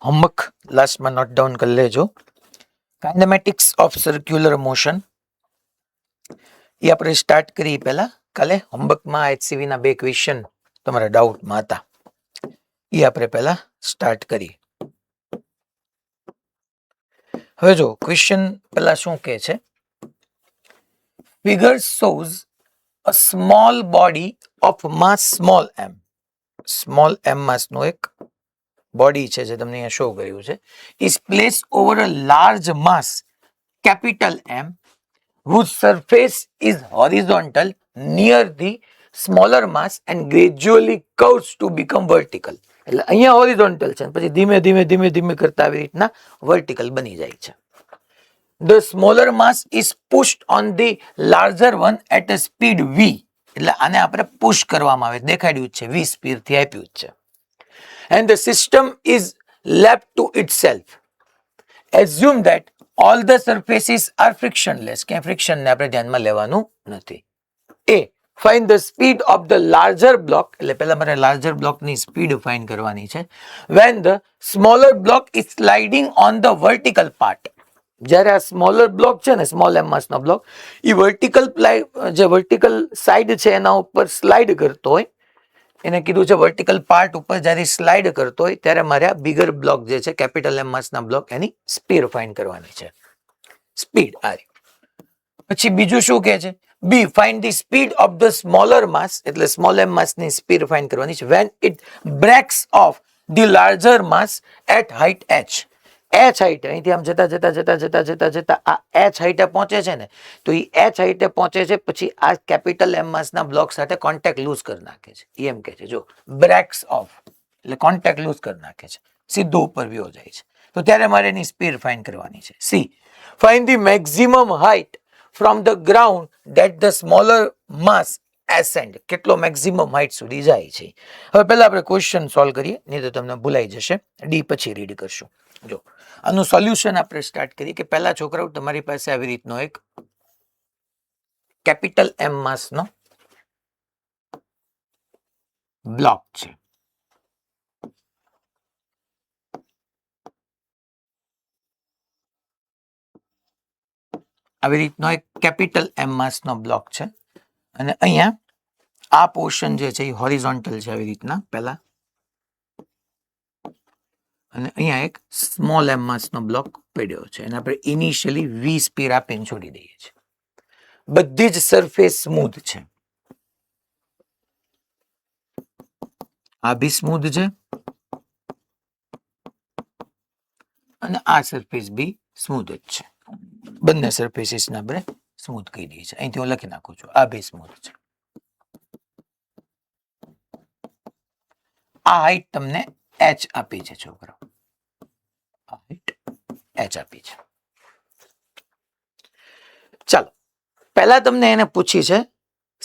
Homework લાસ્ટમાં note down કરી લેજો. કાઇનેમેટિક્સ ઓફ સર્ક્યુલર મોશન એ આપણે સ્ટાર્ટ કરીએ પહેલા. કાલે હોમવર્કમાં HCV ના 2 ક્વેશ્ચન તમારા ડાઉટમાં હતા, એ આપણે પહેલા સ્ટાર્ટ કરીએ. હવે જો ક્વેશ્ચન પહેલા શું કહે છે, figure shows a small body of mass small M. Small M માસનું એક બોડી છે જે તમને અહીંયા શો કર્યું છે, is place over a large mass capital M whose surface is horizontal near the smaller mass and gradually curves to become vertical. એટલે અહીંયા હોરિઝોન્ટલ છે, પછી ધીમે ધીમે ધીમે ધીમે કરતા આવી રીતના વર્ટિકલ બની જાય છે. The smaller mass is pushed on the larger one at a speed v. એટલે આને આપણે પુશ કરવામાં આવે, દેખાડ્યું છે, v સ્પીડ થી આપ્યું છે. And the system is left to itself. Assume that all the surfaces are frictionless. કે ફ્રિક્શન ને આપણે ધ્યાનમાં લેવાનું નથી. A, find the speed of the larger block. એટલે પહેલા મારે લાર્જર બ્લોકની સ્પીડ ફાઇન્ડ કરવાની છે. When the smaller block is sliding on the vertical part. જ્યારે આ સ્મોલર બ્લોક છે ને, સ્મોલ એમ માસનો બ્લોક, એ વર્ટિકલ સાઈડ છે એના ઉપર સ્લાઇડ કરતો હોય, એને કીધું છે વર્ટિકલ પાર્ટ ઉપર જ્યારે સ્લાઇડ કરતો હોય ત્યારે મારે આ બિગર બ્લોક જે છે કેપિટલ એમ માસના બ્લોક એની સ્પીડ ફાઇન્ડ કરવાની છે. સ્પીડ આ રહી. પછી બીજું શું કહે છે, B, find the speed of the smaller mass. એટલે સ્મોલ એમ માસની સ્પીડ ફાઇન્ડ કરવાની છે when it breaks off the larger mass at height H. H height, અહીંથી આમ જતા જતા જતા જતા જતા જતા આ એચ હાઇટે પહોંચે છે ને, તો એ એચ હાઇટે પહોંચે છે પછી આ કેપિટલ એમ માસના બ્લોક સાથે કોન્ટેક્ટ લૂઝ કરી નાખે છે. એમ કે છે, જો બ્રેક્સ ઓફ એટલે કોન્ટેક્ટ લૂઝ કરી નાખે છે, સીધો ઉપર વ્યો જાય છે. તો ત્યારે મારે એની સ્પીડ ફાઇન્ડ કરવાની છે. C, find the maximum height from the ground that the smaller mass ascend. કેટલો મેક્સિમમ હાઇટ સુધી જાય છે. હવે પહેલા આપણે ક્વેશ્ચન સોલ્વ કરીએ, નહીં તો તમને ભૂલાઈ જશે. ડી પછી રીડ કરશું. જો આનું સોલ્યુશન આપણે સ્ટાર્ટ કરીએ કે પહેલા છોકરાઓ તમારી પાસે આવી રીતનો એક કેપિટલ એમ માસનો બ્લોક છે. આવી રીતનો એક કેપિટલ એમ માસનો બ્લોક છે અને અહીંયા આ પોર્શન જે છે એ હોરિઝોન્ટલ છે આવી રીતના પહેલા, અને અહીંયા એક સ્મોલ એમ માસનો બ્લોક પડ્યો છે અને આપણે ઇનિશિયલી વી સ્પીડ આપીને છોડી દઈએ છીએ. બધી જ સરફેસ સ્મૂથ છે, આ બી સ્મૂથ છે અને આ સરફેસ બી સ્મૂથ જ છે. બંને સરફેસીસને આપણે સ્મૂથ કહી દઈએ છીએ. અહીંથી હું લખી નાખું છું, આ બી સ્મૂથ છે. આ હાઈટ તમને એચ આપી છે છોકરાઓ, આ હાઈટ એચ આપી છે. ચાલો પહેલા તમને એને પૂછી છે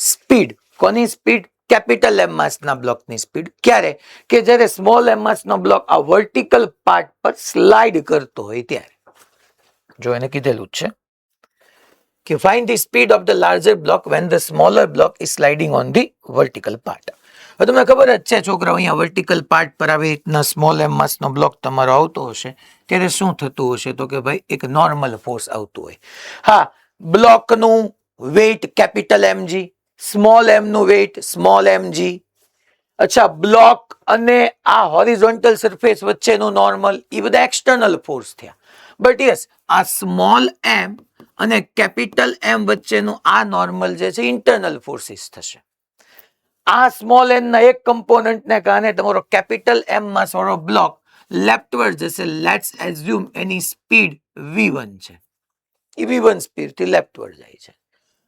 સ્પીડ. કોની સ્પીડ? કેપિટલ એમ માસના બ્લોકની સ્પીડ. ક્યારે? કે જ્યારે સ્મોલ એમ માસનો બ્લોક આ વર્ટિકલ પાર્ટ પર સ્લાઇડ કરતો હોય ત્યારે. જો એને કીધેલું જ છે કે find the speed of the larger block van the smaller block is sliding on the vertical part. હવે તમને ખબર જ છે છોકરાઓ, અહીંયા વર્ટિકલ પાર્ટ પર આવી રીતના સ્મોલ એમ માસનો બ્લોક તમારો આવતો હશે ત્યારે શું થતું હશે, તો કે ભાઈ એક નોર્મલ ફોર્સ આવતું હોય. હા, બ્લોકનું વેઇટ કેપિટલ એમજી, સ્મોલ એમનું વેઇટ સ્મોલ એમજી. અચ્છા, બ્લોક અને આ હોરિઝોન્ટલ સરફેસ વચ્ચેનું નોર્મલ, એ બધા એક્સટર્નલ ફોર્સ થયા. બટ યસ, આ સ્મોલ એમ અને કેપિટલ એમ વચ્ચેનું આ નોર્મલ જે છે ઇન્ટરનલ ફોર્સિસ થશે. આ સ્મોલ એમ ના એક કમ્પોનન્ટને કારણે તમારો કેપિટલ એમ માસ વાળો બ્લોક લેફ્ટવર્ડ જશે. Let's assume any speed v1 છે, એ v1 સ્પીડ થી લેફ્ટવર્ડ જાય છે.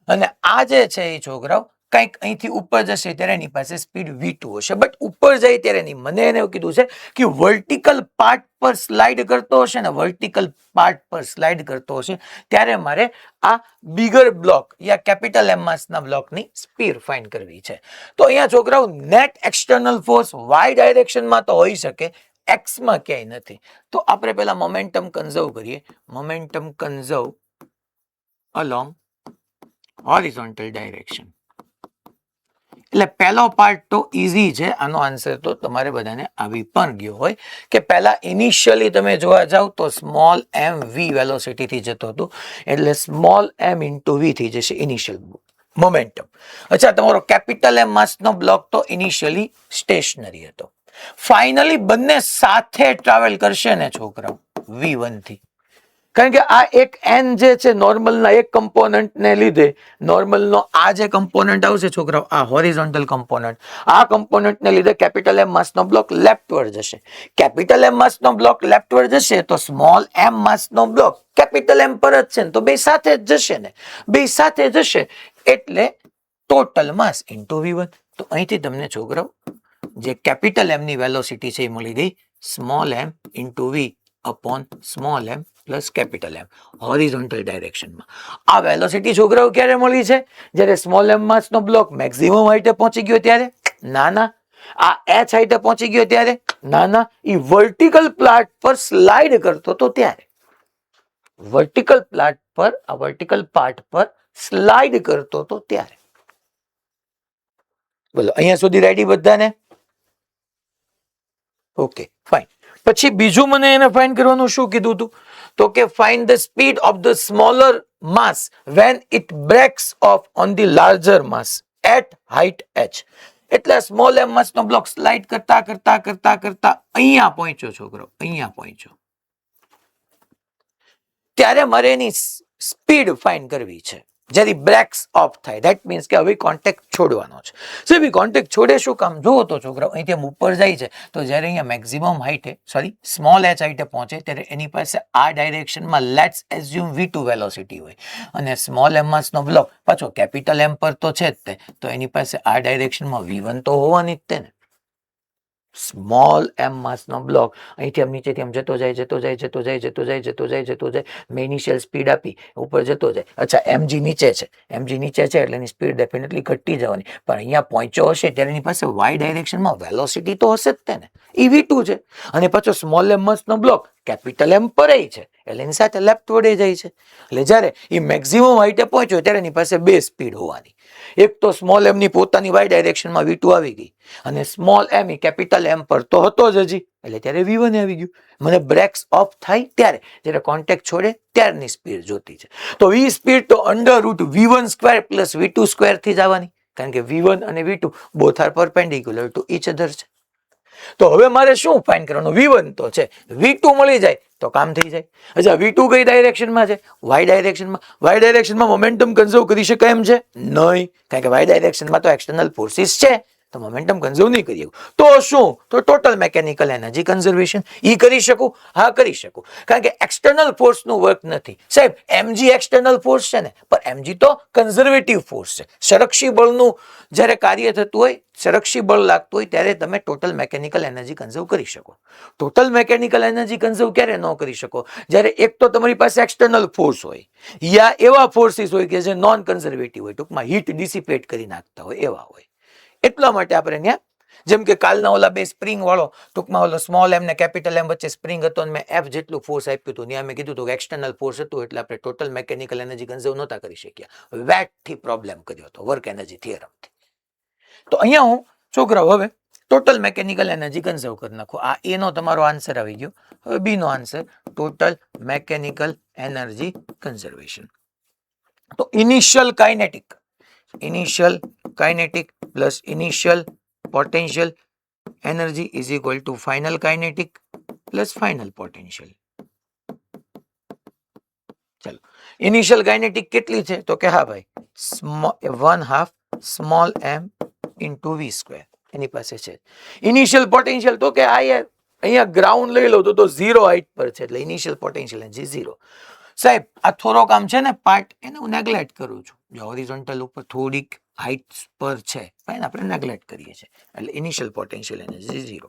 અને આ જે છે એ છોકરાઓ કંઈક અહીંથી ઉપર જશે ત્યારે એની પાસે સ્પીડ v2 હશે. બટ ઉપર જાય ત્યારે નહીં, મને એને એવું કીધું છે કે વર્ટિકલ પાર્ટ પર સ્લાઇડ કરતો હશે ને, વર્ટિકલ પાર્ટ પર સ્લાઇડ કરતો હશે ત્યારે મારે આ બિગર બ્લોક યા કેપિટલ એમ માસના બ્લોકની સ્પીડ ફાઇન્ડ કરવી છે. તો અહીંયા છોકરાઓ નેટ એક્સટર્નલ ફોર્સ વાય ડાયરેક્શનમાં તો હોઈ શકે, એક્સમાં ક્યાંય નથી. તો આપણે પહેલા મોમેન્ટમ કન્ઝર્વ કરીએ. Momentum conserve along horizontal direction. એટલે પહેલો પાર્ટ તો ઇઝી છે, આનો આન્સર તો તમારે બધાને આવી પણ ગયો હોય કે પહેલા ઇનિશિયલી તમે જોવા જાવ તો સ્મોલ એમ વી વેલોસિટીથી જતો હતો, એટલે સ્મોલ એમ ઇન્ટુ વી થઈ જશે ઇનિશિયલ મોમેન્ટમ. અચ્છા, તમારો કેપિટલ એમ માસનો બ્લોક તો ઇનિશિયલી સ્ટેશનરી હતો. ફાઇનલી બંને સાથે ટ્રાવેલ કરશે ને છોકરાઓ V1 થી, કારણ કે આ એક એન જે છે નોર્મલના એક કમ્પોનન્ટને લીધે નોર્મલનો આ જે કમ્પોનન્ટ આવશે છોકરાઓ, આ હોરિઝોન્ટલ કમ્પોનન્ટ, આ કમ્પોનન્ટને લીધે કેપિટલ એમ માસનો બ્લોક લેફ્ટવર્ડ જશે. કેપિટલ એમ માસનો બ્લોક લેફ્ટવર્ડ જશે તો સ્મોલ એમ માસનો બ્લોક કેપિટલ એમ પર જ છે ને, તો બે સાથે જ જશે ને, બે સાથે જશે એટલે ટોટલ માસ ઇન્ટુ V1. તો અહીંથી તમને છોકરાઓ જે કેપિટલ એમ ની વેલોસિટી છે એ મળી ગઈ સ્મોલ એમ ઇન્ટુ વી upon small M plus capital એમ હોરિઝોન્ટલ ડાયરેક્શનમાં. આ વેલોસિટી છોકરાઓ ક્યારે મળી છે? જ્યારે સ્મોલ એમ માસનો બ્લોક મેક્સિમમ હાઈટે પહોંચી ગયો ત્યારે? ના ના. આ એચ હાઈટે પહોંચી ગયો ત્યારે? ના ના. એ વર્ટિકલ પ્લાટ પર સ્લાઇડ કરતો તો ત્યારે. વર્ટિકલ પ્લાટ પર, આ વર્ટિકલ પાર્ટ પર સ્લાઇડ કરતો તો ત્યારે. બોલો અહીંયા સુધી રેડી બધાને? Okay fine. પછી બીજું મને એને ફાઇન્ડ કરવાનું શું કીધું હતું? તો કે find the speed of the smaller mass when it breaks off on the larger mass at height h. એટલે સ્મોલ એમ માસનો બ્લોક સ્લાઇડ કરતા કરતા કરતા કરતા અહીંયા પહોંચ્યો છોકરો, અહીંયા પહોંચ્યો, ત્યારે મારે એની સ્પીડ ફાઇન્ડ કરવી છે. જ્યારે બ્રેક્સ ઓફ થાય, ધેટ મીન્સ કે હવે કોન્ટેક્ટ છોડવાનો છે. સાહેબ કોન્ટેક્ટ છોડે શું કામ? જુઓ તો છોકરાઓ અહીંથી આમ ઉપર જાય છે તો જ્યારે અહીંયા મેક્સિમમ હાઈટે, સોરી સ્મોલ એચ હાઈટે પહોંચે ત્યારે એની પાસે આ ડાયરેક્શનમાં લેટ્સ એઝ્યુમ V2 વેલોસિટી હોય, અને સ્મોલ એમ માસનો બ્લોક પાછો કેપિટલ એમ પર તો છે જ તે, તો એની પાસે આ ડાયરેક્શનમાં V1 તો હોવાની જ તે ને. સ્મોલ એમ માસનો બ્લોક અહીંથી આમ નીચેથી આમ જતો જાય, જતો જાય, જતો જાય, જતો જાય, જતો જાય, જતો જાય, મેં ઇનિશિયલ સ્પીડ આપી, ઉપર જતો જાય. અચ્છા, એમજી નીચે છે, એમજી નીચે છે એટલે એની સ્પીડ ડેફિનેટલી ઘટતી જવાની, પણ અહીંયા પહોંચ્યો હશે ત્યારે એની પાસે વાય ડાયરેક્શનમાં વેલોસિટી તો હશે જ તેને, એ V2 છે. અને પાછો સ્મોલ એમ માસનો બ્લોક કેપિટલ એમ પર છે એટલે એની સાથે લેફ્ટ વડે જાય છે. એટલે જ્યારે એ મેક્સિમમ હાઈટે પહોંચ્યો ત્યારે એની પાસે બે સ્પીડ હોવાની, એક તો સ્મોલ એમ ની પોતાની વાય ડાયરેક્શનમાં V2 આવી ગઈ, અને સ્મોલ એમ કેપિટલ એમ પર તો હતો જ હજી, એટલે ત્યારે V1 આવી ગયું. મને બ્રેક્સ ઓફ થાય ત્યારે, જ્યારે કોન્ટેક્ટ છોડે ત્યારની સ્પીડ જોતી છે. તો વી સ્પીડ તો under route V1 square plus V2 square થી જ આવવાની, કારણ કે V1 અને V2 both are perpendicular to each other છે. તો હવે મારે શું ફાઇન્ડ કરવાનું? V1 તો છે, V2 મળી જાય તો કામ થઈ જાય. અચ્છા, V2 કઈ ડાયરેક્શનમાં છે? વાય ડાયરેક્શનમાં. વાય ડાયરેક્શનમાં મોમેન્ટમ કન્ઝર્વ કરી શકાય એમ છે? નહીં, કારણ કે વાય ડાયરેક્શનમાં તો એક્સટર્નલ ફોર્સિસ છે, તો મોમેન્ટમ કન્ઝર્વ નહીં કરી શકું. તો શું? તો ટોટલ મેકેનિકલ એનર્જી કન્ઝર્વેશન ઈ કરી શકું? હા કરી શકું, કારણ કે એક્સટર્નલ ફોર્સનું વર્ક નથી સાહેબ. એમજી એક્સટર્નલ ફોર્સ છે ને, પણ એમજી તો કન્ઝર્વેટિવ ફોર્સ છે. સંરક્ષી બળનું જ્યારે કાર્ય થતું હોય, સંરક્ષી બળ લાગતું હોય ત્યારે તમે ટોટલ મેકેનિકલ એનર્જી કન્ઝર્વ કરી શકો. ટોટલ મેકેનિકલ એનર્જી કન્ઝર્વ ક્યારે ન કરી શકો? જ્યારે એક તો તમારી પાસે એક્સટર્નલ ફોર્સ હોય, યા એવા ફોર્સિસ હોય કે જે નોન કન્ઝર્વેટિવ હોય, ટૂંકમાં હીટ ડિસિપેટ કરી નાખતા હોય એવા હોય. એટલા માટે આપણે ત્યાં, જેમ કે કાલના ઓલા બે સ્પ્રિંગ વાળો, ટૂંકમાં ઓલો સ્મોલ એમ ને કેપિટલ એમ વચ્ચે સ્પ્રિંગ હતો અને મેં F જેટલું ફોર્સ આપ્યું હતું, ત્યાં મેં કીધું હતું કે એક્સટર્નલ ફોર્સ હતું એટલે આપણે ટોટલ મેકેનિકલ એનર્જી કન્ઝર્વ નહોતા કરી શક્યા. વેટ થી પ્રોબ્લેમ કર્યો હતો, વર્ક એનર્જી થિયરમથી. તો અહીંયા હું છોકરાઓ હવે ટોટલ મેકેનિકલ એનર્જી કન્ઝર્વ કરી નાખો. આ એ નો તમારો આન્સર આવી ગયો. હવે બી નો answer total mechanical energy conservation. તો initial kinetic plus initial potential energy is equal to final kinetic plus final potential. ચલો, ઇનિશિયલ કાઇનેટિક કેટલી છે? તો કે હા ભાઈ 1/2 small M into V square એની પાસે છે. ઇનિશિયલ પોટેન્શિયલ તો કે અહીંયા ગ્રાઉન્ડ લઈ લો તો 0 હાઈટ પર છે, એટલે ઇનિશિયલ પોટેન્શિયલ એનર્જી 0. સાહેબ આ થોડોક આમ છે ને પાર્ટ, એને હું નેગ્લેક્ટ કરું છું. જો હોરિઝોન્ટલ ઉપર થોડીક હાઈટ પર છે, ફાઇન, આપણે નેગ્લેક્ટ કરીએ છીએ, એટલે ઇનિશિયલ પોટેન્શિયલ એનર્જી 0.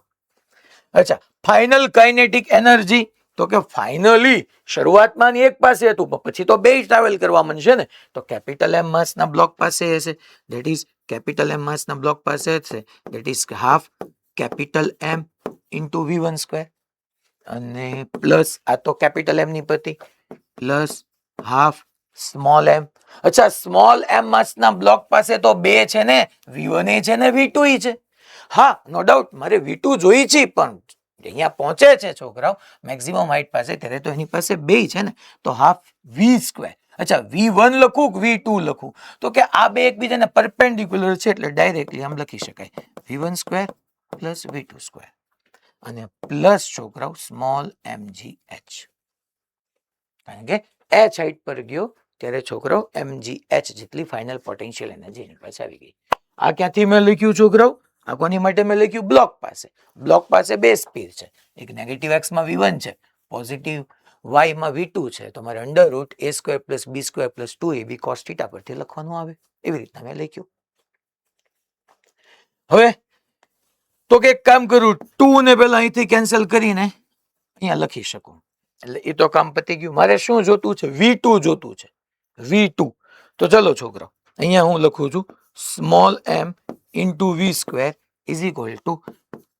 અચ્છા, ફાઇનલ કાઇનેટિક એનર્જી તો કે ફાઇનલી શરૂઆતમાં એક પાસે હતું, પછી તો બે ટ્રાવેલ કરવા માંડશે ને, તો કેપિટલ એમ માસના બ્લોક પાસે હશે, ધેટ ઇઝ કેપિટલ એમ માસના બ્લોક પાસે હશે, that is half capital M into V1 square, અને પ્લસ આ તો કેપિટલ એમ ની પતિ, પ્લસ હાફ સ્મોલ એમ. અચ્છા, સ્મોલ એમ માસના બ્લોક પાસે તો બે છે ને, V1 છે ને V2 છે. હા, નો ડાઉટ મારે V2 જોઈ છે, પણ અહીંયા પહોંચે છે છોકરાઓ મેક્સિમમ હાઈટ પાસે, ત્યારે તો એની પાસે બે છે ને, તો હાફ V સ્ક્વેર. અચ્છા, V1 લખું કે V2 લખું? તો કે આ બે એકબીજાને પરપેન્ડિક્યુલર છે, એટલે ડાયરેક્ટલી આમ લખી શકાય V1 square plus V2 square અને પ્લસ છોકરાઓ સ્મોલ mgh. કારણ કે h હાઈટ પર ગયો ત્યારે છોકરાઓ mgh જેટલી ફાઇનલ પોટેન્શિયલ એનર્જી એની પાસે આવી ગઈ. આ ક્યાંથી મેં લખ્યું છોકરાઓ? આ કોની માટે મેં લખ્યું? બ્લોક પાસે. બ્લોક પાસે બે સ્પીડ છે, એક નેગેટિવ એક્સ માં V1 છે, પોઝિટિવ y માં V2 છે, તો મારે under route a square plus b square plus 2ab cos θ પરથી લખવાનું આવે. એવી રીતના મેં લખ્યું. હવે તો કે એક કામ કરું, 2 ને પેલા અહીંથી કેન્સલ કરીને અહીંયા લખી શકું, એટલે એ તો કામ પતી ગયું. મારે શું જોતું છે? V2 જોતું છે, V2. તો ચલો છોકરાઓ, અહીંયા હું લખું છું small m into V square is equal two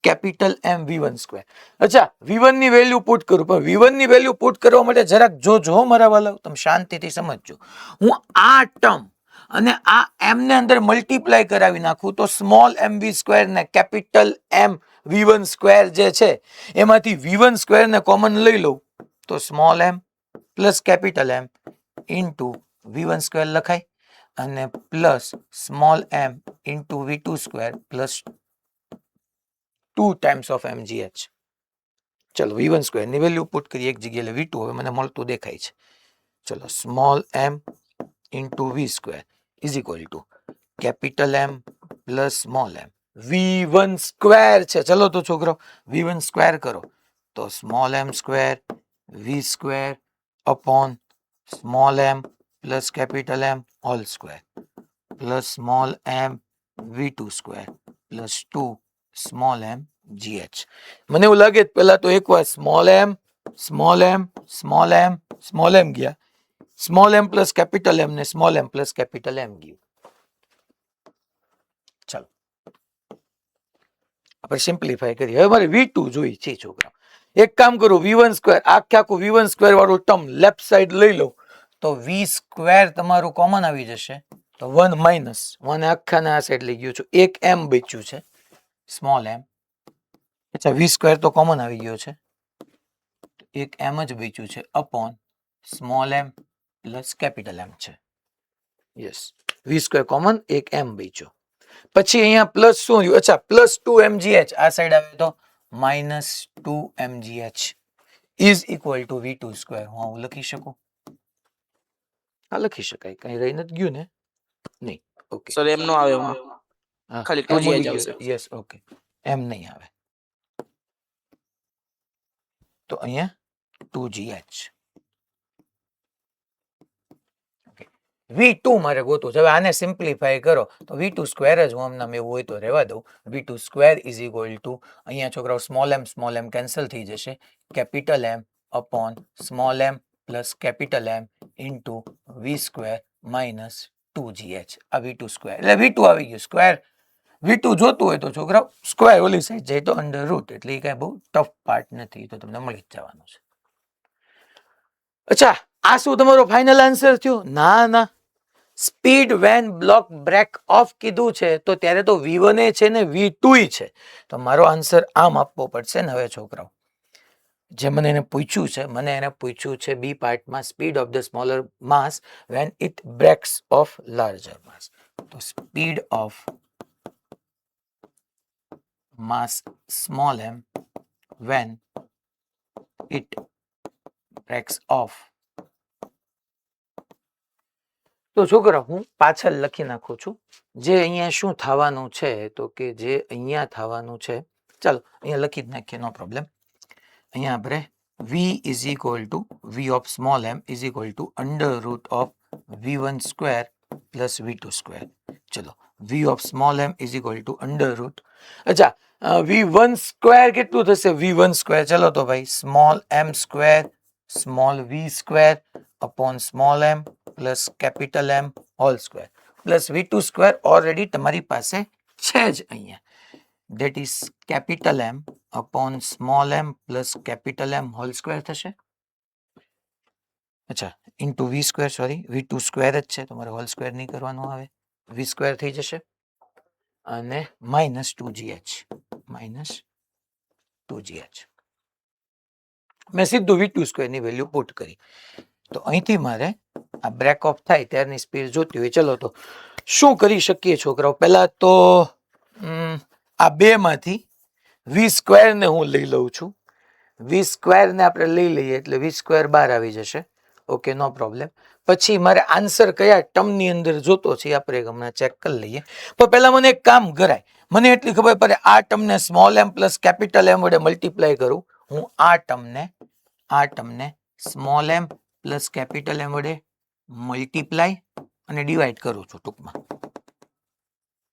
capital M V1 square. અચ્છા, V1 ની વેલ્યુ પુટ કરું, પણ V1 ની વેલ્યુ પુટ કરવા માટે જરાક જોજો મારા વાલા, તમે શાંતિથી સમજજો. હું આ ટર્મ અને આ m ને અંદર મલ્ટીપ્લાય કરાવી નાખું તો સ્મોલ mv સ્ક્વેર ને કેપિટલ M V1 સ્ક્વેર જે છે એમાંથી V1 સ્ક્વેર ને કોમન લઈ લઉં તો small m plus capital M into V1 square લખાય અને plus small m into V2 square plus 2 times of mgh. ચલો V1 સ્ક્વેર ની વેલ્યુ પુટ કરીએ એક જગ્યાએ, V2 હવે મને મળતું દેખાય છે. ચલો small m into V square is equal two capital M plus small m V1 square છે. ચલો તો છોકરો V1 સ્ક્વેર કરો તો small m square V square upon small m plus capital M hall square plus small m V2 square plus 2 small m gh. મને એવું લાગે પેલા તો એકવાર small m small m small m small m ગયા, small m plus capital M ને small m plus capital M ગયું. ચાલો આપણે સિમ્પ્લિફાય કરીએ. હવે મારે V2 જોઈ છે છોકરા. એક કામ કરું, V1 સ્ક્વેર આખું V1 સ્ક્વેર વાળું ટર્મ લેફ્ટ સાઈડ લઈ લઉં તો V સ્ક્વેર તમારું કોમન આવી જશે, તો 1 માઇનસ 1 આખાને આ સાઈડ લઈ ગયું છું, એક m બચ્યું છે સ્મોલ m. અચ્છા, V સ્ક્વેર તો કોમન આવી ગયો છે, એક m જ બચ્યું છે upon small m plus capital M છે. યસ, V સ્ક્વેર કોમન, એક m બચ્યો. પછી અહીંયા પ્લસ શું રહ્યું? અચ્છા, પ્લસ 2 mgh આ સાઈડ આવે તો minus 2 mgh is equal two V2 square. હું આવું લખી શકું? આ લખી શકાય, કઈ રહી નથી ગયું ને? નહીં. ઓકે સર એમ નો આવે, ખાલી 2gh આવશે. યસ, ઓકે, એમ નહીં આવે તો અહીંયા 2gh. V2 મારે ગોતું છે. હવે આને સિમ્પ્લિફાય કરો તો V2 સ્ક્વેર જ હું આમનામ એવું હોય તો રહેવા દઉં. V2 square is equal two અહીંયા છોકરાઓ સ્મોલ m કેન્સલ થઈ જશે, capital M upon small m plus capital M into V square minus 2gh. આ V2 સ્ક્વેર એટલે V2 આવી ગયું સ્ક્વેર. V2 જોતું હોય તો છોકરાઓ સ્ક્વેર ઓલી સાઈડ જાય તો અંડર રૂટ, એટલે એ કઈ બહુ ટફ પાર્ટ નથી, તો તમને મળી જ જવાનું છે. અચ્છા, આ શું તમારો ફાઇનલ આન્સર થયો? ના ના, speed when block break off કીધું છે તો ત્યારે તો V1 છે ને V2 છે, તો મારો આન્સર આમ આપવો પડશે ને. હવે છોકરાઓ જે મને એને પૂછ્યું છે બી પાર્ટમાં, speed of the smaller mass when it breaks off larger mass. તો speed of mass small m when it breaks off. તો છોકરા હું પાછળ લખી નાખું છું જે અહીંયા શું થવાનું છે, તો કે જે અહીંયા થવાનું છે, ચાલો અહીંયા લખી જ નાખીએ, નો પ્રોબ્લેમ. અહીંયા આપણે V is equal two V of small m is equal two under root of V1 square plus V2 square. ચલો V of small m is equal two under route, અચ્છા V1 સ્ક્વેર કેટલું થશે? V1 square, ચલો તો ભાઈ small m square small v square upon small m plus capital M hall square plus V2 square already તમારી પાસે છે જ અહીંયા, that is capital M upon small m plus capital M whole square થશે. અચ્છા into V square, sorry V2 square જ છે, તમારે હોલ સ્ક્વેર નહીં કરવાનું આવે, વી સ્ક્વેર થઈ જશે અને માઇનસ 2gh, માઇનસ 2gh. મેં સીધું V2 સ્ક્વેરની વેલ્યુ પુટ કરી. તો અહીંથી મારે આ બ્રેક ઓફ થાય ત્યારની સ્પીડ જોતી હોય. ચલો તો શું કરી શકીએ છોકરાઓ? પહેલા તો આ બેમાંથી વી સ્ક્વેરને હું લઈ લઉં છું. વી સ્ક્વેરને આપણે લઈ લઈએ એટલે વી સ્ક્વેર બહાર આવી જશે. ઓકે, નો પ્રોબ્લેમ. પછી મારે આન્સર કયા ટર્મની અંદર જોતો છે આપણે હમણાં ચેક કરી લઈએ. પણ પહેલા મને એક કામ કરાય, મને એટલી ખબર પડે આ ટર્મને સ્મોલ એમ પ્લસ કેપિટલ એમ વડે મલ્ટીપ્લાય કરું. હું આ ટર્મને સ્મોલ એમ પ્લસ કેપિટલ એમ વડે મલ્ટીપ્લાય અને ડિવાઈડ કરું છું ટૂંકમાં,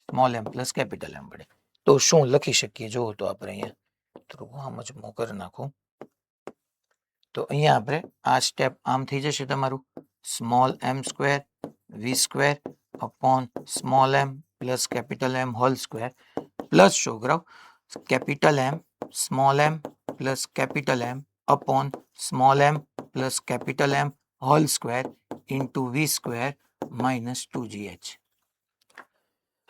સ્મોલ એમ પ્લસ કેપિટલ એમ વડે. તો શું લખી શકીએ જુઓ તો આપણે અહીંયા થોડું આમ જ મૂવ કરી નાખું. તો અહીંયા આપણે આ સ્ટેપ આમ થઈ જશે તમારું, small M square V square upon small M plus capital M whole square plus છોકરાઓ capital M small M plus capital M upon small M plus capital M whole square into V square minus 2gh.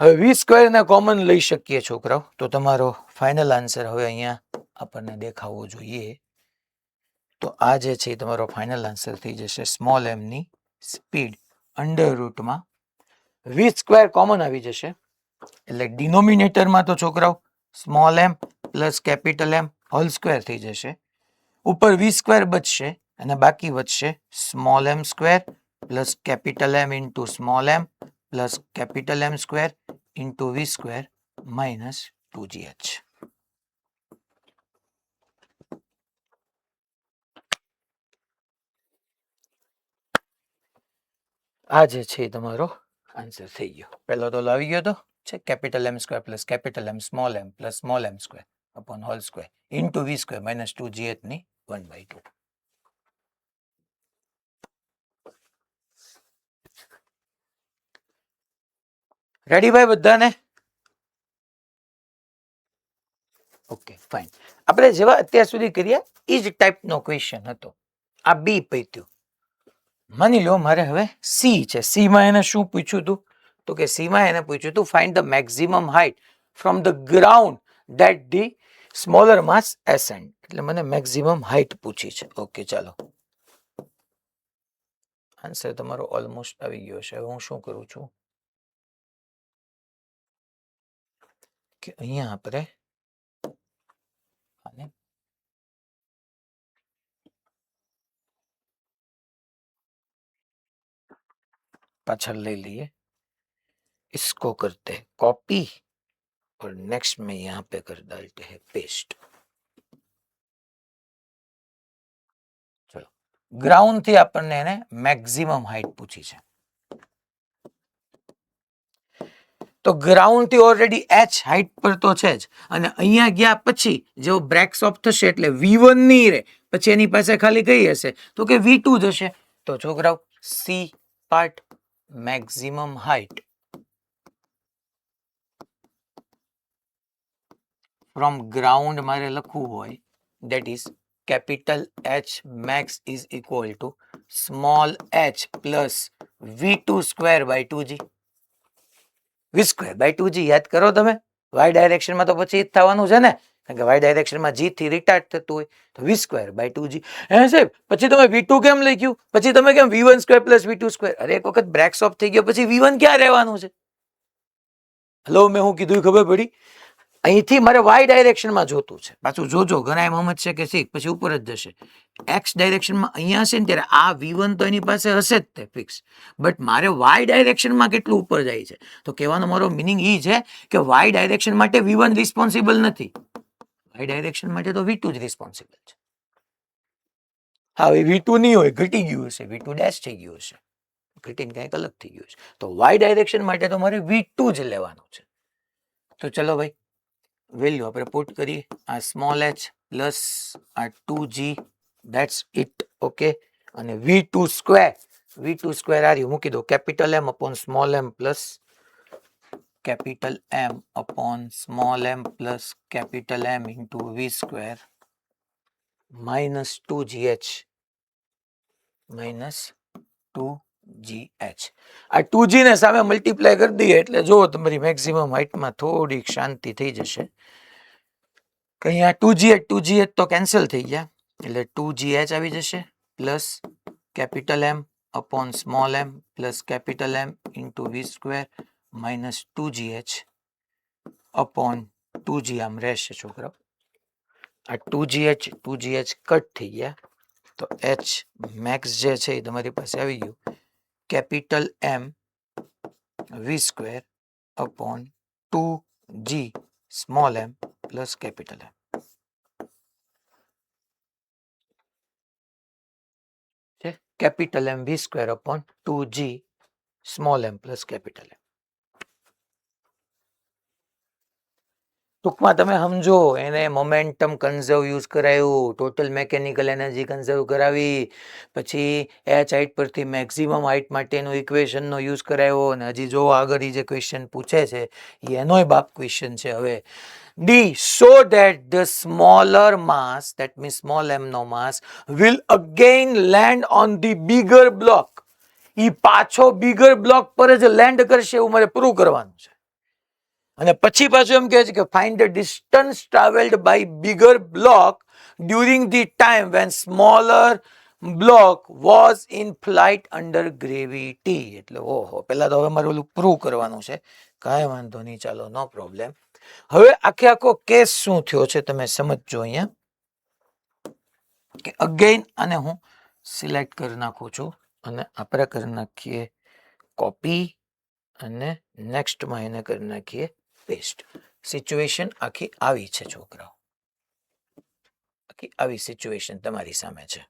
હવે વી સ્ક્વેરને common લઈ શકીએ છોકરાઓ, તો તમારો final answer હવે અહીંયા આપણને દેખાવો જોઈએ. તો આ જે છે તમારો ફાઇનલ આન્સર થઈ જશે સ્મોલ એમની સ્પીડ અંડર રૂટમાં વી સ્ક્વેર કોમન આવી જશે એટલે ડિનોમિનેટરમાં તો છોકરાઓ small M plus capital M whole square થઈ જશે, ઉપર વી સ્ક્વેર બચશે અને બાકી વધશે small M square plus capital M into small M plus capital M square into V square minus 2gh. આ જે છે તમારો આન્સર થઈ ગયો. પહેલો તો આવી ગયો તો છે capital M square plus capital M small M square upon whole square into V square minus 2gh ની 1/2. રેડી ભાઈ બધાને? Okay fine. આપણે જેવા અત્યાર સુધી કર્યા એ જ ટાઈપનો ક્વેશ્ચન હતો. આ બી પત્યું. માની લો મારે હવે સી છે, સી માં એને શું પૂછ્યું હતું? તો કે સી માં એને પૂછ્યું હતું find the maximum height from the ground that the smaller mass ascent. એટલે મને મેક્સિમમ હાઇટ પૂછી છે. ઓકે ચાલો, આન્સર તમારો ઓલમોસ્ટ આવી ગયો છે. હવે હું શું કરું છું કે અહીંયા આપણે આને पाछल ले लिए, इसको करते हैं कॉपी और नेक्स्ट में यहाँ पे कर डालते हैं पेस्ट. चलो, ग्राउंड थी अपन ने मैक्सिमम हाइट पूछी है तो ग्राउंड थी ऑलरेडी एच हाइट पर तो है ज અને અહીંયા ગયા પછી જો બ્રેક્સ ઓફ થશે એટલે v1 નહીં રહે, પછી એની પાસે ખાલી કઈ હશે તો કે v2 જ હશે. તો છોકરાઓ C part maximum height from ground મારે લખવું હોય that is capital H max is equal to small h plus v2 square by 2g. v square by 2g યાદ કરો તમે, y ડાયરેક્શનમાં તો પછી જ થવાનું છે ને, કારણ કે y ડાયરેક્શનમાં g થી રિટાર્ટ થતું હોય તો v square by 2g. હે સાહેબ પછી તમે v2 કેમ લખ્યું, પછી તમે કેમ v1 square plus v2 square? અરે એક વખત બ્રેક્સ ઓફ થઈ ગયો પછી v1 ક્યાં રહેવાનું છે? હલો, મેં હું કીધું ખબર પડી? અહીંથી મારે y ડાયરેક્શનમાં જોતું છે. પાછું જોજો ઘણા એમ સમજશે કે શીખ પછી ઉપર જ જશે. x ડાયરેક્શનમાં અહીંયા હશે ને ત્યારે આ v1 તો એની પાસે હશે જ તે ફિક્સ, બટ મારે y ડાયરેક્શનમાં કેટલું ઉપર જાય છે તો કહેવાનો મારો મિનિંગ એ છે કે y ડાયરેક્શન માટે v1 રિસ્પોન્સિબલ નથી, y ડાયરેક્શન માટે તો v2 જ રિસ્પોન્સિબલ છે. હા, v2 નહીં હોય, ઘટી ગયું હશે, v2 ડેશ થઈ ગયું હશે, ઘટીને કંઈક અલગ થઈ ગયું છે. તો y ડાયરેક્શન માટે તો મારે v2 જ લેવાનું છે. તો ચલો ભાઈ વેલ્યુ આપણે પુટ કરીએ, આ સ્મોલ h પ્લસ આ 2g ધેટ્સ ઇટ. ઓકે, અને v2 સ્ક્વેર આ રહ્યું મૂકી દો, capital m upon small m plus capital m upon small m plus capital m into v square minus 2gh minus 2gh. આ 2g ને સામે multiply કરી દઈએ એટલે જો તમારી મેક્સિમમ હાઇટમાં થોડીક શાંતિ થઈ જશે. કે અહીંયા 2gh તો કેન્સલ થઈ ગયા એટલે 2gh આવી જશે plus capital M upon small m plus capital M into v square minus 2gh upon 2g આમ રહેશે છોકરાઓ. આ 2gh કટ થઈ ગયા તો h મેક્સ જે છે એ તમારી પાસે આવી ગયું capital M v square upon 2g small m plus capital M. Capital M v square upon 2g small m plus capital M. ટૂંકમાં તમે સમજો એને મોમેન્ટમ કન્ઝર્વ યુઝ કરાયું, ટોટલ મેકેનિકલ એનર્જી કન્ઝર્વ કરાવી, પછી h હાઇટ પરથી maximum height માટેનો ઇક્વેશનનો use કરાયો અને હજી જો આગળ જે ક્વેશ્ચન પૂછે છે એ એનોય બાપ ક્વેશ્ચન છે. હવે D, so that the smaller mass, that means small m no mass, will again land on the bigger block. ઈ પાછો bigger block પર જ લેન્ડ કરશે એવું મારે પ્રૂવ કરવાનું છે. અને પછી પાછું એમ કહે છે કે find the distance traveled by bigger block during the time when smaller block was in flight under gravity. એટલે ઓહો, પહેલા તો હવે મારે ઓલું પ્રૂવ કરવાનું છે. કાંઈ વાંધો નહીં, ચાલો, નો પ્રોબ્લેમ. હવે આખે આખો કેસ શું થયો છે તમે સમજજો અહીંયા કે અગેન આને હું સિલેક્ટ કરી નાખું છું અને આપણે કરી નાખીએ કોપી અને નેક્સ્ટમાં એને કરી નાખીએ પેસ્ટ. સિચ્યુએશન આખી આવી છે છોકરાઓ, આખી આવી સિચ્યુએશન તમારી સામે છે.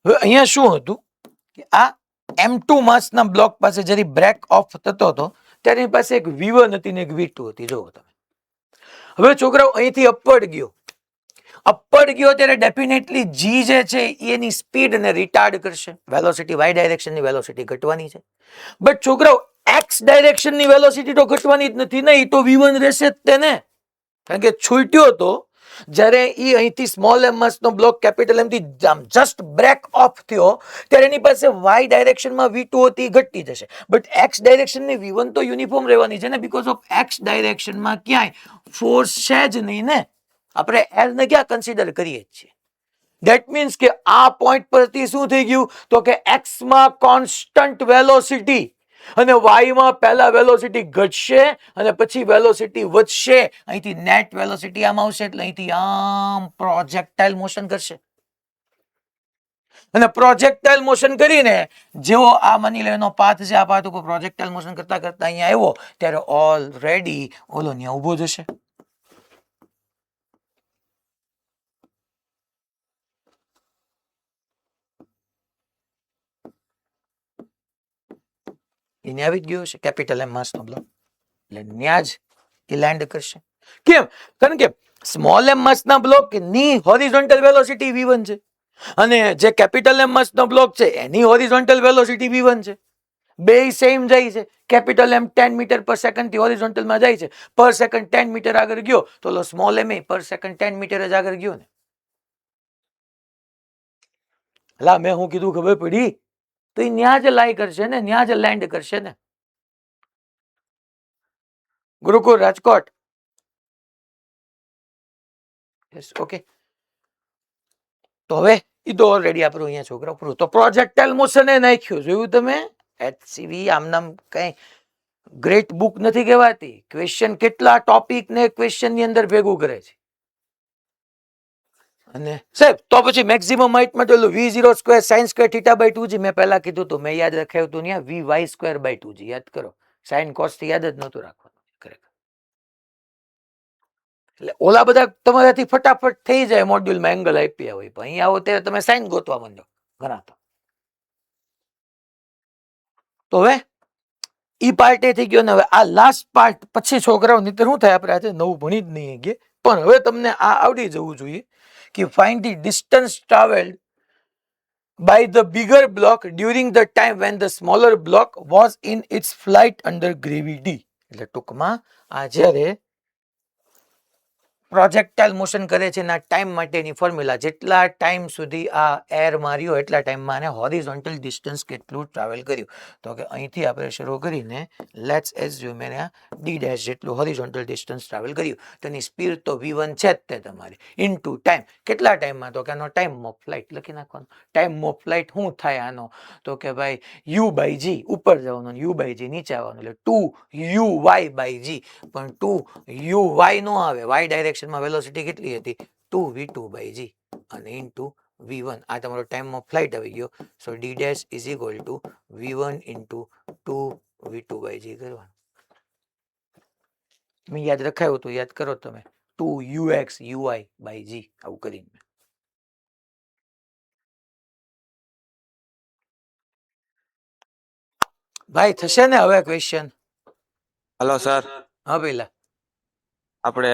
હવે અહીંયા શું હતું કે આ M2 માસના બ્લોક પાસે જ્યારે બ્રેક ઓફ થતો હતો ત્યારે એની પાસે એક V1 હતી ને એક V2 હતી. જોવો તમે. હવે છોકરાઓ અહીંથી અપવર્ડ ગયો ત્યારે ડેફિનેટલી G જે છે એની સ્પીડ ને રિટાર્ડ કરશે. વેલોસિટી y ડાયરેક્શનની વેલોસિટી ઘટવાની છે. બટ છોકરાઓ x ડાયરેક્શનની વેલોસિટી તો ઘટવાની જ નથી ને, એ તો V1 રહેશે જ તેને, કારણ કે છૂટ્યો તો જ્યારે એ અહીંથી સ્મોલ m માસનો બ્લોક કેપિટલ M થી જસ્ટ બ્રેક ઓફ થયો ત્યારે એની પાસે y ડાયરેક્શનમાં V2 હતી, ઘટતી જશે. બટ x ડાયરેક્શનની V1 તો યુનિફોર્મ રહેવાની છે ને, બીકોઝ ઓફ x ડાયરેક્શનમાં ક્યાંય ફોર્સ છે જ નહીં ને, આપણે l ને ક્યાં કન્સિડર કરીએ છીએ. ધેટ મીન્સ કે આ પોઈન્ટ પરથી શું થઈ ગયું તો કે x માં કોન્સ્ટન્ટ વેલોસિટી અને y માં પહેલા વેલોસિટી ઘટશે અને પછી વેલોસિટી વધશે. અહીંથી નેટ વેલોસિટી આમ આવશે એટલે અહીંથી આમ પ્રોજેક્ટાઇલ મોશન કરશે અને પ્રોજેક્ટાઇલ મોશન કરીને જેવો આ માની લો એનો પાથ છે, આ પાથ ઉપર પ્રોજેક્ટાઇલ મોશન કરતા કરતા અહીંયા આવ્યો ત્યારે ઓલરેડી ઓલો ત્યાં ઊભો જશે. એને આવી જ ગયો છે કેપિટલ M માસનો બ્લોક એટલે ન્યા જ એ લેન્ડ કરશે. કેમ? કારણ કે સ્મોલ m માસના બ્લોક ની હોરિઝોન્ટલ વેલોસિટી v1 છે અને જે કેપિટલ M માસનો બ્લોક છે એની હોરિઝોન્ટલ વેલોસિટી v1 છે. બે સેમ જાય છે. કેપિટલ M 10 મીટર પર સેકન્ડ થી હોરિઝોન્ટલ માં જાય છે, પર સેકન્ડ 10 મીટર આગળ ગયો તો સ્મોલ m પર સેકન્ડ 10 મીટર જ આગળ ગયો ને. લા મેં હું કીધું ખબર પડી? તો એ ન્યા જ લાઈ કરશે ને, ન્યા જ લેન્ડ કરશે ને. ગુરુકુળ રાજકોટ. Yes, okay. તો હવે એ તો ઓલરેડી આપણું અહીંયા છોકરા પ્રૂવ. તો પ્રોજેક્ટાઇલ મોશન એ નાખ્યું, જોયું તમે? HCV આમનામ કઈ ગ્રેટ બુક નથી કહેવાતી. ક્વેશ્ચન કેટલા ટોપિક ને ક્વેશ્ચન ની અંદર ભેગું કરે છે. અને સાહેબ તો પછી મેક્સિમમ હાઇટ માટે v0 square sin square theta by 2g મેં પહેલા કીધું હતું, મેં યાદ રાખ્યું હતું ને, vy સ્ક્વેર બાય 2g યાદ કરો. sin cos થી યાદ જ નહોતું રાખવાનું ખરેખર. એટલે ઓલા બધા તમારાથી ફટાફટ થઈ જાય મોડ્યુલમાં એંગલ આપ્યા હોય, પણ અહીં આવો ત્યારે તમે સાઈન ગોતવા માંડો ઘણા. તો હવે ઈ પાર્ટ એ થઈ ગયો ને હવે આ લાસ્ટ પાર્ટ પછી છોકરાઓ નીતર શું થાય, આપણે આજે નવું ભણી જ નહીં ગયા, પણ હવે તમને આ આવડી જવું જોઈએ કે find the distance traveled by the bigger block during the time when the smaller block was in its flight under gravity. એટલે ટૂંકમાં આ જ્યારે પ્રોજેક્ટાઇલ મોશન કરે છે એના ટાઈમ માટેની ફોર્મ્યુલા, જેટલા ટાઈમ સુધી આ એર માર્યો એટલા ટાઈમમાં આને હોરિઝોન્ટલ ડિસ્ટન્સ કેટલું ટ્રાવેલ કર્યું. તો કે અહીંથી આપણે શરૂ કરીને લેટ્સ એઝ્યુમ એને ડી ડેશ જેટલું હોરિઝોન્ટલ ડિસ્ટન્સ ટ્રાવેલ કર્યું. તેની સ્પીડ તો v1 છે જ તે તમારી, ઇન્ટુ ટાઈમ. કેટલા ટાઈમમાં? તો કે આનો ટાઈમ ઓફ ફ્લાઇટ લખી નાખવાનો. ટાઈમ ઓફ ફ્લાઇટ શું થાય આનો? તો કે ભાઈ u બાય g ઉપર જવાનું, u બાય g નીચે આવવાનું, એટલે 2uy બાય g. પણ 2uy નો આવે, y ડાયરેક્શનમાં વેલોસિટી કેટલી હતી? 2v2 બાય g અને ઇન્ટુ v1. આ તમારો ટાઈમ ઓફ ફ્લાઇટ આવી ગયો. So d dash is equal to v1 into 2v2 by g કરવાનું. મેં યાદ રખાયું તો યાદ કરો તમે, 2ux uy બાય g આવું કરીને. ભાઈ થશે ને હવે ક્વેશ્ચન? હેલો સર, હા પેલા આપણે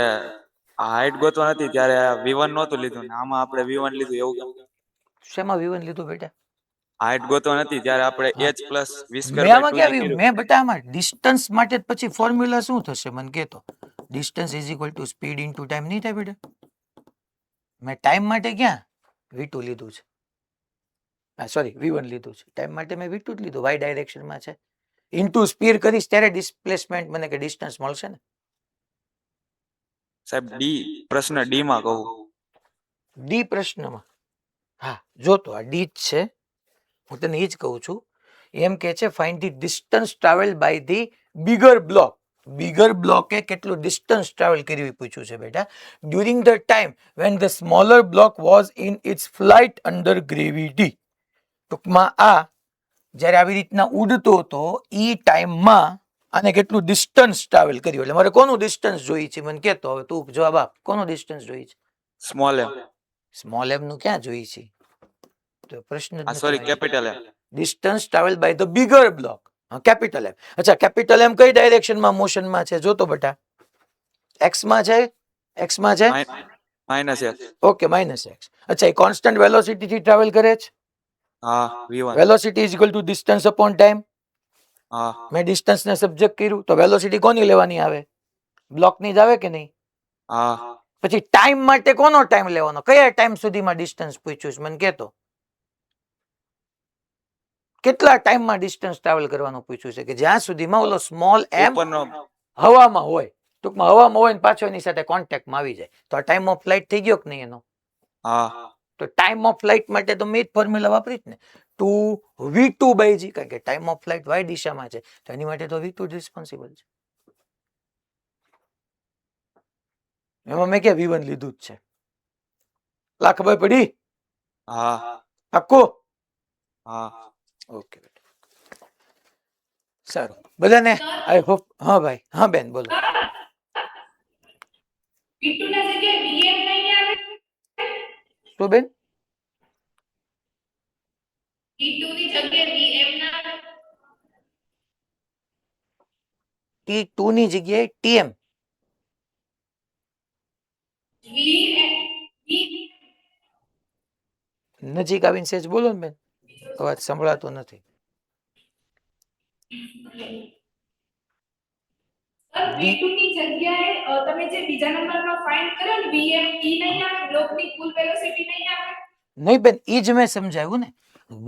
હાઈટ ગોતવા નથી ત્યારે v1 નહોતું લીધું ને આમાં આપણે v1 લીધું એવું કેમ? શેમાં v1 લીધું બેટા? હાઈટ ગોતવા નથી ત્યારે આપણે હા. h પ્લસ v મેં સ્ક્વેર બાય આમાં 2g ક્યાં કર્યું. મેં બેટા આમાં ડિસ્ટન્સ માટે પછી ફોર્મ્યુલા શું થશે મને કહેતો? Distance is equal two speed into time નહીં થાય બેટા? મેં ટાઈમ માટે ક્યાં v2 લીધું છે? સોરી v1 લીધું છે. ટાઈમ માટે મેં v2 જ લીધું, y ડાયરેક્શનમાં છે. ઇન્ટુ સ્પીડ કરીશ ત્યારે ડિસ્પ્લેસમેન્ટ મને કે ડિસ્ટન્સ મળશે ને. સાહેબ ડી પ્રશ્ન ડી માં કહું. ડી પ્રશ્નમાં હા જો તો આ ડી જ છે, હું તને એ જ કહું છું. એમ કે છે find the distance travel by the bigger block. Bigger બ્લોકે કેટલું ડિસ્ટન્સ ટ્રાવેલ કર્યું એ પૂછ્યું છે બેટા, during the time when the smaller block was in its flight under gravity. ટૂંકમાં આ જ્યારે આવી રીતના ઉડતો હતો એ ટાઈમમાં આને કેટલું ડિસ્ટન્સ ટ્રાવેલ કર્યું. એટલે મારે કોનું ડિસ્ટન્સ જોઈએ છે મને કહેતો, હવે તું જવાબ આપ, કોનું ડિસ્ટન્સ જોઈએ છે? Small M. સ્મોલ એમ નું ક્યાં જોઈએ છે? તો પ્રશ્ન જ આ સોરી નથી. Capital M. Distance travel by the bigger block, capital M. અચ્છા કેપિટલ એમ કઈ ડાયરેક્શનમાં મોશનમાં છે જોતો બેટા? એક્સ માં છે, એક્સ માં છે, minus x. Okay minus x. અચ્છા એ કોન્સ્ટન્ટ વેલોસિટી થી ટ્રાવેલ કરે છે. હા v1. Velocity is equal two distance upon time. હા મેં ડિસ્ટન્સ ને સબ્જેક્ટ કર્યું તો વેલોસિટી કોની લેવાની આવે? બ્લોક ની જ આવે કે નહીં? હા પછી ટાઈમ માટે કોનો ટાઈમ લેવાનો? કયા ટાઈમ સુધીમાં ડિસ્ટન્સ પૂછ્યું છે મને કહેતો? કેટલા ટાઈમમાં ડિસ્ટન્સ ટ્રાવેલ કરવાનું પૂછ્યું છે? કે જ્યાં સુધીમાં ઓલો સ્મોલ એમ ઉપરનો હવામાં હોય. ટૂંકમાં હવામાં હોય ને પાછો એની સાથે કોન્ટેક્ટમાં આવી જાય તો આ ટાઈમ ઓફ ફ્લાઇટ થઈ ગયો કે નહીં એનો? હા તો ટાઈમ ઓફ ફ્લાઇટ માટે તો મેં જ ફોર્મ્યુલા વાપરી જ ને, 2v2 બાય g. કારણ કે ટાઈમ ઓફ ફ્લાઇટ y દિશામાં છે તો એની માટે તો v2 રિસ્પોન્સિબલ છે. એમાં મેં ક્યાં v1 લીધું જ છે? લા ખબર પડી? હા પાક્કું? હા ઓકે સારું બધાને આઈ હોપ. હા ભાઈ, હા બેન બોલો. V2 ના જગ્યાએ VM નહીં આવે? શું બેન? V2 ની જગ્યાએ VM ના આવે? t2 ની જગ્યાએ tm. નજીક આવીને સેજ બોલો ને બેન, અવાજ સંભળાતો નથી. V2 ની જગ્યાએ તમે જે બીજા નંબરમાં ફાઇન્ડ કર્યો ને VM ઈ નહીં આવે, બ્લોકની કુલ વેલોસિટી નહીં આવે? નહીં બેન, એ જ મેં સમજાવ્યું ને.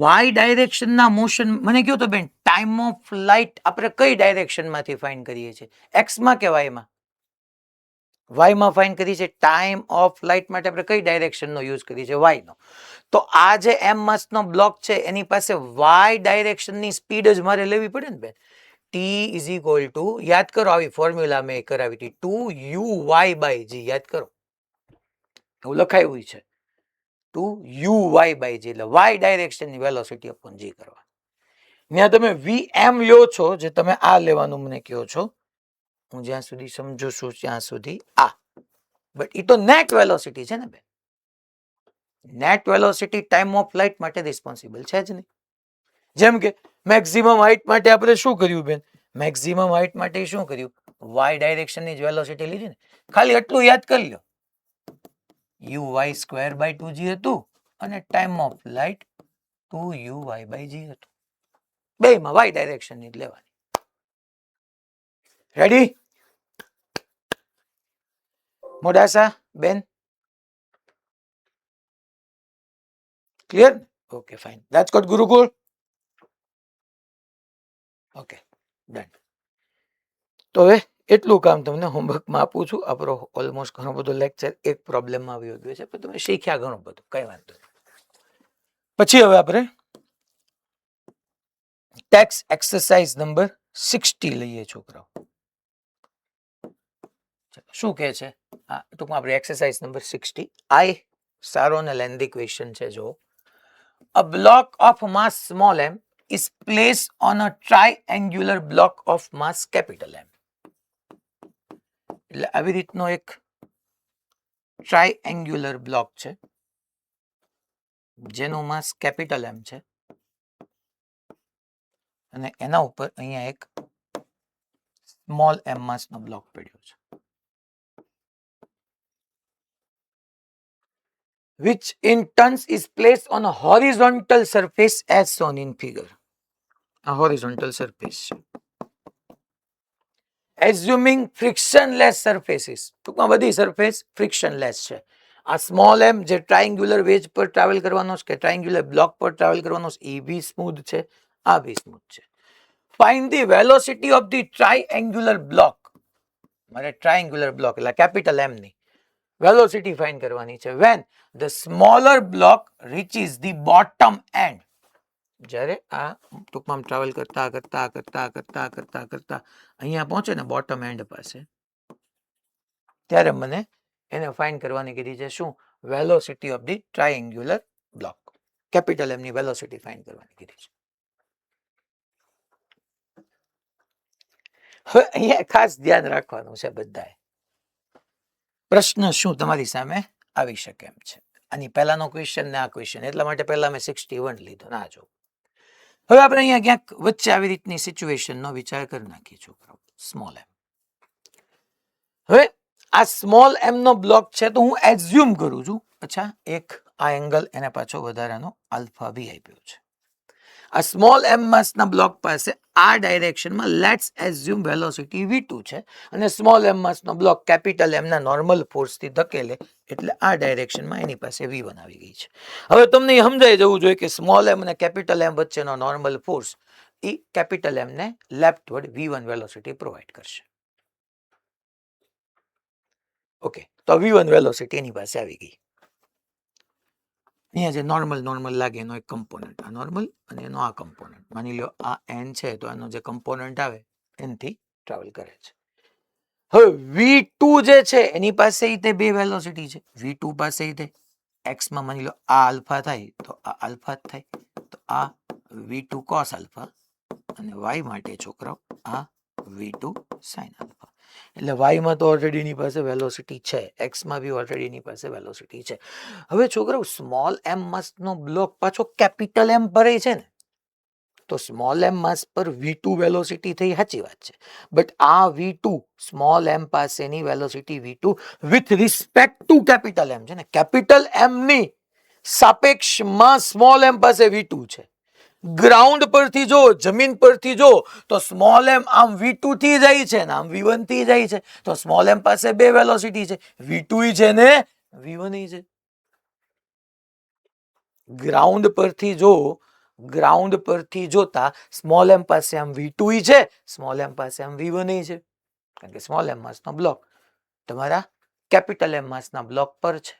વાય ડાયરેક્શનના મોશન મને કહ્યું તો બેન ટાઈમ ઓફ ફ્લાઇટ આપણે કઈ ડાયરેક્શનમાંથી ફાઇન્ડ કરીએ છીએ? એક્સમાં કે વાયમાં? વાયમાં ફાઇન્ડ કરીએ છીએ. ટાઈમ ઓફ ફ્લાઇટ માટે આપણે કઈ ડાયરેક્શનનો યુઝ કરીએ છીએ? વાયનો. તો આ જે એમ માસનો બ્લોક છે એની પાસે વાય ડાયરેક્શનની સ્પીડ જ મારે લેવી પડે ને બેન. ટી ઇઝ ઇક્વલ ટુ, યાદ કરો આવી ફોર્મ્યુલા મેં કરાવી હતી, 2uy બાય g. યાદ કરો એવું લખાયું છે 2uy બાય g, એટલે વાય ડાયરેક્શનની વેલોસિટી અપોન g કરવા. ત્યાં તમે vm લ્યો છો, જે તમે આ લેવાનું મને કહો છો, હું જ્યાં સુધી સમજુ છું ત્યાં સુધી આ, બટ એ તો નેટ વેલોસિટી છે ને બેન. Net velocity time of flight માટે રિસ્પોન્સિબલ છે જ નહીં. જેમ કે મેક્સિમમ હાઇટ માટે આપણે શું કર્યું બેન? મેક્સિમમ હાઇટ માટે શું કર્યું? વાય ડાયરેક્શનની જ વેલોસિટી લીધી ને. ખાલી એટલું યાદ કરી લો, uy સ્ક્વેર બાય 2g હતું અને time of flight 2uy by g હતું. બેયમાં વાય ડાયરેક્શનની જ લેવાની. રેડી? મોડાસા બેન, clear? Okay fine. Rajkot Gurukul, okay done. તો હવે એટલું કામ તમને હોમવર્કમાં આપું છું. આપણો ઓલમોસ્ટ ઘણો બધો લેક્ચર એક પ્રોબ્લેમમાં આવી ગયો છે, પણ તમે શીખ્યા ઘણું બધું, કઈ વાંધો નહીં. પછી હવે આપણે ટેક્સ એક્સરસાઇઝ નંબર 60 લઈએ છોકરાઓ. શું કહે છે? ટૂંકમાં આપણે એક્સરસાઇઝ નંબર 60. આ સારો અને લેન્ધી ક્વેશ્ચન છે. જો a block of mass small m is placed on a triangular block of mass capital M. એટલે આવી રીતનો એક ટ્રાયએંગ્યુલર બ્લોક છે જેનું માસ કેપિટલ M છે અને એના ઉપર અહીંયા એક સ્મોલ m માસનો બ્લોક પડ્યો છે, which in turns is placed on a horizontal surface as shown in figure. A horizontal surface છે. Assuming frictionless surfaces, ટૂંકમાં બધી સરફેસ frictionless છે. આ સ્મોલ m જે ટ્રાયંગ્યુલર વેજ પર ટ્રાવેલ કરવાનો છે કે ટ્રાયંગ્યુલર બ્લોક પર ટ્રાવેલ કરવાનો છે, એ બી સ્મૂથ છે, આ બી સ્મૂથ છે. Find the velocity of the triangular block. મારે ટ્રાયંગ્યુલર બ્લોક એટલે કેપિટલ M ની વેલોસિટી ફાઇન્ડ કરવાની છે when the smaller block reaches the bottom end. જ્યારે આ ટૂંકમાં ટ્રાવેલ કરતા કરતા કરતા કરતા કરતા કરતા અહીંયા પહોંચે ને બોટમ એન્ડ પાસે, ત્યારે મને એને ફાઇન્ડ કરવાની કીધી છે શું? Velocity of the triangular block. Capital M ની વેલોસિટી ફાઇન્ડ કરવાની કીધી છે. હવે અહીંયા ખાસ ધ્યાન રાખવાનું છે બધાએ. પ્રશ્ન શું તમારી સામે આવી શકે એમ છે. આની પહેલાનો ક્વેશ્ચન ને આ ક્વેશ્ચન, એટલા માટે પહેલા મેં 61 લીધો. ના જો હવે આપણે અહીંયા ક્યાંક વચ્ચે આવી રીતની સિચ્યુએશનનો વિચાર કરી નાખીએ છોકરાઓ. Small m. હવે આ સ્મોલ m નો બ્લોક છે તો હું એઝ્યુમ કરું છું, અચ્છા એક આ એંગલ એને પાછો વધારાનો આલ્ફા બી આપ્યો છે. આ સ્મોલ m માસના બ્લોક પાસે આ ડાયરેક્શનમાં લેટ્સ એઝ્યુમ વેલોસિટી v2 છે અને સ્મોલ m માસનો બ્લોક કેપિટલ M ના નોર્મલ ફોર્સથી ધકેલે એટલે આ ડાયરેક્શનમાં એની પાસે v1 આવી ગઈ છે. હવે તમને સમજાઈ જવું જોઈએ કે સ્મોલ m અને કેપિટલ M વચ્ચેનો નોર્મલ ફોર્સ એ કેપિટલ M ને લેફ્ટવર્ડ v1 વેલોસિટી પ્રોવાઈડ કરશે. ઓકે, તો v1 વેલોસિટી એની પાસે આવી ગઈ. અહીંયા જે નોર્મલ લાગે એનો એક કમ્પોનન્ટ આ નોર્મલ અને એનો આ કમ્પોનન્ટ, માની લો આ n છે તો એનો જે કમ્પોનન્ટ આવે એનથી ટ્રાવેલ કરે છે. હવે v2 જે છે એની પાસે તે બે વેલોસિટી છે. v2 પાસે તે x માં માની લો આ આલ્ફા થાય તો આ આલ્ફા જ થાય, તો આ v2 cos આલ્ફા અને y માટે છોકરાઓ આ v2 sin આલ્ફા. એટલે y માં તો ઓલરેડી એની પાસે વેલોસિટી છે, x માં બી ઓલરેડી એની પાસે વેલોસિટી છે. હવે છોકરાઓ સ્મોલ m માસનો બ્લોક પાછો કેપિટલ M પર છે ને, તો સ્મોલ m માસ પર v2 વેલોસિટી થઈ, સાચી વાત છે, બટ આ v2 સ્મોલ m પાસેની velocity v2 with respect to capital M છે ને, કેપિટલ M ની સાપેક્ષમાં સ્મોલ m પાસે v2 છે. ગ્રાઉન્ડ પરથી જો, જમીન પરથી જો તો સ્મોલ m આમ v2 થી જાય છે ને આમ v1 થી જાય છે, તો સ્મોલ m પાસે બે વેલોસિટી છે, v2 છે ને v1 છે. ગ્રાઉન્ડ પરથી જોતા સ્મોલ m પાસે આમ v2 છે, સ્મોલ m પાસે આમ v1 છે, કારણ કે સ્મોલ m માસનો બ્લોક તમારા કેપિટલ M માસના બ્લોક પર છે.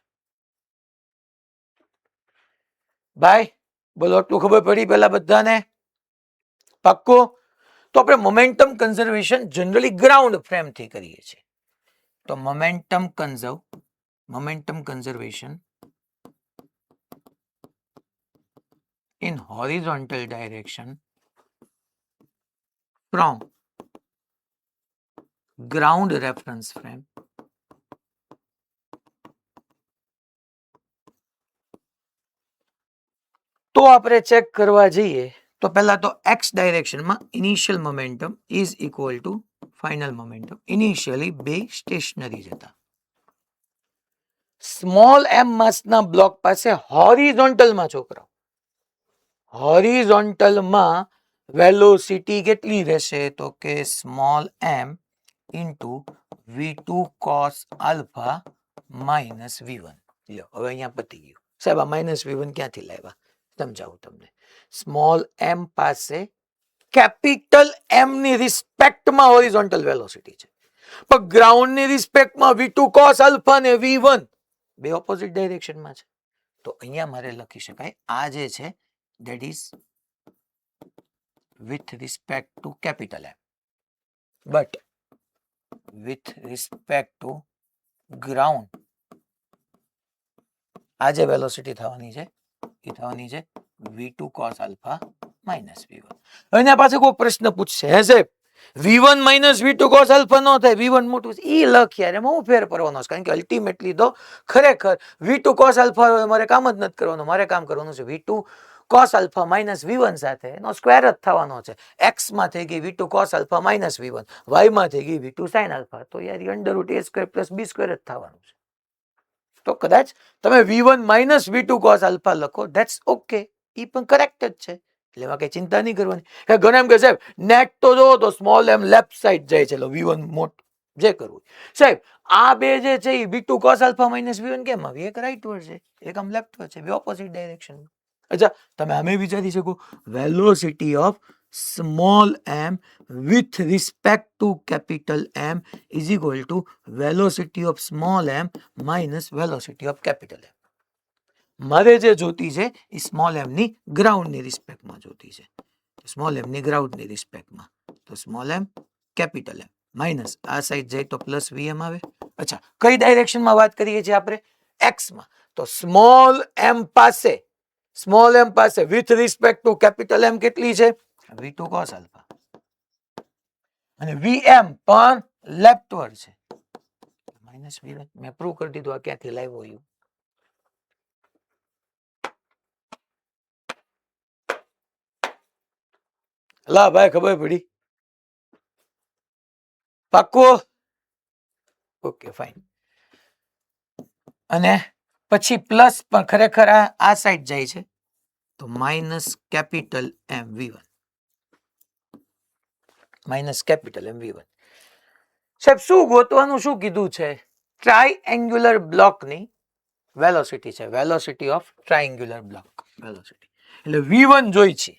ભાઈ બોલો, આટલું ખબર પડી પેલા બધાને? પાક્કું? તો આપણે momentum conservation generally ground frame થી કરીએ છીએ. તો momentum conservation in horizontal direction from ground reference frame તો આપણે ચેક કરવા જઈએ તો પહેલા તો x ડાયરેક્શનમાં initial momentum is equal to final momentum. Initially બે સ્ટેશનરી જ હતા. સ્મોલ m માસના બ્લોક પાસે હોરિઝોન્ટલમાં છોકરાઓ, હોરિઝોન્ટલમાં વેલોસિટી કેટલી રહેશે? તો કે small m into v2 cos alpha minus v1. લ્યો હવે અહીંયા પતી ગયું. સાહેબ આ માઇનસ v1 ક્યાંથી લાવ્યા સમજાવું તમને. સ્મોલ m પાસે કેપિટલ m ની રિસ્પેક્ટમાં હોરિઝોન્ટલ વેલોસિટી છે, પણ ગ્રાઉન્ડ ની રિસ્પેક્ટમાં v2 cos આલ્ફા ને v1 બે ઓપોઝિટ ડાયરેક્શનમાં છે. તો અહીંયા મારે લખી શકાય આ જે છે that is with respect to capital M, but with respect to ground આ જે વેલોસિટી થવાની છે એ થવાની છે v2 cos alpha minus v1. એના પાસે કોઈ પ્રશ્ન પૂછશે હે સાહેબ v1 minus v2 cos alpha નો થાય, v1 મોટું છે એ લખ યાર, એમાં હું ફેર કરવાનો છે? કારણ કે અલ્ટિમેટલી તો ખરેખર v2 cos આલ્ફા મારે કામ જ નથી કરવાનું, મારે કામ કરવાનું છે v2 cos alpha minus v1 સાથે એનો સ્ક્વેર જ થવાનો છે. x માં થઈ ગઈ v2 cos alpha minus v1, y માં થઈ ગઈ v2 sin આલ્ફા, તો યાર under route a square plus b square જ થવાનું છે. તો કદાચ તમે v1 minus v2 cos alpha લખો, ધેટ્સ ઓકે, એ પણ કરેક્ટ જ છે, એટલે એમાં કઈ ચિંતા નહીં કરવાની. ઘણા એમ કે સાહેબ નેટ તો જો તો સ્મોલ એમ લેફ્ટ સાઈડ જાય છે, એટલે v1 મોટ જે કરવું સાહેબ આ બે જે છે એ v2 cos alpha minus v1 કેમ આવી? એક રાઈટ વર્ડ છે, એક આમ લેફ્ટ વર્ડ છે, બે ઓપોઝિટ ડાયરેક્શન. અચ્છા તમે આમે વિચારી શકો velocity of small m with respect to capital M is equal to velocity of small m minus velocity of capital M. મારે જે જોતી છે એ સ્મોલ m ની ગ્રાઉન્ડ ની રિસ્પેક્ટમાં જોતી છે, સ્મોલ m ની ગ્રાઉન્ડ ની રિસ્પેક્ટમાં, તો small m capital m minus આ સાઈડ જાય તો પ્લસ vm આવે. અચ્છા કઈ ડાયરેક્શનમાં વાત કરીએ છીએ આપણે? x માં. તો સ્મોલ m પાસે with respect to capital m કેટલી છે? v2 cos આલ્ફા, અને vm પણ લેફ્ટ વર્ડ છે માઇનસ v1. મેં પ્રૂવ કરી દીધું આ ક્યાંથી લાવ્યો યુ. લા ભાઈ ખબર પડી? પાક્કું? Okay fine. અને પછી પ્લસ પણ ખરેખર આ સાઈડ જાય છે, તો minus capital m v1, minus capital m v1. સાહેબ શું ગોતવાનું, શું કીધું છે? ટ્રાયએંગ્યુલર બ્લોકની વેલોસિટી છે, વેલોસિટી ઓફ ટ્રાયએંગ્યુલર બ્લોક વેલોસિટી. એટલે v1 જોઈ છે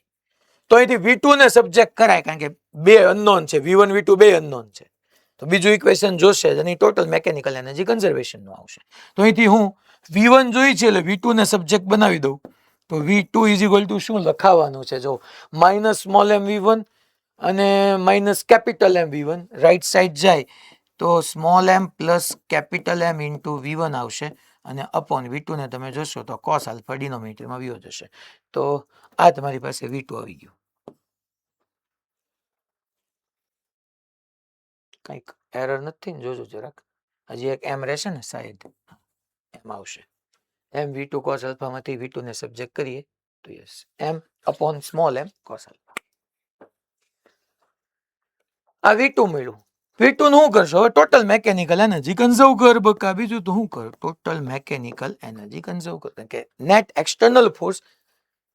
તો અહીંથી v2 ને સબ્જેક્ટ કરાય, કારણ કે બે અનનોન છે, v1 v2 બે અનનોન છે, તો બીજું ઇક્વેશન જોશે અને ટોટલ મેકેનિકલ એનર્જી કન્ઝર્વેશન નું આવશે. તો અહીંથી હું v1 જોઈ છે એટલે v2 ને સબ્જેક્ટ બનાવી દઉં, તો v2 ઇઝ ઇક્વલ ટુ શું લખાવાનું છે? જો માઇનસ સ્મોલ m v1 અને minus capital m v1 right side જાય તો small m plus capital m into v1 આવશે, અને અપોન v2 ને તમે જોશો તો cos આલ્ફા ડિનોમિનેટરમાં વ્યો જશે. તો આ તમારી પાસે v2 આવી ગયું. કંઈક એરર નથી ને? જોજો જરાક, હજી એક m રહેશે ને, શાયદ એમ આવશે. m v2 cos આલ્ફા માંથી v2 ને સબ્જેક્ટ કરીએ તો yes m upon small m cos alpha. આ v2 મળ્યું. v2 નું શું કરશો? હવે ટોટલ મેકેનિકલ એનર્જી કન્ઝર્વ કર બકા, બીજું તો શું કર? ટોટલ મેકેનિકલ એનર્જી કન્ઝર્વ કર, કે નેટ એક્સટર્નલ ફોર્સ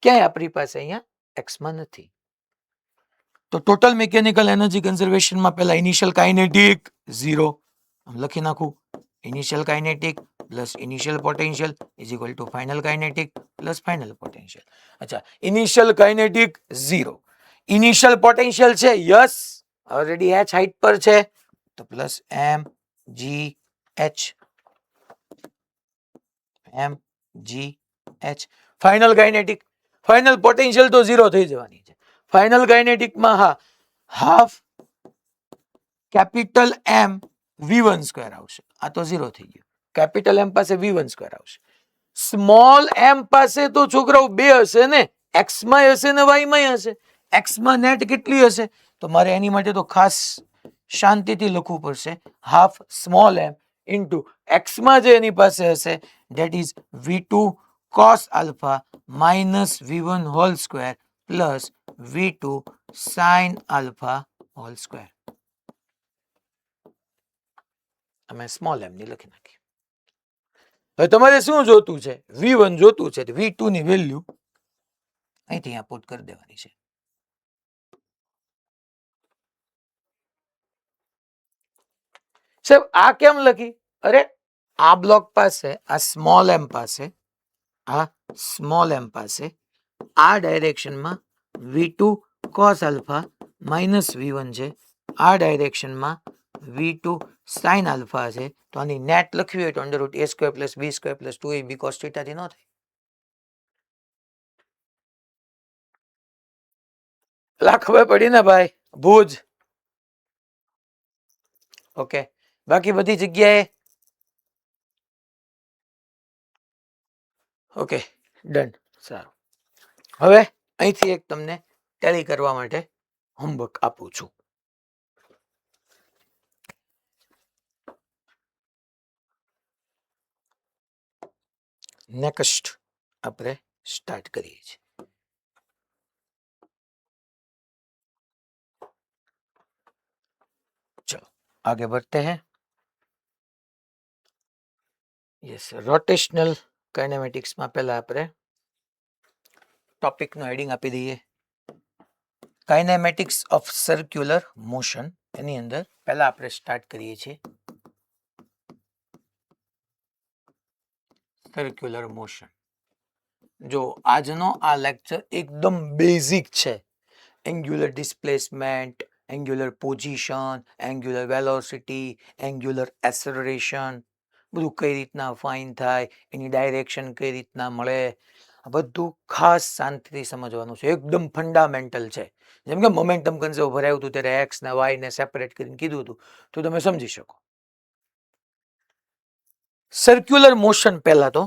ક્યાંય આપણી પાસે અહીંયા x માં નથી. તો ટોટલ મિકેનિકલ એનર્જી કન્ઝર્વેશનમાં પહેલા ઇનિશિયલ કાઇનેટિક 0 લખી નાખું, initial kinetic plus initial potential is equal to final kinetic plus final potential. અચ્છા ઇનિશિયલ કાઇનેટિક 0, ઇનિશિયલ પોટેન્શિયલ છે યસ ઓલરેડી h હાઈટ પર છે, તો plus m g h, m g h. Final kinetic, final potential તો 0 થઈ જવાની છે. Final કાઇનેટિકમાં હા half capital M v1 square આવશે, આ તો 0 થઈ ગયું. કેપિટલ M પાસે v1 સ્ક્વેર આવશે. સ્મોલ m પાસે તો છોકરાઓ બે હશે ને, x માં હશે ને y માં હશે. x માં નેટ કેટલી હશે? તો મારે એની માટે તો ખાસ શાંતિથી લખવું પડશે, half small m into x માં જે એની પાસે હશે that is v2 cos alpha minus v1 hall square plus v2 sin alpha whole square. અમે સ્મોલ m ની લખી નાખી. હવે તમારે શું જોતું છે? v1 જોતું છે, v2 ની વેલ્યુ અહીંથી અહીંયા પુટ કરી દેવાની છે. સાહેબ આ કેમ લખી? અરે આ બ્લોક પાસે, આ સ્મોલ એમ પાસે, આ સ્મોલ એમ પાસે આ ડાયરેક્શનમાં V2 cos alpha minus V1 છે, આ ડાયરેક્શનમાં V2 sin alpha છે. તો આની નેટ લખવી હોય તો under route a square plus b square plus 2ab cos theta થી ન થાય. લા ખબર પડી ને ભાઈ, ભુજ. ઓકે, બાકી બધી જગ્યાએ ઓકે, ડન. સારું, હવે અહીંથી એક તમને ટેલી કરવા માટે હોમવર્ક આપું છું. નેક્સ્ટ આપણે સ્ટાर्ट કરીએ છીએ. चलो आगे बढ़ते हैं. यस, रोटेशनल काइनेमेटिक्स में पहला આપણે ટોપિક નું હેડિંગ આપી દઈએ, કાઇનેમેટિક્સ ઓફ સર્ક્યુલર મોશન. એની અંદર પહેલા આપણે સ્ટાર્ટ કરીએ છીએ સર્ક્યુલર મોશન. જો આજનો આ લેક્ચર એકદમ બેઝિક છે. Angular displacement, angular position, angular velocity, angular acceleration, બધું કઈ રીતના ફાઇન થાય, એની ડાયરેક્શન કઈ રીતના મળે, આ બધું ખાસ શાંતિથી સમજવાનું છે. એકદમ ફંડામેન્ટલ છે. જેમ કે મોમેન્ટમ કન્ઝર્વ ભરાયું હતું ત્યારે એક્સ ને વાય ને સેપરેટ કરીને કીધું હતું, તો તમે સમજી શકો. સર્ક્યુલર મોશન પહેલા તો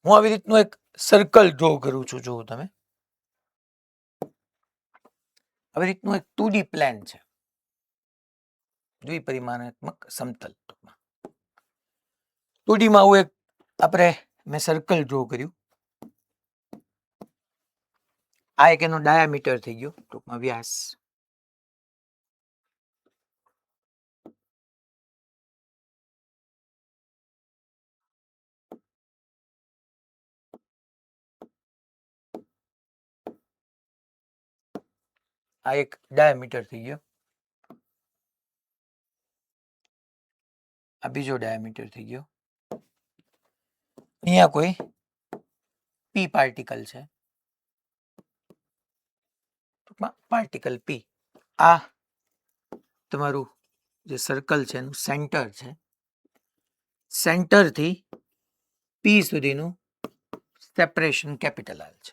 હું આવી રીતનું એક સર્કલ ડ્રો કરું છું. જો તમે આવી રીતનું એક 2D પ્લેન છે, દ્વિપરિમાણાત્મક સમતલ. 2D માં આવું એક આપણે મેં સર્કલ ડ્રો કર્યું. આ એક એનો ડાયામીટર થઈ ગયો, ટૂંકમાં વ્યાસ. આ એક ડાયામીટર થઈ ગયો, આ બીજો ડાયામીટર થઈ ગયો. અહીંયા કોઈ પી પાર્ટિકલ છે, ટૂંકમાં પાર્ટિકલ પી. આ તમારું જે સર્કલ છે એનું સેન્ટર છે. સેન્ટર થી પી સુધીનું સેપરેશન કેપિટલ આર છે.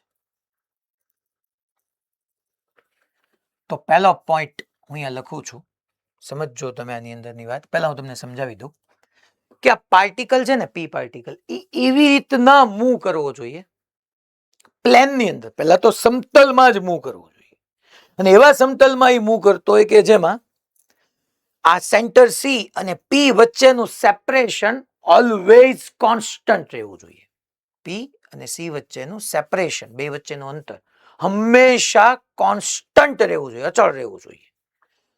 તો પહેલો પોઈન્ટ હું અહીંયા લખું છું, સમજો તમે આની અંદરની વાત. પહેલા હું તમને સમજાવી દઉં કે આ પાર્ટિકલ છે ને, પી પાર્ટિકલ, એ એવી રીતના મૂવ કરવો જોઈએ પ્લેનની અંદર. પહેલા તો સમતલમાં જ મૂવ કરવો જોઈએ, અને એવા સમતલમાં એ મૂવ કરતો હોય કે જેમાં આ સેન્ટર સી અને પી વચ્ચેનું સેપરેશન ઓલવેઝ કોન્સ્ટન્ટ રહેવું જોઈએ. પી અને સી વચ્ચેનું સેપરેશન, બે વચ્ચેનું અંતર હંમેશા કોન્સ્ટન્ટ રહેવું જોઈએ, અચળ રહેવું જોઈએ.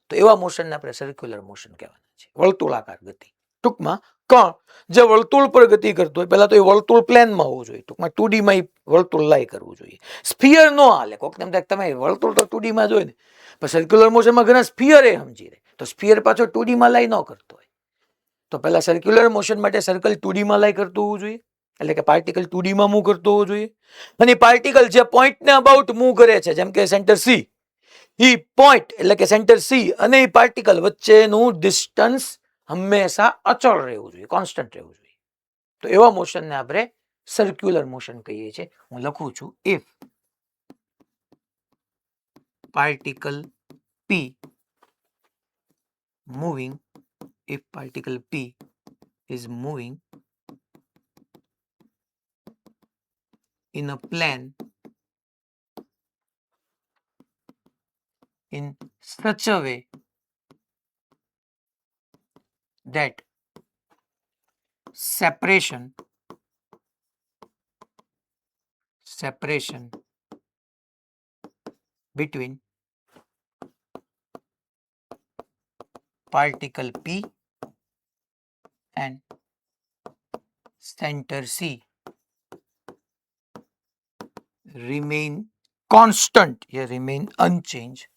તો એવા મોશનને આપણે સર્ક્યુલર મોશન કહેવાના છે, વર્તુળાકાર ગતિ. ટૂંકમાં કણ જે વર્તુળ પર ગતિ કરતો હોય, પહેલા તો એ વર્તુળ પ્લેનમાં હોવું જોઈએ. ટૂંકમાં 2D માં વર્તુળ લાઈ કરવું જોઈએ. સ્ફિયર નો હાલે. કોક તમે વર્તુળ તો 2D માં જોઈ ને, પણ સર્ક્યુલર મોશનમાં ઘણા સ્ફિયર એ સમજી રહે, તો સ્ફિયર પાછો 2D માં લાઈ ન કરતો હોય. તો પહેલા સર્ક્યુલર મોશન માટે સર્કલ 2D માં લાઈ કરતું હોવું જોઈએ, એટલે કે પાર્ટિકલ 2D માં મૂવ કરતો હોવો જોઈએ. અને પાર્ટિકલ જે પોઈન્ટને અબાઉટ મૂવ કરે છે, જેમ કે સેન્ટર સી, ઈ પોઈન્ટ એટલે કે સેન્ટર સી અને એ પાર્ટિકલ વચ્ચેનું ડિસ્ટન્સ હંમેશા અચળ રહેવું જોઈએ, કોન્સ્ટન્ટ રહેવું જોઈએ. તો એવા મોશનને આપણે સર્ક્યુલર મોશન કહીએ છીએ. હું લખું છું, if particle P moving, if particle P is moving in a plane in such a way that separation between particle P and center C remain constant, here remain unchanged,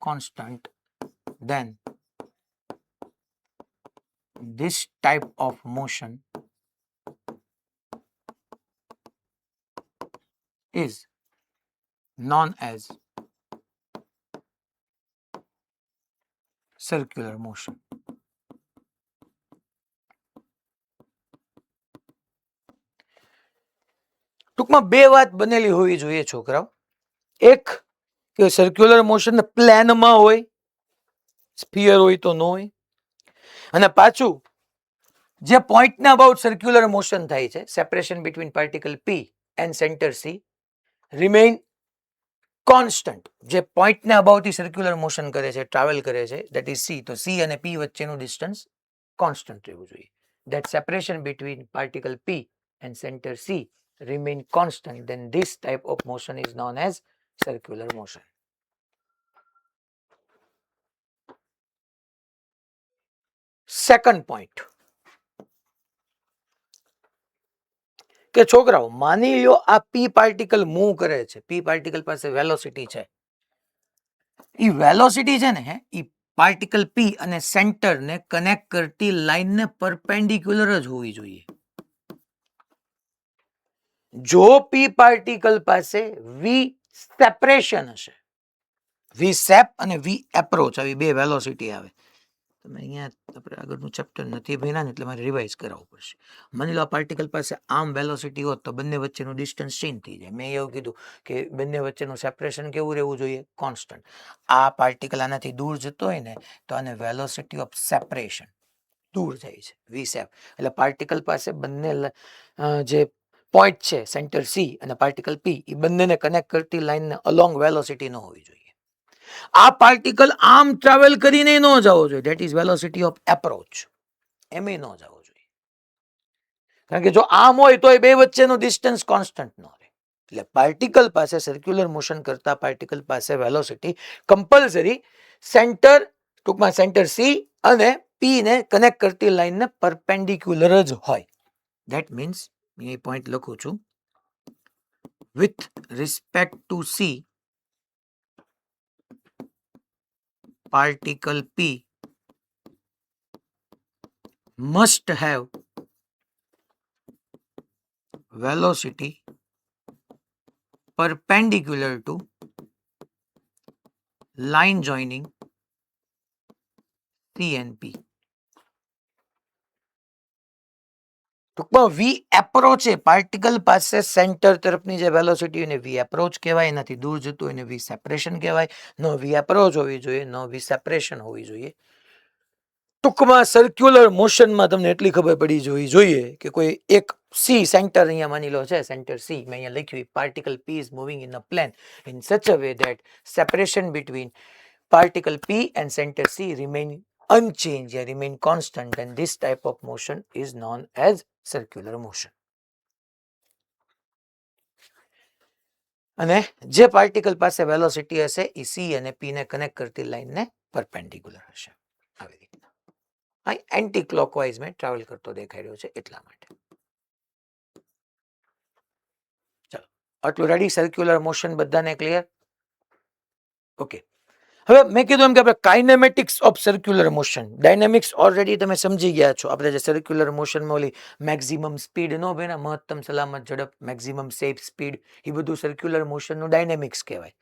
constant, then this type of motion is known as circular motion. ટૂંકમાં બે વાત બનેલી હોવી જોઈએ છોકરાઓ. એક કે circular motion પ્લેનમાં હોય, સ્ફિયર હોય તો ન હોય, અને પાછું જે પોઈન્ટના અબાઉટ સર્ક્યુલર મોશન થાય છે, separation between particle P and centre C remain constant. જે પોઈન્ટના અબાઉટથી સર્ક્યુલર મોશન કરે છે, ટ્રાવેલ કરે છે, દેટ ઇઝ સી. તો સી અને પી વચ્ચેનું ડિસ્ટન્સ કોન્સ્ટન્ટ રહેવું જોઈએ. That separation between particle P and centre C remain constant, then this type of motion is known as circular motion. Second point કે છોકરાઓ માની લો આ પી પાર્ટિકલ મૂવ કરે છે, પી પાર્ટિકલ પાસે વેલોસિટી છે, એ વેલોસિટી છે ને એ પાર્ટિકલ પી અને સેન્ટર ને કનેક્ટ કરતી લાઈન ને પરપેન્ડિક્યુલર જ હોવી જોઈએ. જો પી પાર્ટિકલ પાસે વી સેપરેશન હશે, વી સેપ અને વી એપ્રોચ આવી બે વેલોસિટી આવે. તમે અહીંયા આપણે આગળનું ચેપ્ટર નથી ભણ્યા ને એટલે મારે રિવાઇઝ કરાવવું પડશે. માની લો આ પાર્ટિકલ પાસે આમ વેલોસિટી હોત તો બંને વચ્ચેનું ડિસ્ટન્સ ચેન્જ થઈ જાય. મેં એવું કીધું કે બંને વચ્ચેનું સેપરેશન કેવું રહેવું જોઈએ? કોન્સ્ટન્ટ. આ પાર્ટિકલ આનાથી દૂર જતો હોય ને તો આને વેલોસિટી ઓફ સેપરેશન દૂર જાય છે, વી સેપ. એટલે પાર્ટિકલ પાસે બંને જે પોઈન્ટ છે સેન્ટર સી અને પાર્ટિકલ પી એ બંનેને કનેક્ટ કરતી લાઈનને અલોંગ વેલોસિટી ન હોવી જોઈએ. આ પાર્ટિકલ આમ ટ્રાવેલ કરીને ન જવો જોઈએ, that is velocity of approach. એમ ન જવો જોઈએ, કારણ કે જો આમ હોય તો એ બે વચ્ચેનું ડિસ્ટન્સ કોન્સ્ટન્ટ ન રહે. એટલે પાર્ટિકલ પાસે સર્ક્યુલર મોશન કરતા પાર્ટિકલ પાસે વેલોસિટી કમ્પલસરી સેન્ટર, ટૂંકમાં સેન્ટર સી અને પી ને કનેક્ટ કરતી લાઈનને પરપેન્ડિક્યુલર જ હોય. ધેટ મીન્સ એ પોઈન્ટ લખું છું, with respect to C particle P must have velocity perpendicular to line joining C and P. ટૂંકમાં વી એપ્રોચ છે પાર્ટિકલ પાસે સેન્ટર તરફની જે વેલોસિટી એને વી એપ્રોચ કહેવાય, એનાથી દૂર જતું એને વી સેપરેશન કહેવાય. નો વી એપ્રોચ હોવી જોઈએ, નો વી સેપરેશન હોવી જોઈએ. ટૂંકમાં સર્ક્યુલર મોશનમાં તમને એટલી ખબર પડી જોવી જોઈએ કે કોઈ એક સી સેન્ટર અહીંયા માની લો છે, સેન્ટર સી મેં અહીંયા લખ્યું, particle P is moving in a plane in such a way that separation between particle P and center C remain unchanged, remain constant, and this type of motion is known as circular motion. અને જે particle પાસે velocity હશે A C અને પી ને connect કરતી line ને perpendicular હશે. આવી રીતના અહીં એન્ટી ક્લોકવાઇઝ મેં ટ્રાવેલ કરતો દેખાઈ રહ્યો છે એટલા માટે. ચલો આટલું રેડી? સર્ક્યુલર મોશન બધાને ક્લિયર? ઓકે. હવે મેં કીધું એમ કે આપણે kinematics of circular motion, dynamics already તમે સમજી ગયા છો. આપણે જે સર્ક્યુલર મોશનમાં ઓલી મેક્સિમમ સ્પીડ નો ભેના, મહત્તમ સલામત ઝડપ, મેક્સિમમ સેફ સ્પીડ, એ બધું સર્ક્યુલર મોશનનું ડાયનેમિક્સ કહેવાય.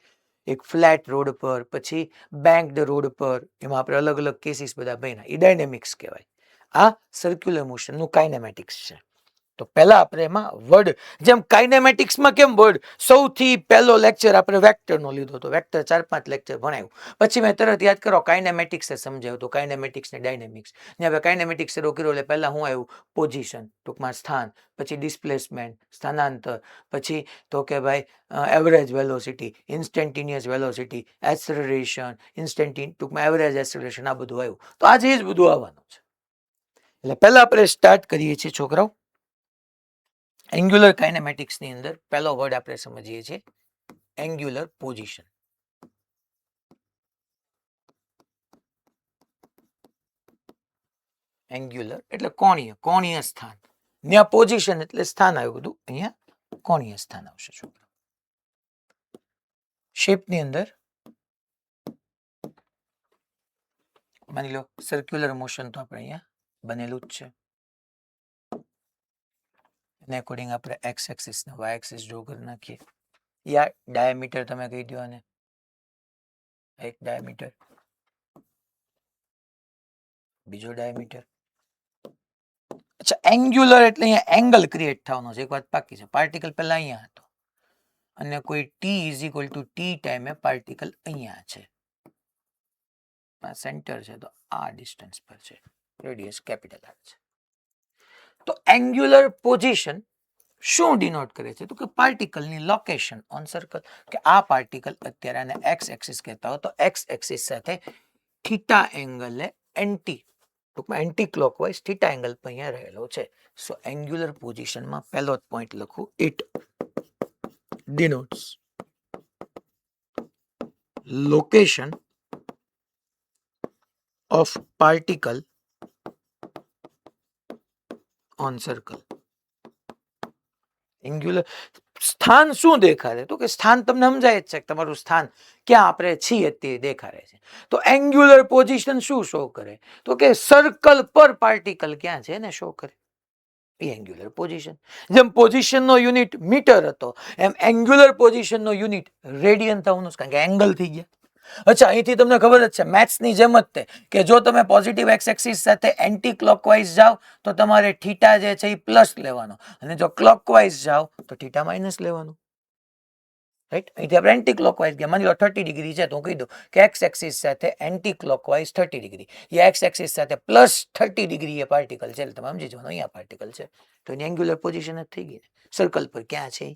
એક ફ્લેટ રોડ પર, પછી બેંક્ડ રોડ પર, એમાં આપણે અલગ અલગ કેસીસ બધા ભણ્યા, એ ડાયનેમિક્સ કહેવાય. આ સર્ક્યુલર મોશનનું કાઇનેમેટિક્સ છે. તો પહેલા આપણે એમાં વર્ડ, જેમ કાઇનેમેટિક્સમાં કેમ વર્ડ, સૌથી પહેલો લેક્ચર આપણે વેક્ટરનો લીધો હતો, વેક્ટર 4-5 લેક્ચર ભણાવ્યું, પછી મેં તરત યાદ કરો કાઇનેમેટિક્સ સમજાવ્યું તો કાઇનેમેટિક્સ ને ડાયનેમિક્સ ને હવે કાઇનેમેટિક્સ શરૂ કર્યો એટલે પહેલા હું આવ્યું પોઝિશન, ટૂંકમાં સ્થાન, પછી ડિસ્પ્લેસમેન્ટ સ્થાનાંતર, પછી તો કે ભાઈ average velocity, instantaneous velocity, acceleration, ટૂંકમાં એવરેજ એક્સલરેશન, આ બધું આવ્યું. તો આજે એ જ બધું આવવાનું છે. એટલે પહેલા આપણે સ્ટાર્ટ કરીએ છીએ છોકરાઓ એંગ્યુલર કાઇનેમેટિક્સ ની અંદર. પહેલો વર્ડ આપણે સમજીએ છીએ એંગ્યુલર પોઝિશન. એંગ્યુલર એટલે કોણીય, કોણીય સ્થાન. ત્યાં પોઝિશન એટલે સ્થાન આવ્યું બધું, અહીંયા કોણીય સ્થાન આવશે છોકરા. શેપ ની અંદર માની લો સર્ક્યુલર મોશન તો આપણે અહીંયા બનેલું જ છે, એને અકોર્ડિંગ આપણે એક્સ એક્સિસ ને વાય એક્સિસ ડ્રો કરી નાખીએ. યા ડાયામીટર તમે કહી દો આને, એક ડાયામીટર, બીજો ડાયામીટર. અચ્છા, એંગ્યુલર એટલે અહીંયા એંગલ ક્રિએટ થવાનો છે. એક વાત પાકી છે, પાર્ટિકલ પહેલા અહીંયા હતો અને કોઈ T is equal two T ટાઈમે પાર્ટિકલ અહીંયા છે, આ સેન્ટર છે, તો આ ડિસ્ટન્સ પર છે, રેડિયસ કેપિટલ આર છે. તો એંગ્યુલર પોઝિશન શું ડિનોટ કરે છે? તો કે પાર્ટિકલની લોકેશન ઓન સર્કલ. કે આ પાર્ટિકલ અત્યારે આને એક્સ એક્સિસ કહેતા હોય તો એક્સ એક્સિસ સાથે થીટા એંગલે એન્ટી, ટૂંકમાં એન્ટી ક્લોકવાઇઝ થીટા એંગલ પર અહીંયા રહેલો છે. સો એંગ્યુલર પોઝિશનમાં પહેલો જ પોઈન્ટ લખું, it ડિનોટ્સ location of particle on circle. Angular સ્થાન શું દેખાડે? તો કે સ્થાન તમને સમજાય જ છે કે તમારું સ્થાન ક્યાં આપણે છીએ તે દેખાડે છે. તો એંગ્યુલર પોઝિશન શું શો કરે? તો કે સર્કલ પર પાર્ટિકલ ક્યાં છે એને શો કરે, એ એંગ્યુલર પોઝિશન. જેમ પોઝિશનનો યુનિટ મીટર હતો એમ એંગ્યુલર પોઝિશનનો યુનિટ રેડિયન થવાનું છે, કારણ કે એંગલ થઈ ગયા. અચ્છા, અહીંથી તમને ખબર જ છે મેથ્સની જેમ જ તે કે જો તમે પોઝિટિવ એક્સ એક્સિસ સાથે એન્ટી ક્લોકવાઇઝ જાઓ તો તમારે થીટા જે છે એ પ્લસ લેવાનો, અને જો ક્લોકવાઇઝ જાઓ તો થીટા માઇનસ લેવાનો. રાઈટ, અહીંથી આપણે એન્ટી ક્લોકવાઇઝ ગયા. માની લો 30 ડિગ્રી છે તો હું કહી દઉં કે એક્સ એક્સિસ સાથે એન્ટી ક્લોકવાઇઝ 30 ડિગ્રી, યા એક્સ એક્સિસ સાથે પ્લસ 30 ડિગ્રી એ પાર્ટિકલ છે, એટલે તમે સમજી જવાનું અહીંયા પાર્ટિકલ છે, તો એની એંગ્યુલર પોઝિશન જ થઈ ગઈ સર્કલ પર ક્યાં છે.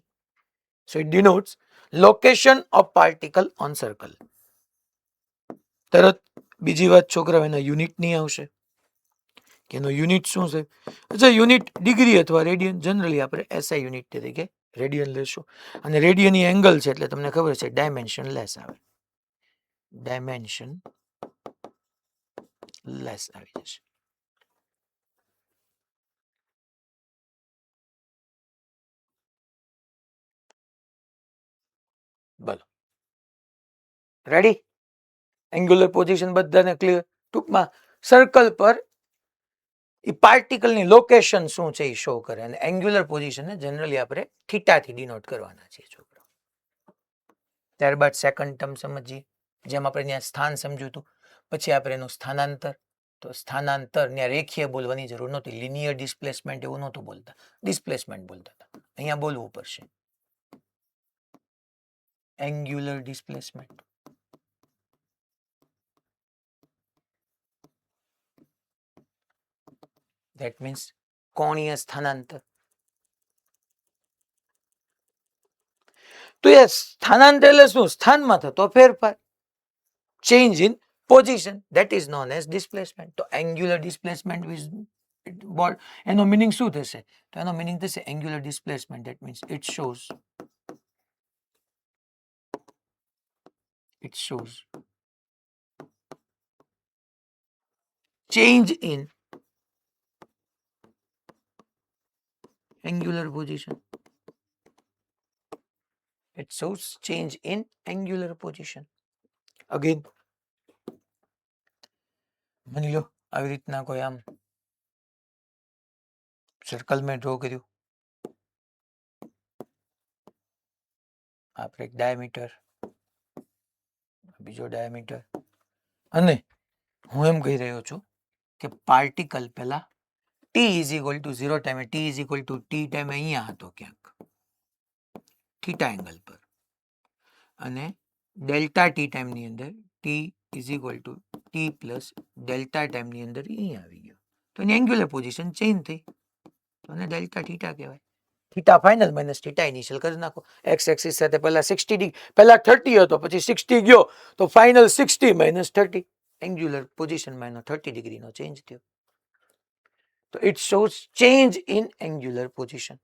So it ડિનોટ્સ location of particle on circle. તરત બીજી વાત છોકરાઓ એના યુનિટની આવશે કે એનો યુનિટ શું છે. અચ્છા, યુનિટ ડિગ્રી અથવા રેડિયન, જનરલી આપણે એસઆઈ યુનિટ તરીકે રેડિયન લેશું, અને રેડિયનની એંગલ છે એટલે તમને ખબર છે ડાયમેન્શન લેસ આવે, ડાયમેન્શન લેસ આવી જશે. બોલો, રેડી? એંગ્યુલર પોઝિશન બધાને ક્લિયર? ટૂંકમાં સર્કલ પર એ પાર્ટિકલની લોકેશન શું છે એ શો કરે, અને એંગ્યુલર પોઝિશનને જનરલી આપણે થીટાથી ડિનોટ કરવાના છીએ છોકરાઓ. ત્યારબાદ સેકન્ડ ટર્મ સમજીએ, જેમ આપણે ત્યાં સ્થાન સમજ્યું હતું, પછી આપણે એનું સ્થાનાંતર. તો સ્થાનાંતર ત્યાં રેખીય બોલવાની જરૂર નહોતી, લિનિયર ડિસ્પ્લેસમેન્ટ એવું નહોતું બોલતા, ડિસ્પ્લેસમેન્ટ બોલતા હતા. અહીંયા બોલવું પડશે એંગ્યુલર ડિસ્પ્લેસમેન્ટ. That means કોણીય સ્થાનાંતર. તો એ સ્થાનાંતર એટલે શું? સ્થાનમાં થતો ફેરફાર, change in position, that is known as displacement. તો એંગ્યુલર ડિસ્પ્લેસમેન્ટ એનો મિનિંગ શું થશે? તો એનો મિનિંગ થશે angular displacement, that means it shows change in angular position. It shows change in angular position. Again, માની લો આવી રીતના કોઈ આમ સર્કલ મેં ડ્રો કર્યું, આપણે એક ડાયામીટર, બીજો ડાયામીટર, અને હું એમ કહી રહ્યો છું કે પાર્ટિકલ પહેલા ટી ઇઝ ઇક્વલ ટુ 0 ટાઈમે, T is equal two T ટાઈમે અહીંયા હતો ક્યાંક થીટા એંગલ પર, અને ડેલ્ટા ટી ટાઈમની અંદર T is equal two T plus delta ટાઈમની અંદર અહીંયા આવી ગયો, તો એની એંગ્યુલર પોઝિશન ચેન્જ થઈ, તો એને ડેલ્ટા થીટા કહેવાય. Theta final minus theta initial કરી નાખો. એક્સ એક્સિસ સાથે પહેલા 60 ડિગ્રી, પહેલા 30 હતો પછી 60 ગયો તો ફાઇનલ 60 માઇનસ 30, એંગ્યુલર પોઝિશનમાં એનો 30 ડિગ્રીનો ચેન્જ થયો. તો it shows change in angular position,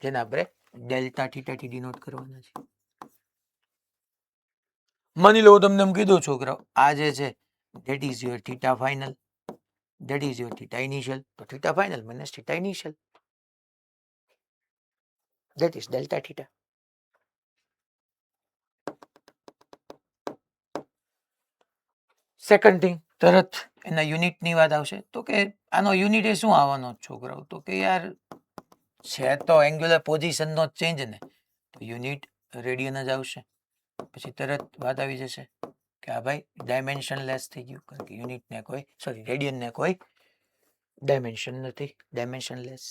જેને આપણે ડેલ્ટા થીટાથી ડિનોટ કરવાના છે. માની લો તમને એમ કીધું છોકરાઓ આ જે છે that is your theta final, that is your theta initial, તો theta final minus theta initial, that is delta theta. Second thing, તરત એના યુનિટની વાત આવશે. તો કે આનો યુનિટ એ શું આવવાનો છોકરાઓ? તો કે યાર છે તો એંગ્યુલર પોઝિશનનો ચેન્જ ને, તો યુનિટ રેડિયન જ આવશે. પછી તરત વાત આવી જશે કે આ ભાઈ ડાયમેન્શન લેસ થઈ ગયું, કારણ કે યુનિટને કોઈ રેડિયનને કોઈ ડાયમેન્શન નથી, ડાયમેન્શન લેસ.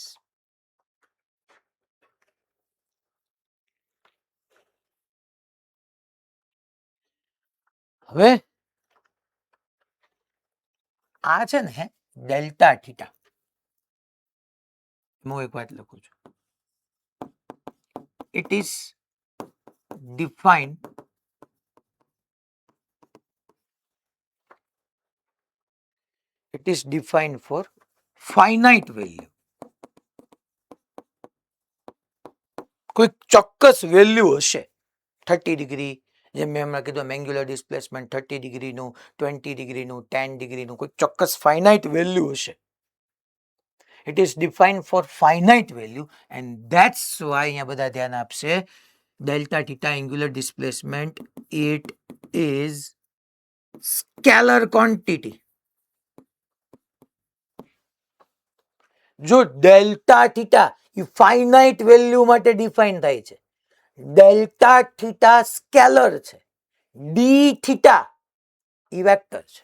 હવે આ છે ને ડેલ્ટા થીટા, હું એક વાત લખું છું. It is defined for finite value. કોઈ ચોક્કસ વેલ્યુ હશે 30 ડિગ્રી, જેમ મેં હમણાં કીધું એંગ્યુલર ડિસ્પ્લેસમેન્ટ 30 ડિગ્રીનું, 20 ડિગ્રીનું, 10 ડિગ્રીનું કોઈ ચોક્કસ ફાઇનાઇટ વેલ્યુ હશે. It is defined for finite value and that's why અહીંયા બધા ધ્યાન આપશે. Delta theta angular displacement it is scalar quantity. જો ડેલ્ટા થીટા એ ફાઇનાઇટ વેલ્યુ માટે ડિફાઇન થાય છે, ડેલ્ટા થીટા સ્કેલર છે, ડી થીટા એ વેક્ટર છે.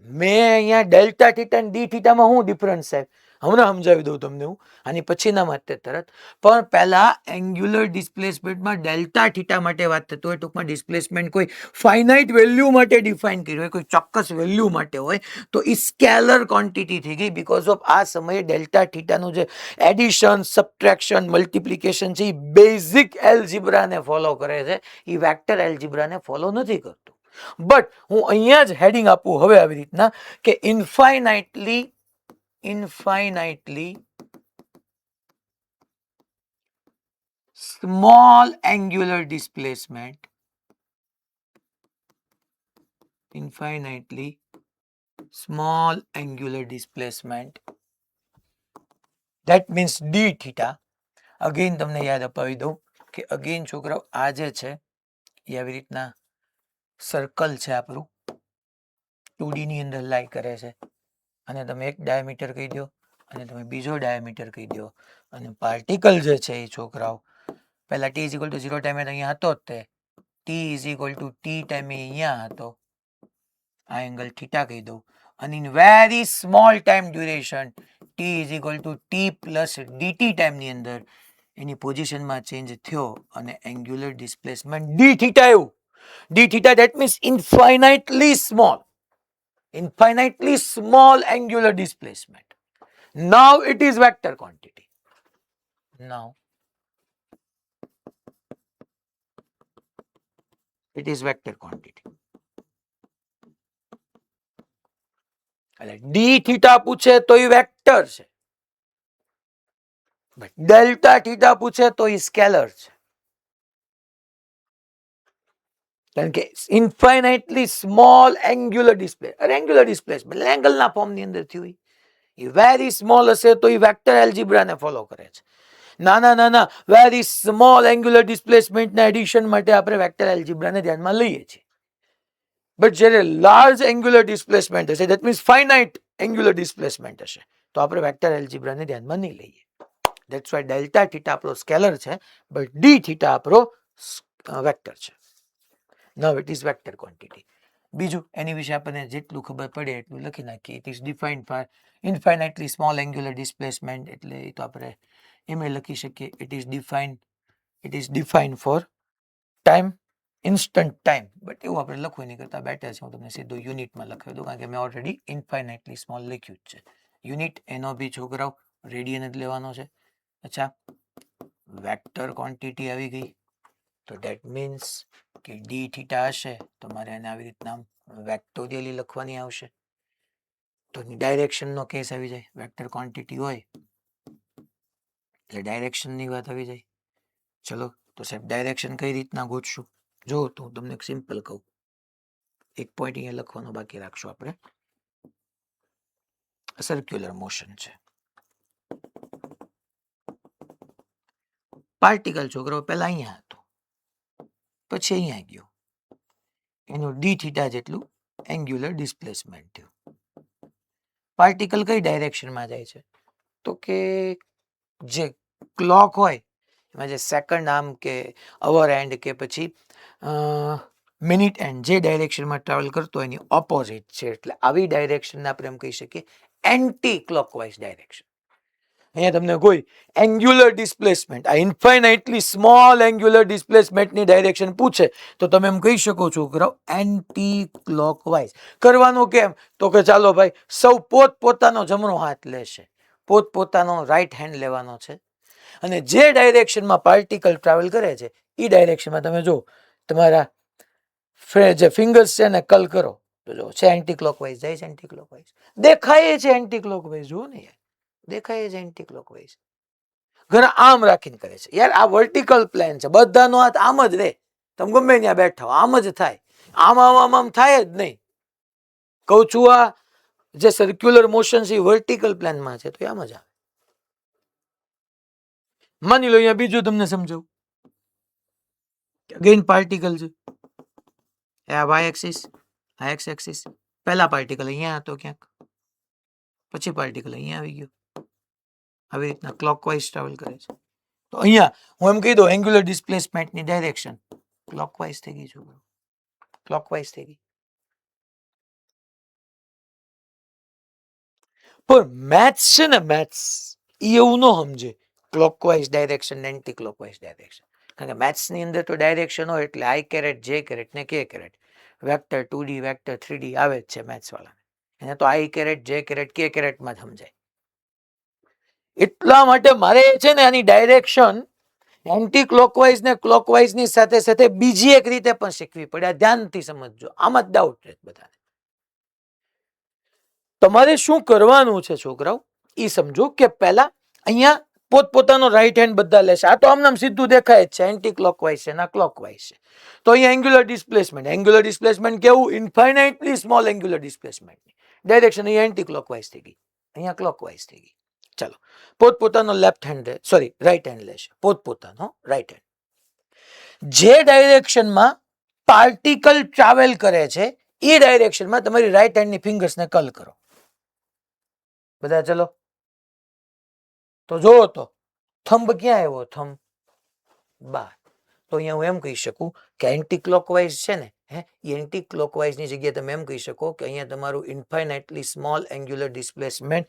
મેં અહીંયા ડેલ્ટા થીટા અને ડી થીટામાં શું ડિફરન્સ છે હમણાં સમજાવી દઉં તમને હું, આની પછીના માટે તરત. પણ પહેલા એંગ્યુલર ડિસ્પ્લેસમેન્ટમાં ડેલ્ટા થીટા માટે વાત થતું હોય, ટૂંકમાં ડિસ્પ્લેસમેન્ટ કોઈ ફાઇનાઇટ વેલ્યુ માટે ડિફાઇન કર્યું હોય, કોઈ ચોક્કસ વેલ્યુ માટે હોય, તો એ સ્કેલર ક્વોન્ટિટી થઈ ગઈ. બીકોઝ ઓફ આ સમયે ડેલ્ટા થીટાનું જે એડિશન, સબટ્રેક્શન, મલ્ટિપ્લિકેશન છે એ બેઝિક એલ્જિબ્રાને ફોલો કરે છે, એ વેક્ટર એલ્જિબ્રાને ફોલો નથી કરતું. બટ હું અહીંયા જ હેડિંગ આપું હવે આવી રીતના કે ઇન્ફાઇનાઇટલી small angular displacement, infinitely small angular displacement, that means d theta. Again તમને યાદ અપાવી દઉં કે અગેન છોકરાઓ આ જે છે એ આવી રીતના સર્કલ છે આપણું 2D ની અંદર લાઈ કરે છે, અને તમે એક ડાયામીટર કહી દો અને તમે બીજો ડાયામીટર કહી દો, અને પાર્ટિકલ જે છે એ છોકરાઓ પહેલા t = 0 ટાઈમે અહીંયા હતો, તે t = t ટાઈમે અહીંયા હતો, આ એંગલ થીટા કહી દઉં, અને in very small time duration t = t + dt ટાઈમની અંદર એની પોઝિશનમાં ચેન્જ થયો અને એંગ્યુલર ડિસ્પ્લેસમેન્ટ d થીટા આવ્યું. d theta, that means infinitely small angular displacement. Now it is vector quantity. Now it is vector quantity. એટલે d theta પૂછે તો એ vector છે, ડેલ્ટા થીટા પૂછે તો એ સ્કેલર છે. કારણ કે ઇન્ફાઇનાઇટલી સ્મોલ એંગ્યુલર ડિસ્પ્લેસમેન્ટ એંગલના ફોર્મની અંદર થયું, એ વેરી સ્મોલ હશે તો એ વેક્ટર એલ્જિબ્રાને ફોલો કરે છે. નાના વેરી સ્મોલ એંગ્યુલર ડિસ્પ્લેસમેન્ટના એડિશન માટે આપણે વેક્ટર એલ્જિબ્રાને ધ્યાનમાં લઈએ છીએ. બટ જ્યારે લાર્જ એંગ્યુલર ડિસ્પ્લેસમેન્ટ હશે, that means finite angular displacement હશે, તો આપણે વેક્ટર એલ્જિબ્રાને ધ્યાનમાં નહીં લઈએ. ધેટ્સ વાય ડેલ્ટા થીટા આપણો સ્કેલર છે, બટ ડી થીટા આપણો વેક્ટર છે. નાઉ ઇટ ઇઝ વેક્ટર ક્વોન્ટિટી. બીજું એની વિશે આપણને જેટલું ખબર પડે એટલું લખી નાખીએ. It is defined for infinitely small angular displacement, એટલે એ તો આપણે એમ લખી શકીએ it is defined for time, instant time. But એવું આપણે લખવું નહીં કરતા બેટર છે હું તમને સીધું યુનિટમાં લખાવી દઉં, કારણ કે મેં ઓલરેડી ઇન્ફાઇનાઇટલી સ્મોલ લખ્યું જ છે. યુનિટ એનો બી છોકરાઓ રેડિયન જ લેવાનો છે. અચ્છા, વેક્ટર ક્વોન્ટિટી આવી ગઈ, તો ધેટ મીન્સ કે ડી થીટા હશે તો મારે એને આવી રીતના વેક્ટોરિયલી લખવાની આવશે, તો ડાયરેક્શનનો કેસ આવી જાય. વેક્ટર ક્વોન્ટિટી હોય એટલે ડાયરેક્શનની વાત આવી જાય. ચલો તો સાહેબ ડાયરેક્શન કઈ રીતના ગોતશું? જો તો હું તમને સિમ્પલ કહું, એક પોઈન્ટ અહીંયા લખવાનો બાકી રાખશું આપણે. સર્ક્યુલર મોશન છે, પાર્ટિકલ છોકરો પહેલા અહીંયા હતો, પછી અહીંયા ગયો, એનું ડી થીટા જેટલું એંગ્યુલર ડિસ્પ્લેસમેન્ટ થયું. પાર્ટિકલ કઈ ડાયરેક્શનમાં જાય છે? તો કે જે ક્લોક હોય એમાં જે સેકન્ડ આર્મ કે અવર એન્ડ કે પછી મિનિટ એન્ડ જે ડાયરેક્શનમાં ટ્રાવેલ કરતો હોય એની ઓપોઝિટ છે, એટલે આવી ડાયરેક્શનને આપણે એમ કહી શકીએ એન્ટી ક્લોકવાઇઝ ડાયરેક્શન. અહીંયા તમને કોઈ એંગ્યુલર ડિસ્પ્લેસમેન્ટ, આ ઇન્ફાઇનાઇટલી સ્મોલ એંગ્યુલર ડિસ્પ્લેસમેન્ટની ડાયરેક્શન પૂછે તો તમે એમ કહી શકો છો કે એન્ટી ક્લોકવાઇઝ. કરવાનું કેમ? તો કે ચાલો ભાઈ સૌ પોતપોતાનો જમણો હાથ લેશે, પોતપોતાનો રાઈટ હેન્ડ લેવાનો છે, અને જે ડાયરેક્શનમાં પાર્ટિકલ ટ્રાવેલ કરે છે એ ડાયરેક્શનમાં તમે જો તમારા જે ફિંગર્સ છે ને કલ કરો તો જો છે એન્ટી ક્લોકવાઇઝ જાય છે, એન્ટી ક્લોકવાઇઝ દેખાય છે, એન્ટી ક્લોકવાઇઝ જુઓ ને યાર, દેખાય છે એન્ટી ક્લોકવાઇઝ. ઘણા આમ રાખીને કરે છે યાર, આ વર્ટિકલ પ્લેન છે, બધાનો હાથ આમ જ રહે, તમે ગમે ત્યાં બેઠા હો આમ જ થાય, આમ આમ આમ આમ થાય જ નહીં. કહું છું આ જે સર્ક્યુલર મોશન છે વર્ટિકલ પ્લેનમાં છે તો આમ જ આવે. માની લો અહીંયા બીજું તમને સમજાવું, અગેન પાર્ટિકલ છે, આ વાય એક્સિસ, આ એક્સ એક્સિસ. પહેલા પાર્ટિકલ અહીંયા હતો ક્યાંક, પછી પાર્ટિકલ અહીંયા આવી ગયો, આવી રીતના ક્લોકવાઇઝ ટ્રાવેલ કરે છે. તો અહીંયા હું એમ કહી દઉં એંગ્યુલર ડિસ્પ્લેસમેન્ટની ડાયરેક્શન ક્લોકવાઇઝ થઈ ગઈ, છોકરો ક્લોકવાઇઝ થઈ ગઈ. પણ મેથ્સ છે ને, મેથ્સ એવું ન સમજે ક્લોકવાઇઝ ડાયરેક્શન ને એન્ટી ક્લોકવાઇઝ ડાયરેક્શન. કારણ કે મેથ્સની અંદર તો ડાયરેક્શન હોય એટલે આઈ કેરેટ, જે કેરેટ ને કે caret, vector 2D vector 3D આવે જ છે મેથ્સ વાળાને. એને તો આઈ કેરેટ, જે કેરેટ, કે કેરેટમાં સમજાય. એટલા માટે મારે છે ને આની ડાયરેક્શન એન્ટી ક્લોકવાઇઝ ને ક્લોકવાઇઝ ની સાથે સાથે બીજી એક રીતે પણ શીખવી પડે. ધ્યાનથી સમજજો, આમાં જ ડાઉટ રહે બધાને. તમારે શું કરવાનું છે છોકરાઓ એ સમજો કે પહેલા અહીંયા પોતપોતાનો રાઈટ હેન્ડ બધા લેશે. આ તો આમ સીધું દેખાય જ છે, એન્ટી ક્લોકવાઇઝ છે ના ક્લોકવાઇઝ છે. તો અહીંયા એંગ્યુલર ડિસ્પ્લેસમેન્ટ કેવું? Infinitely small angular displacement. Direction અહીંયા એન્ટી ક્લોકવાઇઝ થઈ ગઈ, અહીંયા ક્લોકવાઇઝ થઈ ગઈ. ચાલો પોતપોતાનો left hand sorry right hand લેશે, પોતપોતાનો રાઈટ હેન્ડ. જે ડાયરેક્શનમાં પાર્ટિકલ ટ્રાવેલ કરે છે એ ડાયરેક્શનમાં તમારી રાઈટ હેન્ડની ફિંગર્સને કલ કરો બધા. ચલો તો જો તો થંબ ક્યાં આવ્યો? થંબ બાર. તો અહીંયા હું એમ કહી શકું કે એન્ટી ક્લોકવાઇઝ છે ને, એન્ટી ક્લોકવાઇઝ ની જગ્યાએ તમે એમ કહી શકો કે અહીંયા તમારું ઇન્ફાઇનાઇટલી સ્મોલ એંગ્યુલર ડિસ્પ્લેસમેન્ટ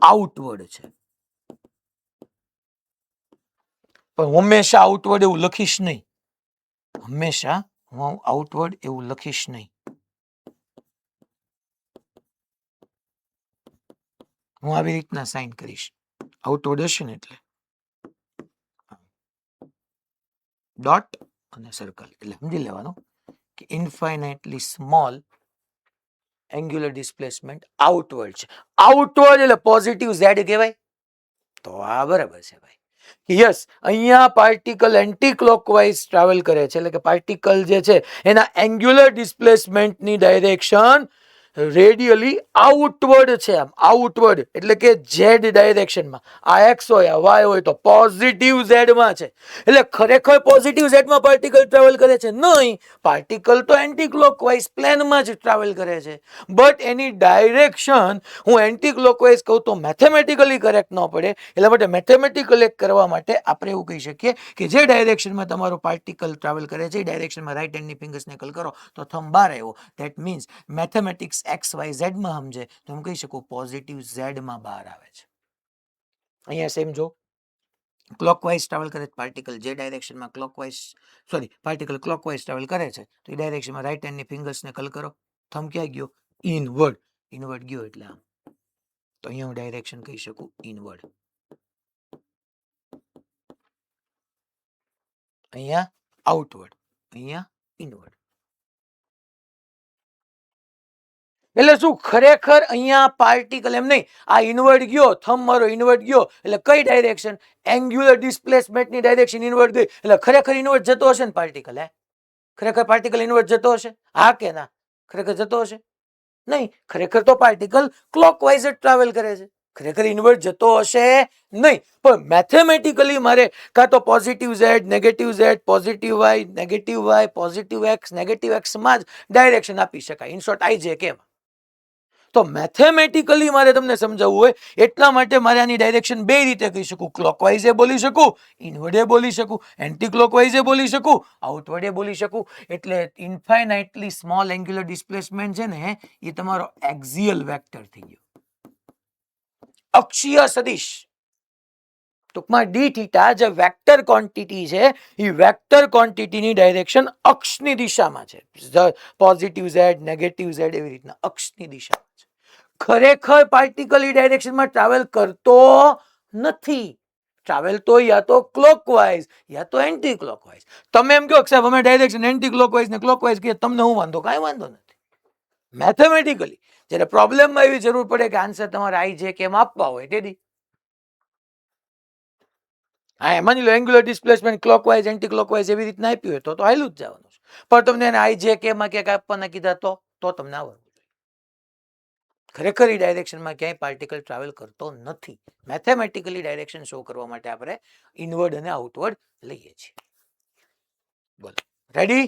આઉટવર્ડ છે. પણ હંમેશા આઉટવર્ડ એવું લખીશ નહીં, હંમેશા હું આઉટવર્ડ એવું લખીશ નહીં. હું આવી રીતના સાઇન કરીશ, આઉટવર્ડ હશે ને એટલે ડોટ અને સર્કલ, એટલે સમજી લેવાનું કે ઇન્ફાઇનાઇટલી સ્મોલ એંગ્યુલર ડિસ્પ્લેસમેન્ટ આઉટવર્ડ છે. આઉટવર્ડ એટલે પોઝિટિવ ઝેડ કહેવાય. તો આ બરાબર છે ભાઈ. યસ, અહીંયા પાર્ટિકલ એન્ટી ક્લોકવાઇઝ ટ્રાવેલ કરે છે, એટલે કે પાર્ટિકલ જે છે એના એંગ્યુલર ડિસ્પ્લેસમેન્ટની ડાયરેક્શન રેડિયલી આઉટવર્ડ છે. આમ આઉટવર્ડ એટલે કે ઝેડ ડાયરેક્શનમાં. આ એક્સ હોય, આ વાય હોય તો પોઝિટિવ ઝેડમાં છે. એટલે ખરેખર પોઝિટિવ ઝેડમાં પાર્ટિકલ ટ્રાવેલ કરે છે નહીં, પાર્ટિકલ તો એન્ટી ક્લોકવાઇઝ પ્લેનમાં જ ટ્રાવેલ કરે છે. બટ એની ડાયરેક્શન હું એન્ટી ક્લોકવાઇઝ કહું તો મેથેમેટિકલી કરેક્ટ ન પડે. એટલા માટે મેથેમેટિકલી કરવા માટે આપણે એવું કહી શકીએ કે જે ડાયરેક્શનમાં તમારો પાર્ટિકલ ટ્રાવેલ કરે છે એ ડાયરેક્શનમાં રાઈટ હેન્ડની ફિંગર્સને કલ કરો તો થંબ બાર આવ્યો. That means mathematics X Y ઝેડમાં સમજે તો હું કહી શકું પોઝિટિવ ઝેડમાં બહાર આવે છે. અહીંયા સેમ જો ક્લોકવાઇઝ ટ્રાવેલ કરે છે પાર્ટિકલ, જે ડાયરેક્શનમાં પાર્ટિકલ ક્લોકવાઇઝ ટ્રાવેલ કરે છે તો એ ડાયરેક્શનમાં રાઈટ હેન્ડની ફિંગર્સને કલ કરો. થંબ ક્યાં ગયો? ઇનવર્ડ. ઇનવર્ડ ગયો એટલે આમ. તો અહીંયા હું ડાયરેક્શન કહી શકું ઇનવર્ડ. અહીંયા આઉટવર્ડ, અહીંયા ઇનવર્ડ. એટલે શું ખરેખર અહીંયા પાર્ટિકલ એમ નહીં, આ ઇનવર્ડ ગયો, થંબ મારો ઇનવર્ડ ગયો એટલે કઈ ડાયરેક્શન? એંગ્યુલર ડિસ્પ્લેસમેન્ટની ડાયરેક્શન ઇનવર્ડ ગઈ એટલે ખરેખર ઇનવર્ડ જતો હશે ને પાર્ટિકલ? ખરેખર પાર્ટિકલ ઇનવર્ડ જતો હશે? હા કે ના? ખરેખર જતો હશે નહીં. ખરેખર તો પાર્ટિકલ ક્લોકવાઇઝ જ ટ્રાવેલ કરે છે. ખરેખર ઇનવર્ડ જતો હશે નહીં, પણ મેથેમેટિકલી મારે કાં તો positive Z, negative Z, positive Y, positive X, negative એક્સમાં જ ડાયરેક્શન આપી શકાય. ઇન શોર્ટ આઈ જે કેમ. તો મેથેમેટિકલી મારે તમને સમજાવવું હોય એટલા માટે મારે આની ડાયરેક્શન બે રીતે કહી શકું. ક્લોકવાઇઝે બોલી શકું, ઇનવર્ડે બોલી શકું, એન્ટી ક્લોકવાઇઝે બોલી શકું, આઉટવર્ડે બોલી શકું. એટલે ઇન્ફાઇનાઇટલી સ્મોલ એન્ગ્યુલર ડિસ્પ્લેસમેન્ટ છે ને એ તમારો એક્ઝિયલ વેક્ટર થઈ ગયો, અક્ષીય સદિશ. ટૂંકમાં ડી થીટા જે વેક્ટર ક્વોન્ટિટી છે એ વેક્ટર ક્વોન્ટિટીની ડાયરેક્શન અક્ષની દિશામાં છે. પોઝિટિવ ઝેડ, નેગેટિવ ઝેડ એવી રીતના અક્ષની દિશામાં છે. ખરેખર પાર્ટિકલ એ ડાયરેક્શનમાં ટ્રાવેલ કરતો નથી. ટ્રાવેલ તો યા તો ક્લોકવાઇઝ યા તો એન્ટી ક્લોકવાઇઝ. તમે એમ કહો કે સાહેબ અમે ડાયરેક્શન એન્ટી ક્લોકવાઇઝ ને ક્લોકવાઇઝ કહીએ, તમને હું વાંધો? કાંઈ વાંધો નથી. મેથેમેટિકલી જ્યારે પ્રોબ્લેમમાં એવી જરૂર પડે કે આન્સર તમારે આઈ જે કેમ આપવા હોય તેથી હા માની લો angular displacement clockwise anti clockwise એવી રીતના આપ્યું હોય તો હાલ્યું જ જવાનું છે. પણ તમને એને આઈ જે કે માં ક્યાંક આપવાના કીધા તો તમને આવડવું જોઈએ. ખરેખર એ ડાયરેક્શનમાં ક્યાંય પાર્ટિકલ ટ્રાવેલ કરતો નથી. મેથેમેટિકલી ડાયરેક્શન શો કરવા માટે આપણે ઇનવર્ડ અને આઉટવર્ડ લઈએ છીએ. બોલો રેડી?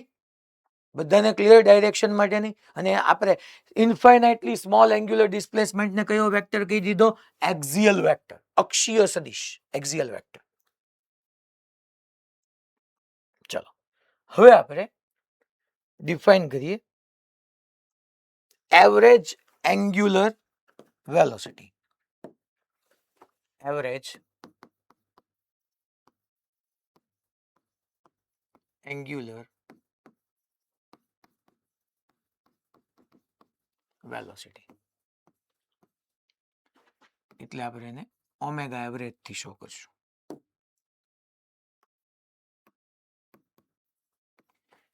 બધાને ક્લિયર ડાયરેક્શન માટેની? અને આપણે ઇન્ફાઇનાઇટલી સ્મોલ એંગ્યુલર ડિસ્પ્લેસમેન્ટને કયો વેક્ટર કહી દીધો? એક્ઝિયલ વેક્ટર, અક્ષીય સદિશ, એક્ઝિયલ વેક્ટર. ચલો હવે આપણે ડિફાઇન કરીએ average angular velocity. Average angular velocity એટલે આપણે એને ઓમેગા એવરેજ થી શો કરશું.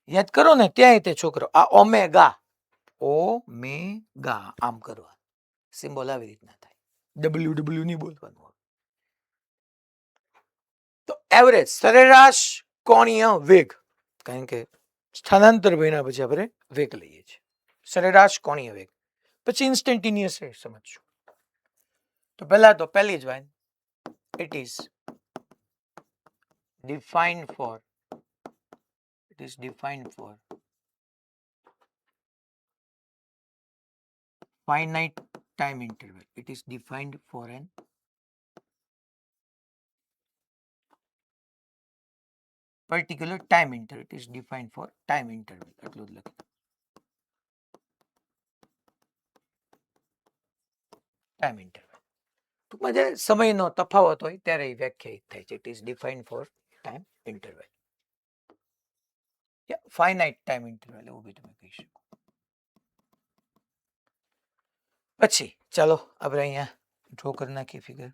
યાદ કરો ને ત્યાં તે છોકરો આ ઓમેગા આમ કરવા સિમ્બોલ આવી રીતના થાય. ડબલ્યુ નહીં બોલવાનું. તો એવરેજ સરેરાશ કોણીય વેગ, કારણ કે સ્થાનાંતર ભણ્યા પછી આપણે વેગ લઈએ છીએ. સરેરાશ કોણીય વેગ પછી ઇન્સ્ટન્ટેનિયસ સમજશું. તો પહેલી જ wine it is defined for finite time interval. It is defined for an particular time interval. It is defined for time interval. એટલું જ લખી. time interval ટૂંકમાં જ્યારે સમયનો તફાવત હોય ત્યારે એ વ્યાખ્યાયિત થાય છે. It is defined for time interval. Finite time interval એવું બી તમે કહી શકો. પછી ચાલો આપણે અહીંયા ડ્રો કરી નાખીએ ફિગર.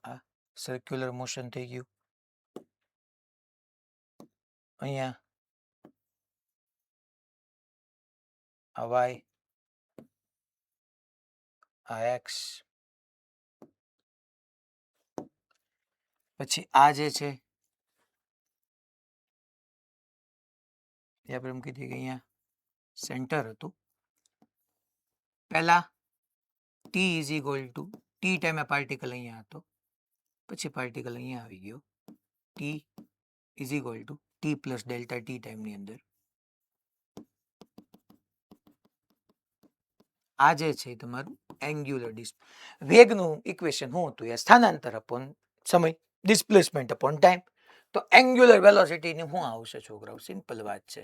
આ સર્ક્યુલર મોશન થઈ ગયું. અહીંયા આ વાય, આ એક્સ, પછી આ જે છે એ આપણે એમ કીધું કે અહીંયા સેન્ટર હતું. પહેલા T is equal two T ટાઈમે પાર્ટિકલ અહીંયા હતો, પછી પાર્ટિકલ અહીંયા આવી ગયો. T is equal two T plus delta T ટાઈમની અંદર આ જે છે તમારું એંગ્યુલર વેગનું ઇક્વેશન શું હતું? એ સ્થાનાંતર અપોન સમય, ડિસ્પ્લેસમેન્ટ અપોન ટાઈમ. તો એંગ્યુલર વેલોસિટીની શું આવશે છોકરાઓ? સિમ્પલ વાત છે.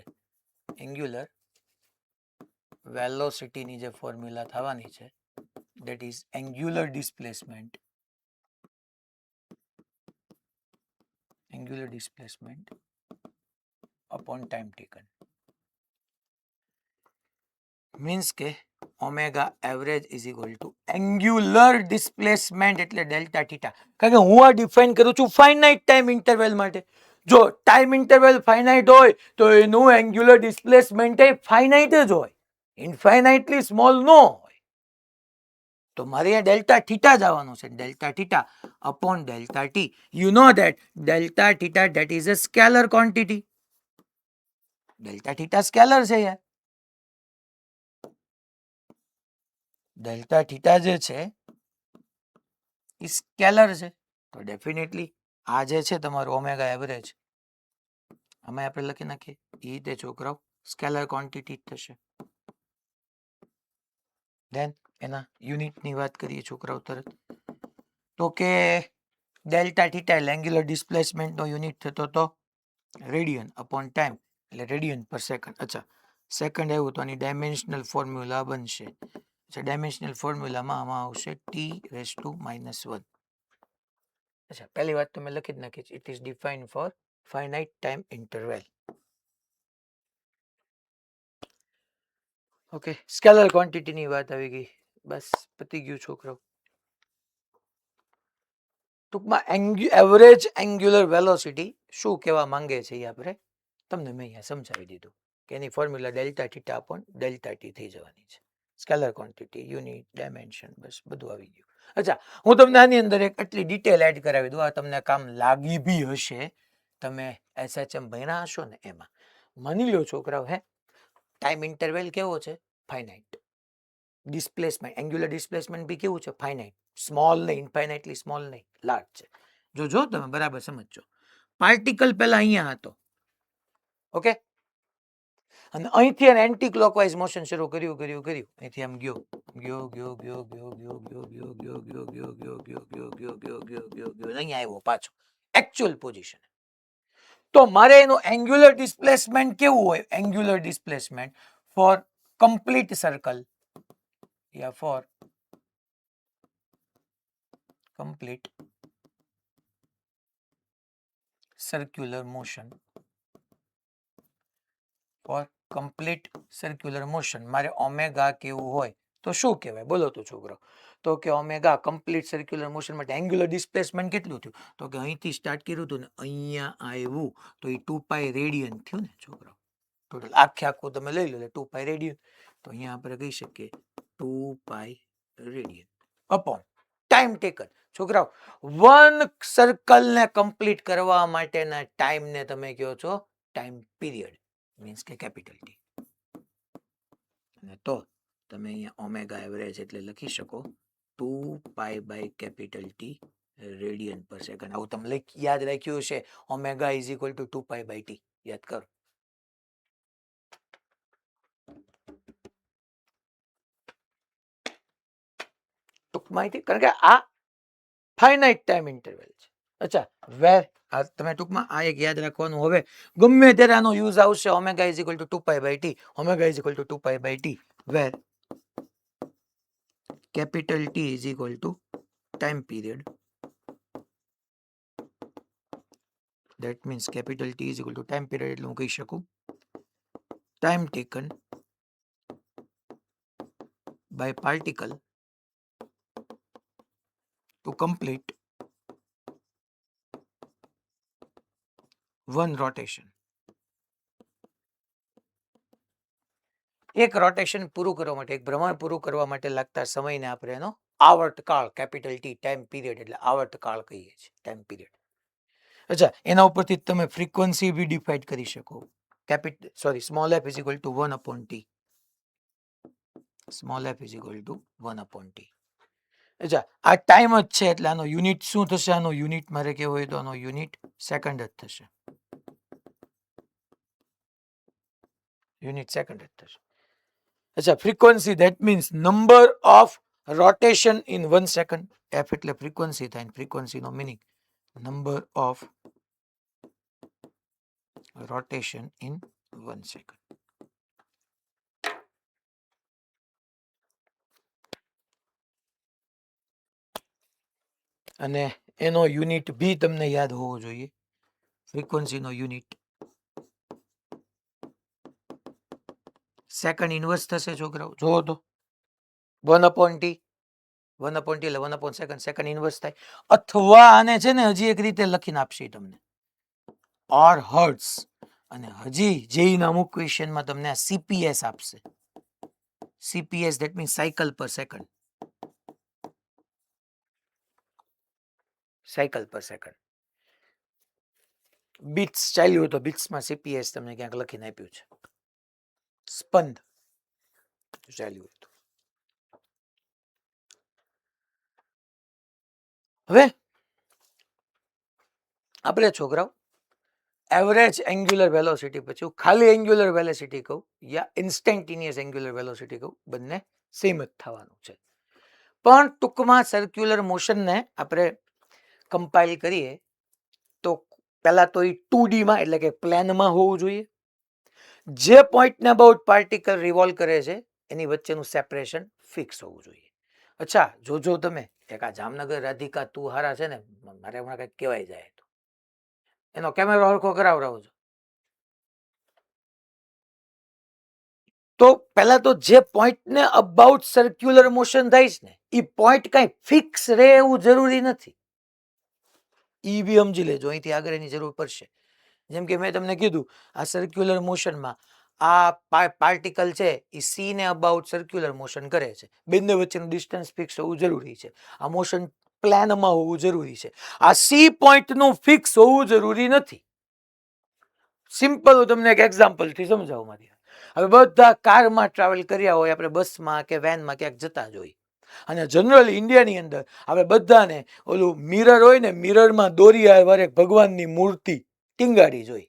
એંગ્યુલર વેલોસિટીની જે ફોર્મ્યુલા થવાની છે that is angular displacement upon time taken means કે omega average is equal to angular displacement એટલે ડેલ્ટા થીટા. કારણ કે હું આ ડિફાઇન કરું છું ફાઇનાઇટ ટાઈમ ઇન્ટરવલ માટે. જો ટાઈમ ઇન્ટરવલ ફાઇનાઇટ હોય તો એનું એંગ્યુલર ડિસ્પ્લેસમેન્ટ એ ફાઇનાઇટ જ હોય, ઇન્ફાઇનાઇટલી સ્મોલ નો હોય. તો મારે અહીંયા ડેલ્ટા થીટા જ આવવાનું છે. Delta theta upon delta T. You know that delta theta that is a scalar quantity. Delta theta scalar છે યાર. ડેલ્ટા થીટા જે છે એ સ્કેલર છે, તો ડેફિનેટલી આ જે છે તમારું ઓમેગા એવરેજ, આમાં આપણે લખી નાખીએ એ રીતે છોકરાઓ સ્કેલર ક્વોન્ટિટી થશે. ધેન એના યુનિટની વાત કરીએ છોકરાઓ તરત, તો કે ડેલ્ટા થીટા એટલે એંગ્યુલર ડિસ્પ્લેસમેન્ટનો યુનિટ થતો તો રેડિયન અપોન ટાઈમ, એટલે રેડિયન પર સેકન્ડ. અચ્છા, સેકન્ડ આવ્યું તો આની ડાયમેન્શનલ ફોર્મ્યુલા બનશે. અચ્છા, ડાયમેન્શનલ ફોર્મ્યુલામાં આમાં આવશે t⁻⁻1. અચ્છા, પહેલી વાત તો મેં લખી જ નાખી છે, it is defined for finite time interval. Okay, scalar ક્વોન્ટિટીની વાત આવી ગઈ, બસ પતી ગયું છોકરાઓ. ટૂંકમાં એવરેજ એંગ્યુલર વેલોસિટી શું કહેવા માંગે છે એ આપણે તમને મેં અહીંયા સમજાવી દીધું કે એની formula delta theta upon delta T થઈ જવાની છે. સ્કેલર ક્વોન્ટિટી, યુનિટ, ડાયમેન્શન, બસ બધું આવી ગયું. અચ્છા, હું તમને આની અંદર એક આટલી ડિટેલ એડ કરાવી દઉં, આ તમને કામ લાગી બી હશે, તમે SHM ભણ્યા હશો ને એમાં. માની લો છોકરાઓ, હે ટાઈમ ઇન્ટરવેલ કેવો છે? ફાઇનાઇટ. ડિસ્પ્લેસમેન્ટ, એંગ્યુલર ડિસ્પ્લેસમેન્ટ બી કેવું છે? ફાઇનાઇટ. સ્મોલ નહીં, ઇન્ફાઇનાઇટલી સ્મોલ નહીં, લાર્જ છે. જો તમે બરાબર સમજજો. પાર્ટિકલ પહેલા અહીંયા હતો, ઓકે, અને અહીંથી એને એન્ટી ક્લોકવાઇઝ મોશન શરૂ કર્યું. અહીંથી આમ ગયો અહીંયા આવ્યો પાછો એકચ્યુઅલ પોઝિશન. તો મારે એનું એંગ્યુલર ડિસ્પ્લેસમેન્ટ કેવું હોય? Angular displacement for complete circle યા for complete circular motion, for complete circular motion મારે ઓમેગા કેવું હોય તો શું કહેવાય? બોલો તો છોકરો. તો કે ઓમેગા કમ્પ્લીટ સર્ક્યુલર મોશન માટે એંગ્યુલર ડિસ્પ્લેસમેન્ટ કેટલું થયું? તો કે અહીંથી સ્ટાર્ટ કર્યું હતું ને અહીંયા આવ્યું તો એ 2π રેડિયન થયું ને છોકરો. ટોટલ આખું તમે લઈ લો 2π રેડિયન, તો અહીંયા આપણે કહી શકીએ 2π રેડિયન અપોન ટાઈમ ટેકન. છોકરાઓ, વન સર્કલ ને કમ્પ્લીટ કરવા માટેના ટાઈમ ને તમે કહો છો ટાઈમ પીરિયડ, મીન્સ કે કેપિટલ ટી. અને તો તમે અહીંયા ઓમેગા એવરેજ એટલે લખી શકો 2π by capital T radian per second. આવું તમે યાદ રાખ્યું હશે, omega is equal to 2π by T. યાદ કરો. ટૂંકમાં કારણ કે આ ફાઇનાઇટ ટાઈમ ઇન્ટરવલ છે. અચ્છા, વેર તમે ટૂંકમાં આ એક યાદ રાખવાનું, હવે ગમે ત્યારે આનો યુઝ આવશે. Omega is equal to 2π by T, omega is equal to 2π by T, where capital T is equal to time period. That means capital T is equal to time period એટલે હું કહી શકું time taken by particle to complete one rotation. એક rotation પૂરું કરવા માટે, એક ભ્રમણ પૂરું કરવા માટે લાગતા સમયને આપણે એનો આવર્તકાળ, કેપિટલ ટી ટાઈમ પીરિયડ એટલે આવર્તકાળ કહીએ છીએ, ટાઈમ પીરિયડ. અચ્છા, એના ઉપરથી તમે ફ્રીક્વન્સી બી ડિફાઇન કરી શકો. Small f is equal two 1 upon T. Small f is equal two 1 upon T. અચ્છા, આ ટાઈમ જ છે એટલે આનો યુનિટ શું થશે? આનો યુનિટ મારે કેવો હોય તો આનો યુનિટ સેકન્ડ જ થશે. યુનિટ સેકન્ડ જ થશે. અચ્છા, frequency that means number of rotation in 1 second. F એટલે ફ્રીક્વન્સી થાય, ફ્રીક્વન્સીનો meaning number of rotation in 1 second. અને એનો યુનિટ બી તમને યાદ હોવો જોઈએ. ફ્રીક્વન્સીનો યુનિટ સેકન્ડ ઇન્વર્સ થશે છોકરાઓ. જોવો તો 1 અપોન ટી, 1 અપોન ટી એટલે 1 અપોન સેકન્ડ, સેકન્ડ ઇન્વર્સ થાય. અથવા આને છે ને હજી એક રીતે લખીને આપશે તમને, ઓર હર્ટ્સ. અને હજી જેઈના અમુક ક્વેશ્ચનમાં તમને આ CPS આપશે. CPS ધેટ મીન્સ સાયકલ પર સેકન્ડ. સાયકલ પર સેકન્ડ. બીટ્સ ચાલ્યું હોય તો બીટ્સમાં CPS તમને ક્યાંક લખીને આપ્યું છે. સ્પંદ ચાલ્યું હોય તો. હવે આપણે છોકરાઓ એવરેજ એંગ્યુલર વેલોસિટી પછી હું ખાલી એંગ્યુલર વેલોસિટી કહું યા ઇન્સ્ટન્ટેનિયસ એંગ્યુલર વેલોસિટી કહું, બંને સેમ જ થવાનું છે. પણ ટૂંકમાં સર્ક્યુલર મોશનને આપણે કમ્પાઇલ કરીએ તો પહેલા તો એ 2D માં એટલે કે પ્લેનમાં હોવું જોઈએ. જે પોઈન્ટને અબાઉટ પાર્ટિકલ રિવોલ્વ કરે છે એની વચ્ચેનું સેપરેશન ફિક્સ હોવું જોઈએ. અચ્છા, જોજો તમે એક આ જામનગર રાધિકા તું હારા છે ને, મારે હમણાં કંઈક કહેવાય જાય તો એનો કેમેરો હરખો કરાવરાવો છો. તો પહેલા તો જે પોઈન્ટને અબાઉટ સર્ક્યુલર મોશન થાય છે ને એ પોઈન્ટ કઈ ફિક્સ રહે એવું જરૂરી નથી. ઈ બી સમજી લેજો, અહીંથી આગળ એની જરૂર પડશે. જેમ કે મેં તમને કીધું આ સર્ક્યુલર મોશનમાં આ પાર્ટિકલ છે એ સી ને અબાઉટ સર્ક્યુલર મોશન કરે છે, બંને વચ્ચેનું ડિસ્ટન્સ ફિક્સ હોવું જરૂરી છે. આ મોશન પ્લેનમાં હોવું જરૂરી છે. આ સી પોઈન્ટનું ફિક્સ હોવું જરૂરી નથી. સિમ્પલ હું તમને એક એક્ઝામ્પલથી સમજાવું. મારી હવે બધા કારમાં ટ્રાવેલ કર્યા હોય, આપણે બસમાં કે વેનમાં ક્યાંક જતા જ હોય, અને જનરલી ઇન્ડિયાની અંદર આપણે બધાને ઓલું મિરર હોય ને, મિરરમાં દોરી વારે ભગવાનની મૂર્તિ ટીંગાડી જોઈ.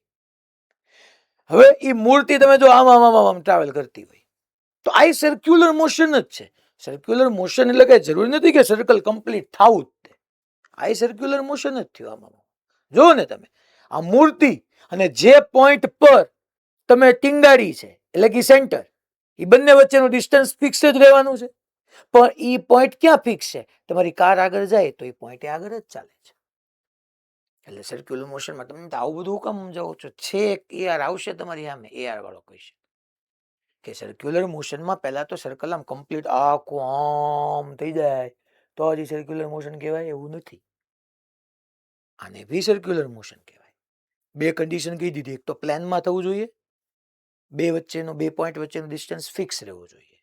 હવે એ મૂર્તિ તમે જો આમ આમ આમ આમ ટ્રાવેલ કરતી હોય તો આ સર્ક્યુલર મોશન જ છે. સર્ક્યુલર મોશન એટલે કઈ જરૂરી નથી કે સર્કલ કમ્પ્લીટ થવું જ. આ સર્ક્યુલર મોશન જ થયું. આમાં જો ને તમે આ મૂર્તિ અને જે પોઈન્ટ પર તમે ટીંગાડી છે એટલે કે સેન્ટર, એ બંને વચ્ચેનું ડિસ્ટન્સ ફિક્સ જ રહેવાનું છે. પણ એ પોઈન્ટ ક્યાં ફિક્સ છે? તમારી કાર આગળ જાય તો એ પોઈન્ટ આગળ જ ચાલે છે. એટલે સર્ક્યુલર મોશનમાં તમે આવું બધું કામ સમજાવો છો? છે એક એઆર આવશે તમારી સામે, એઆર વાળો કહેશે કે સર્ક્યુલર મોશનમાં પહેલા તો સર્કલ આમ કમ્પ્લીટ આખું આમ થઈ જાય તો હજી સર્ક્યુલર મોશન કહેવાય એવું નથી. આને બી સર્ક્યુલર મોશન કહેવાય. બે કન્ડિશન કહી દીધી, એક તો પ્લેનમાં થવું જોઈએ, બે પોઈન્ટ વચ્ચેનું ડિસ્ટન્સ ફિક્સ રહેવું જોઈએ,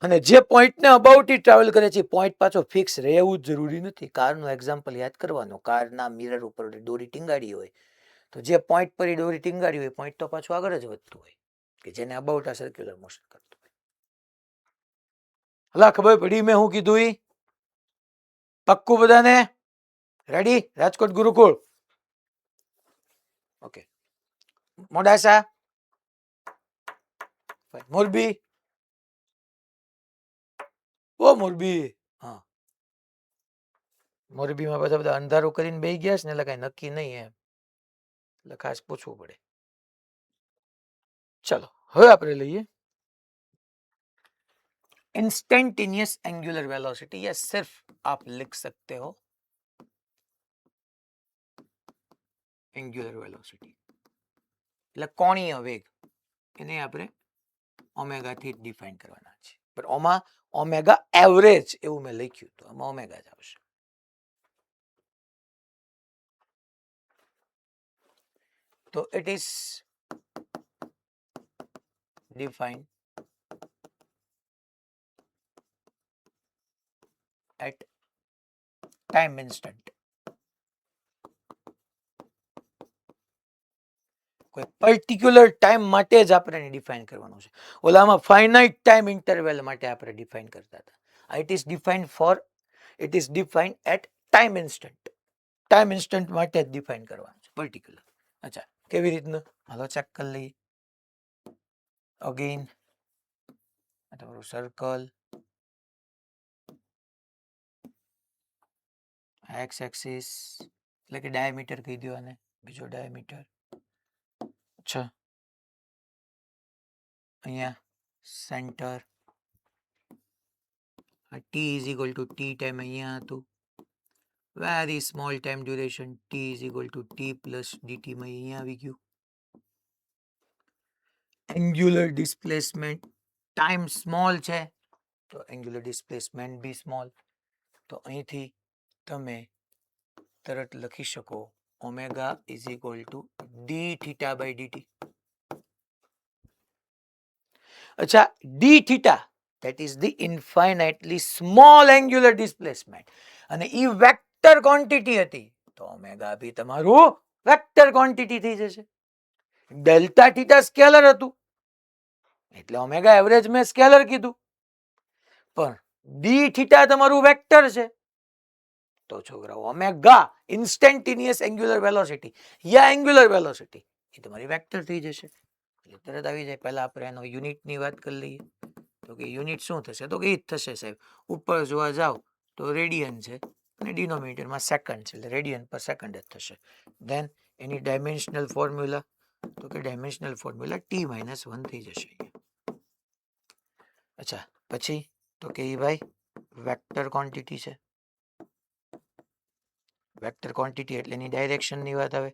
અને જે પોઈન્ટને અબાઉટ ટ્રાવેલ કરે છે પોઈન્ટ પાછો ફિક્સ રહેવું જ જરૂરી નથી. કારનું એક્ઝામ્પલ યાદ કરવાનું. કારના મિરર ઉપર દોરી ટીંગાડી હોય તો જે પોઈન્ટ પર દોરી ટીંગાડી હોય પોઈન્ટ તો પાછું આગળ જ વધતું હોય, કે જેને અબાઉટ આ સર્ક્યુલર મોશન કરતું હોય. હલા ખબર પડી મેં હું કીધું? ઈ પક્કું બધાને? રેડી? રાજકોટ ગુરુકુળ, ઓકે. મોડાસા, મોરબી, ઓ મોરબી, હા મોરબીમાં બધા અંધારું કરીને બેસી ગયા છે ને એટલે કઈ નક્કી નહીં એમ, એટલે ખાસ પૂછવું પડે. ચલો હવે આપણે લઈએ इंस्टेंटेनियस एंगुलर वेलोसिटी, या सिर्फ आप लिख सकते हो एंगुलर वेलोसिटी. એટલે કોણીય વેગ, એને આપણે ઓમેગા થી ડિફાઇન કરવાના છે. પણ ઓમાં ઓમેગા એવરેજ એવું મેં લખ્યું તો આમાં ઓમેગા જ આવશે. તો it is defined at time instant. કોઈ પર્ટિક્યુલર ટાઈમ માટે જ આપણે ડિફાઇન કરવાનું છે. ઓલામાં ફાઇનાઇટ ટાઈમ ઇન્ટરવલ માટે આપણે ડિફાઇન કરતા હતા. It is defined at time instant. Time instant માટે જ ડિફાઇન કરવાનું છે પર્ટિક્યુલર. અચ્છા, કેવી રીતનું? હાલો ચેક કરી લઈએ. અગેન તમારું સર્કલ, એક્સ એક્સિસ એટલે કે ડાયામીટર કહી દો આને, બીજો ડાયામીટર. અચ્છા, અહીંયા centre, T is equal two T time અહીંયા હતું. Very small time duration, T is equal two T plus DT માં અહીંયા આવી ગયું. એંગ્યુલર ડિસ્પ્લેસમેન્ટ, ટાઈમ સ્મોલ છે તો એંગ્યુલર ડિસ્પ્લેસમેન્ટ બી સ્મોલ. તો અહીંથી તમે તરત લખી શકો omega is equal to D theta by DT. અચ્છા, D theta that is the infinitely small angular displacement, અને ઈ વેક્ટર ક્વોન્ટિટી હતી તો ઓમેગા બી તમારું વેક્ટર ક્વોન્ટિટી થઈ જશે. ડેલ્ટા થીટા સ્કેલર હતું એટલે ઓમેગા એવરેજ મેં સ્કેલર કીધું, પણ ડી થીટા તમારું વેક્ટર છે તો છોકરાઓ ઓમેગા ઇન્સ્ટેન્ટેનિયસ એંગ્યુલર વેલોસિટી યા એંગ્યુલર વેલોસિટી એ તમારી વેક્ટર થઈ જશે એટલે તરત આવી જાય. પહેલા આપણે એનો યુનિટની વાત કરી લઈએ તો કે યુનિટ શું થશે તો કે એ જ થશે સાહેબ. ઉપર જોવા જાવ તો રેડિયન છે અને ડિનોમિનેટરમાં સેકન્ડ છે એટલે રેડિયન પર સેકન્ડ જ થશે. ધેન એની ડાયમેન્શનલ ફોર્મ્યુલા તો કે ડાયમેન્શનલ ફોર્મ્યુલા T-1 થઈ જશે અહીંયા. અચ્છા પછી તો કે એ ભાઈ વેક્ટર ક્વોન્ટિટી છે. વેક્ટર ક્વોન્ટિટી એટલે એની ડાયરેક્શનની વાત આવે.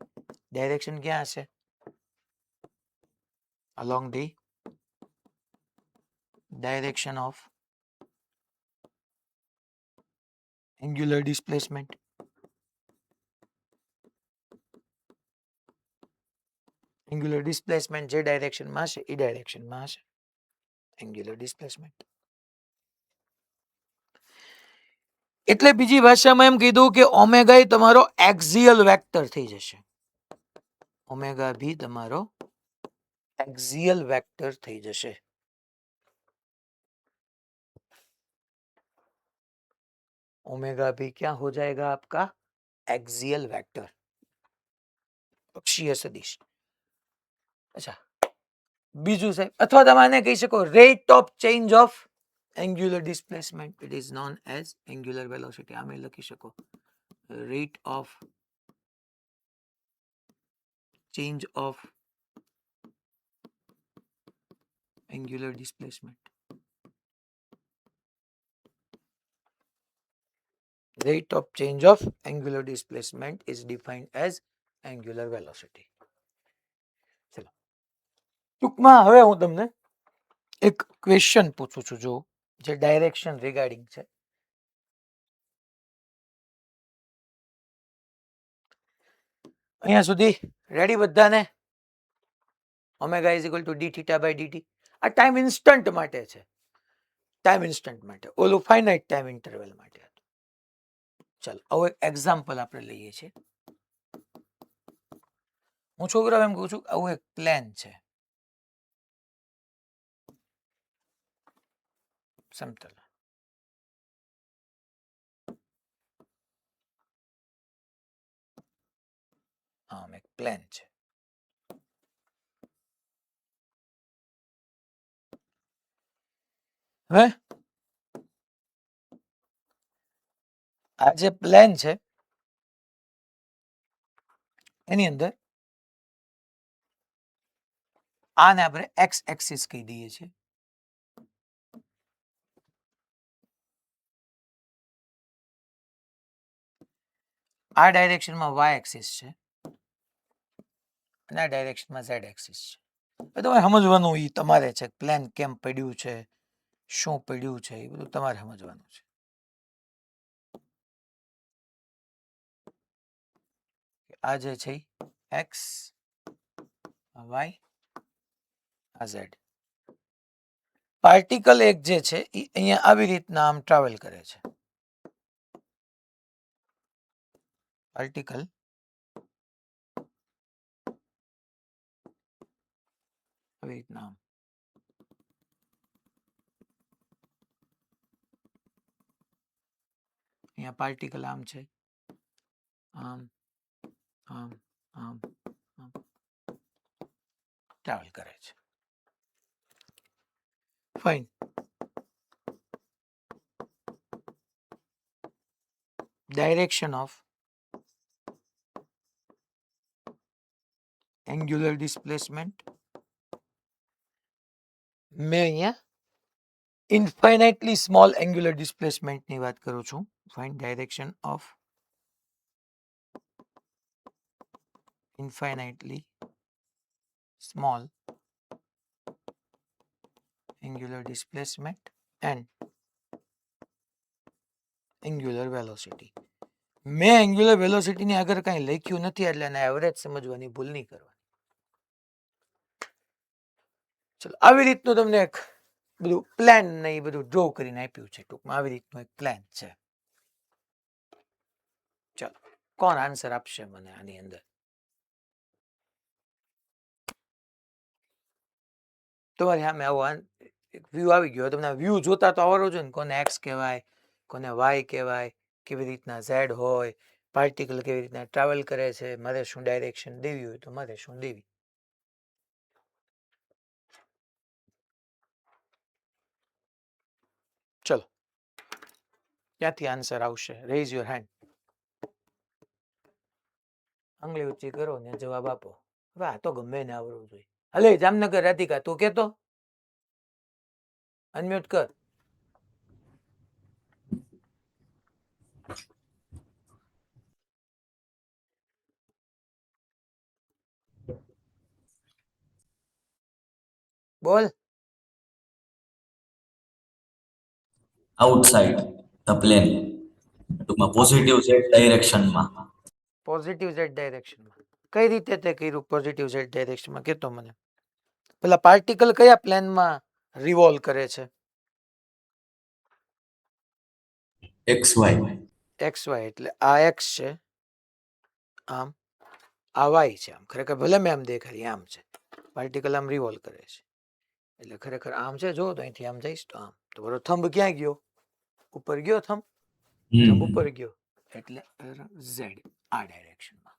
ડાયરેક્શન ક્યાં હશે? along the direction of angular displacement. Angular displacement જે ડાયરેક્શનમાં હશે એ ડાયરેક્શનમાં હશે એંગ્યુલર ડિસ્પ્લેસમેન્ટ. એટલે બીજી ભાષામાં એમ કીધું કે ઓમેગા એ તમારો એક્સિયલ વેક્ટર થઈ જશે. ઓમેગા भी તમારો एक्सियल वेक्टर થઈ જશે. ओमेगा भी क्या हो जाएगा आपका एक्सियल वेक्टर अक्षीय सदिश. अच्छा બીજું સાહેબ અથવા તમે આને કહી શકો rate of change of angular displacement it is known as angular velocity. આમે લખી શકો rate of change of angular displacement. Rate of change of angular displacement is defined as angular velocity. ચલો ટૂંકમાં હવે હું તમને એક ક્વેશ્ચન પૂછું છું જો જે ડાયરેક્શન રિગાર્ડિંગ છે. અહીંયા સુધી રેડી બધાને? Omega is equal to D theta by dt. આ ટાઈમ ઇન્સ્ટન્ટ માટે છે. ટાઈમ ઇન્સ્ટન્ટ માટે ઓલું ફાઇનાઇટ ટાઈમ ઇન્ટરવલ માટે હતું. ચાલો હવે એક્ઝામ્પલ આપણે લઈએ છીએ. હું છોકરાઓ એમ કહું છું આવું એક પ્લેન છે સમતલ. આમ એક પ્લેન છે. હવે આ જે પ્લેન છે એની અંદર આને આપણે એક્સ એક્સિસ કહી દઈએ છીએ. આ ડાયરેક્શનમાં વાય એક્સિસ છે અને આ ડાયરેક્શનમાં ઝેડ એક્સિસ છે. તમારે સમજવાનું એ તમારે છે પ્લેન કેમ પડ્યું છે શું પડ્યું છે એ બધું તમારે સમજવાનું છે. આ જે છે એક્સ વાય આ ઝેડ. પાર્ટિકલ એક જે છે એ અહીંયા આવી રીતના આમ ટ્રાવેલ કરે છે. પાર્ટિકલ આવી રીતના આમ અહીંયા પાર્ટિકલ આમ છે આમ આમ આમ આમ ટ્રાવેલ કરે છે. Fine. Direction of angular displacement મેં અહીંયા ઇન્ફાઇનાઇટલી સ્મોલ એંગ્યુલર ડિસ્પ્લેસમેન્ટની વાત કરું છું. Fine direction of infinitely small angular displacement and angular velocity. મેં એંગ્યુલર વેલોસિટીની આગળ કંઈ લખ્યું નથી એટલે એને એવરેજ સમજવાની ભૂલ નહીં કરવાની. ચલો આવી રીતનું તમને એક બધું પ્લાન ને એ બધું ડ્રો કરીને આપ્યું છે. ટૂંકમાં આવી રીતનું એક પ્લાન છે. ચલો કોણ આન્સર આપશે મને આની અંદર? તમારી સામે આવો વ્યૂ આવી ગયો. તમને વ્યૂ જોતા તો આવડવો જોઈએ ને કોને એક્સ કહેવાય કોને વાય કહેવાય કેવી રીતના ઝેડ હોય, પાર્ટિકલ કેવી રીતના ટ્રાવેલ કરે છે, મારે શું ડાયરેક્શન દેવી હોય તો મારે શું દેવી. ચલો ક્યાંથી આન્સર આવશે? Rays your hand. આંગળી ઊંચી કરો ને જવાબ આપો. હવે આ તો ગમે ને આવડવું જોઈએ. હલે જામનગર રાધિકા તું કેતો અનમ્યુટ કર. બોલ. આઉટસાઇડ ધ પ્લેન, ટૂંકમાં પોઝિટિવ ઝેડ ડાયરેક્શનમાં. પોઝિટિવ ઝેડ ડાયરેક્શનમાં કઈ રીતે તે કર્યું? પોઝિટિવ ઝેડ ડાયરેક્શનમાં કેતો મને. પેલા પાર્ટિકલ કયા પ્લેનમાં રિવોલ્વ કરે છે? X Y. એક્સ વાય એટલે આ એક્સ છે, આમ આ વાય છે. આમ ખરેખર ભલે મેં આમ દેખાડી આમ છે, પાર્ટિકલ આમ રિવોલ્વ કરે છે એટલે ખરેખર આમ છે. જો તો અહીંથી આમ જઈશ તો આમ તો બરો થંબ ક્યાં ગયો? ઉપર ગયો. થંબ ઉપર ગયો એટલે ઝેડ આ ડાયરેક્શનમાં.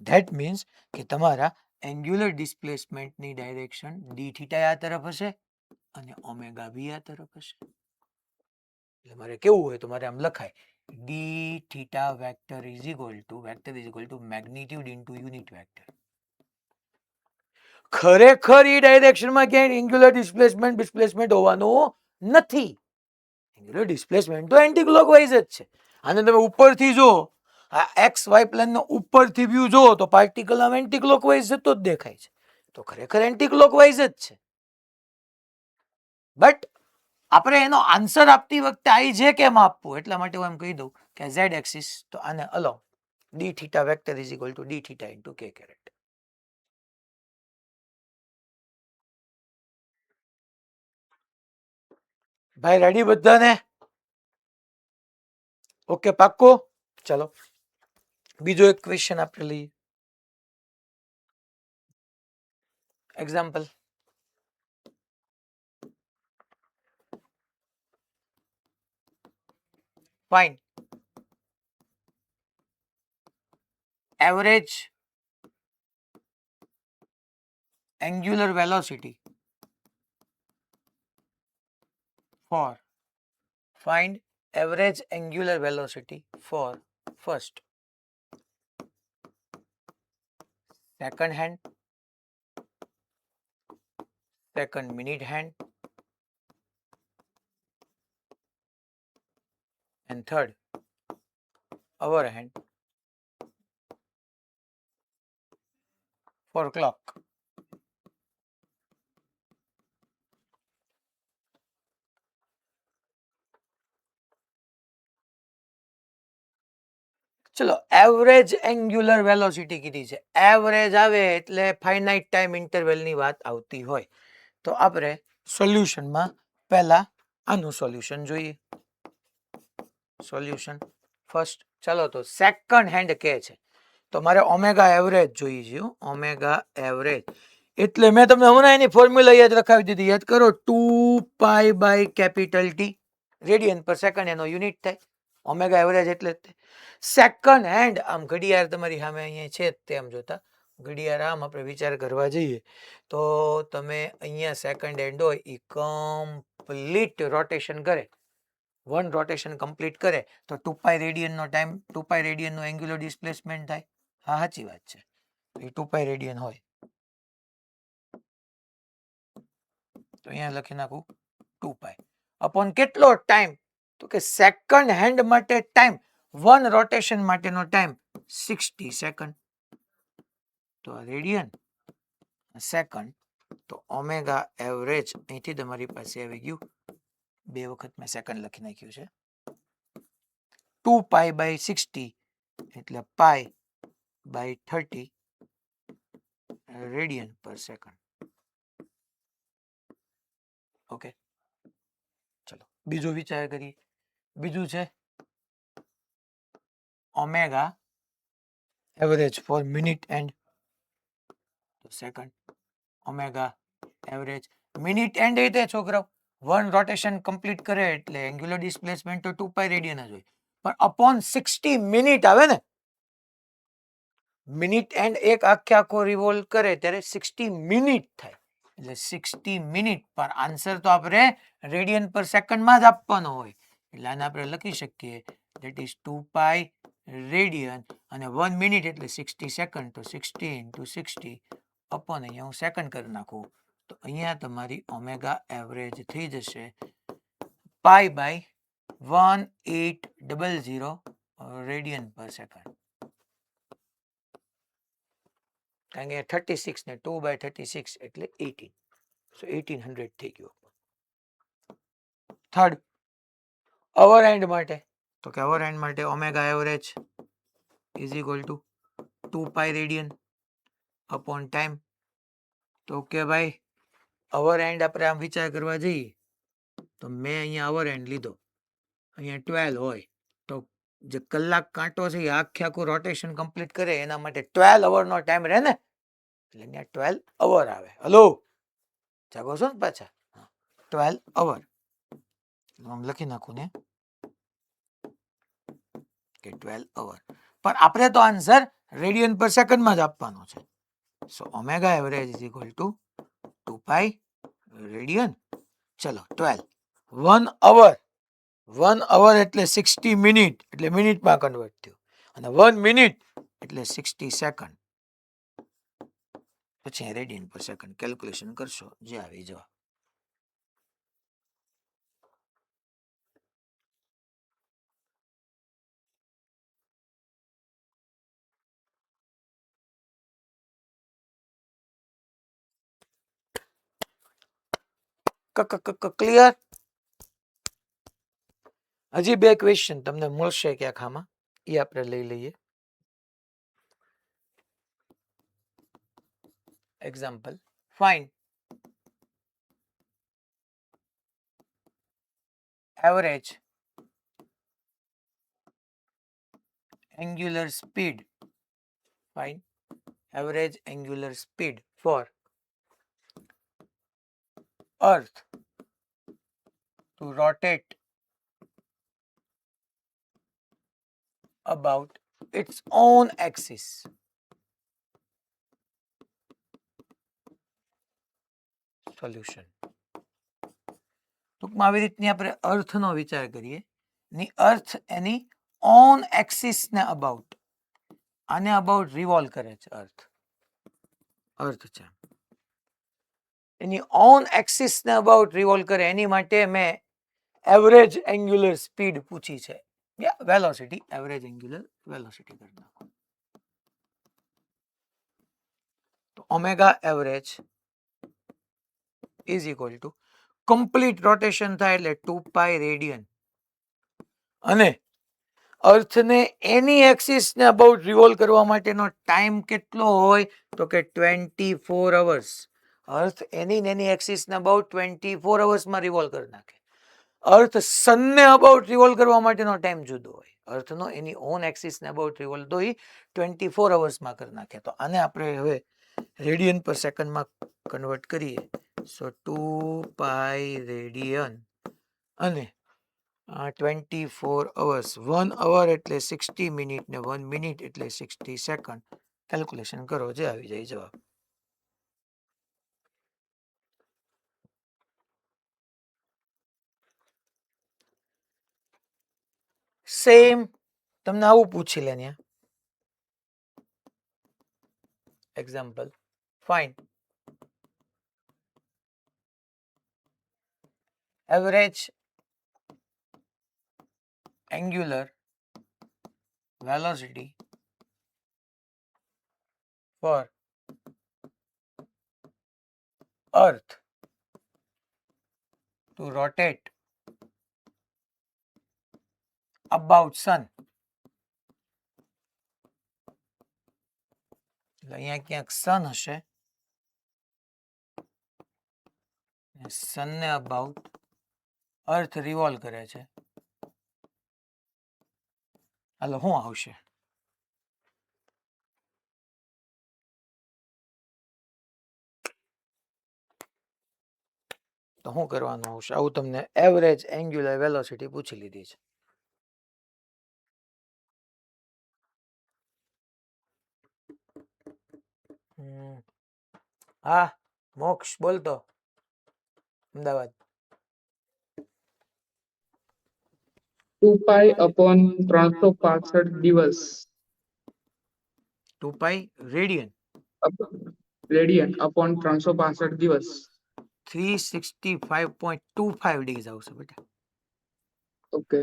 ધેટ મીન્સ કે તમારા એન્ગ્યુલર ડિસ્પ્લેસમેન્ટની ડાયરેક્શન ડી થીટા આ તરફ હશે અને ઓમેગા બી આ તરફ હશે. એટલે મારે કેવું હોય તો મારે આમ લખાય D theta vector is equal two magnitude into unit vector. ખરેખર એ ડાયરેક્શનમાં ક્યાંય એન્ગ્યુલર ડિસ્પ્લેસમેન્ટ હોવાનું નથી. એન્ગ્યુલર ડિસ્પ્લેસમેન્ટ તો એન્ટી ક્લોકવાઇઝ જ છે. આને તમે ઉપરથી જો, આ એક્સ વાય પ્લેનનો ઉપરથી વ્યૂ જો તો પાર્ટિકલ આમ એન્ટી ક્લોકવાઇઝ જતો જ દેખાય છે. તો ખરેખર એન્ટી ક્લોકવાઇઝ જ છે. બટ આપણે એનો આન્સર આપતી વખતે આઈ જે કેમ આપવું એટલા માટે હું એમ કહી દઉં કે ઝેડ એક્સિસ તો આને along D theta vector is equal to D theta into કે કેરેટ. ભાઈ રેડી બધાને? ઓકે પાક્કો? ચલો બીજો એક ક્વેશ્ચન આપણે લઈએ. Example. Fine average angular velocity for find average angular velocity for first, second hand, second minute hand and third hour hand for clock. ચલો average angular velocity કીધી છે. એવરેજ આવે એટલે ફાઇનાઇટ ટાઈમ ઇન્ટરવલની વાત આવતી હોય તો આપણે સોલ્યુશનમાં પહેલા આનું સોલ્યુશન જોઈએ. Solution first. ચલો તો સેકન્ડ હેન્ડ કે છે તો મારે ઓમેગા એવરેજ જોઈએ છે. ઓમેગા એવરેજ એટલે મેં તમને હમણાં એની ફોર્મ્યુલા યાદ રખાવી દીધી. યાદ કરો 2π/T રેડિયન પર સેકન્ડ એનો યુનિટ થાય. ઓમેગા એવરેજ એટલે સેકન્ડ હેન્ડ. આમ ઘડિયાળ તમારી સામે અહીંયા છે તેમ જોતા ઘડિયાળ આમ આપણે વિચાર કરવા જઈએ તો તમે અહીંયા સેકન્ડ હેન્ડ હોય એ કમ્પ્લીટ રોટેશન કરે, વન રોટેશન કમ્પ્લીટ કરે તો 2π રેડિયનનો ટાઈમ, 2π રેડિયનનો એન્ગ્યુલર ડિસ્પ્લેસમેન્ટ થાય. હા સાચી વાત છે, એ 2π રેડિયન હોય તો અહીંયા લખી નાખું 2π અપોન કેટલો ટાઈમ તો કે સેકન્ડ હેન્ડ માટે ટાઈમ, વન રોટેશન માટેનો ટાઈમ 60 સેકન્ડ. તો આ રેડિયન સેકન્ડ તો ઓમેગા એવરેજ અહીંથી તમારી પાસે આવી ગયું. બે વખત મેં સેકન્ડ લખી નાખ્યું છે. 2π/60 એટલે π/30 રેડિયન પર સેકન્ડ. ઓકે ચલો બીજો વિચાર કરીએ. બીજું છે omega average for minute hand. તો second omega average minute hand રીતે છોકરાઓ વન રોટેશન કમ્પ્લીટ કરે એટલે એન્ગ્યુલર ડિસ્પ્લેસમેન્ટ તો 2π રેડિયન જ હોય પણ અપોન 60 મિનિટ આવે ને, મિનિટ એન્ડ એક આખો રિવોલ્વ કરે ત્યારે 60 મિનિટ થાય, એટલે 60 મિનિટ પર આન્સર તો આપણે રેડિયન પર સેકન્ડમાં જ આપવાનો હોય, એટલે આને આપણે લખી શકીએ ધેટ ઇઝ 2 પાઈ રેડિયન, અને 1 મિનિટ એટલે 60 સેકન્ડ, તો 60 ઇન્ટુ 60 અપોન અહીંયા હું સેકન્ડ કરી નાખું, તો અહીંયા તમારી ઓમેગા એવરેજ થઈ જશે pi by 1800 radian per second. કારણ કે 36 ને 2 બાય 36 એટલે 18, સો 1800 થઈ ગયું. થર્ડ અવર એન્ડ માટે, તો કે અવર એન્ડ માટે omega average is equal to 2 pi radian upon time. તો કે ભાઈ અવર એન્ડ આપણે આમ વિચાર કરવા જઈએ તો મેં અહીંયા અવર એન્ડ લીધો, અહીંયા 12 હોય તો જે કલાક કાંટો છે એ આખું રોટેશન કમ્પ્લીટ કરે એના માટે 12 અવરનો ટાઈમ રહે ને, એટલે અહીંયા 12 અવર આવે. હલો જાગો છો ને પાછા, 12 અવર આમ લખી નાખું ને કે 12 અવર, પણ આપણે તો આન્સર રેડિયન પર સેકન્ડમાં જ આપવાનો છે. So omega average is equal to 2 pi radian. ચલો 12 1 અવર એટલે 60 મિનિટ, એટલે મિનિટમાં કન્વર્ટ થયું, અને 1 મિનિટ એટલે 60 સેકન્ડ, પછી રેડિયન પર સેકન્ડ કેલ્ક્યુલેશન કરશો જે આવી જવાબ. ક્લિયર? હજી બે ક્વેશ્ચન તમને મળશે ક્યાંક આમાં, એ આપણે લઈ લઈએ. Example find average angular speed, find average angular speed for earth to rotate about its own axis. Solution. ટૂંકમાં આવી રીતની આપણે અર્થનો વિચાર કરીએ, ની અર્થ એની ઓન એક્સિસ ને અબાઉટ, આને અબાઉટ રિવોલ્વ કરે છે અર્થ છે, એની ઓન એક્સિસ ને અબાઉટ રિવોલ્વ કરે એની માટે મેં એવરેજ એંગ્યુલર સ્પીડ પૂછી છે, વેલોસિટી, એવરેજ એંગ્યુલર વેલોસિટી કરી નાખો. તો omega average is equal to complete rotation થાય એટલે 2 પાઈ રેડિયન, અને અર્થને એની એક્સિસ ને અબાઉટ રિવોલ્વ કરવા માટેનો ટાઈમ કેટલો હોય તો કે 24 અવર્સ. અર્થ એની એક્સિસ ને અબાઉટ 24 અવર્સમાં રિવોલ્વ કરી નાખે. અર્થ સનને અબાઉટ રિવોલ્વ કરવા માટેનો ટાઈમ જુદો હોય, અર્થનો એની ઓન એક્સિસ ને અબાઉટ રિવોલ્વ તો 24 અવર્સમાં કરી નાખે. તો આને આપણે હવે રેડિયન પર સેકન્ડમાં કન્વર્ટ કરીએ, સો 2 પાઈ રેડિયન અને 24 અવર્સ, 1 અવર એટલે 60 મિનિટ ને 1 મિનિટ એટલે 60 સેકન્ડ, કેલ્ક્યુલેશન કરો જે આવી જાય જવાબ. સેમ તમને આવું પૂછી લે ને, example find average angular velocity for earth to rotate about sun. અહીંયા ક્યાંક સન હશે, સન ને અબાઉટ અર્થ રિવોલ્વ કરે છે. હાલો શું આવશે? તો શું કરવાનું આવશે? આવું તમને એવરેજ એંગ્યુલર વેલોસિટી પૂછી લીધી છે. હા મોક્ષ બોલતો અમદાવાદ. 2π/365 દિવસ. 2 પાઈ રેડિયન રેડિયન અપોન 365 દિવસ. 365.25 ડેઝ આવશે બેટા. ઓકે.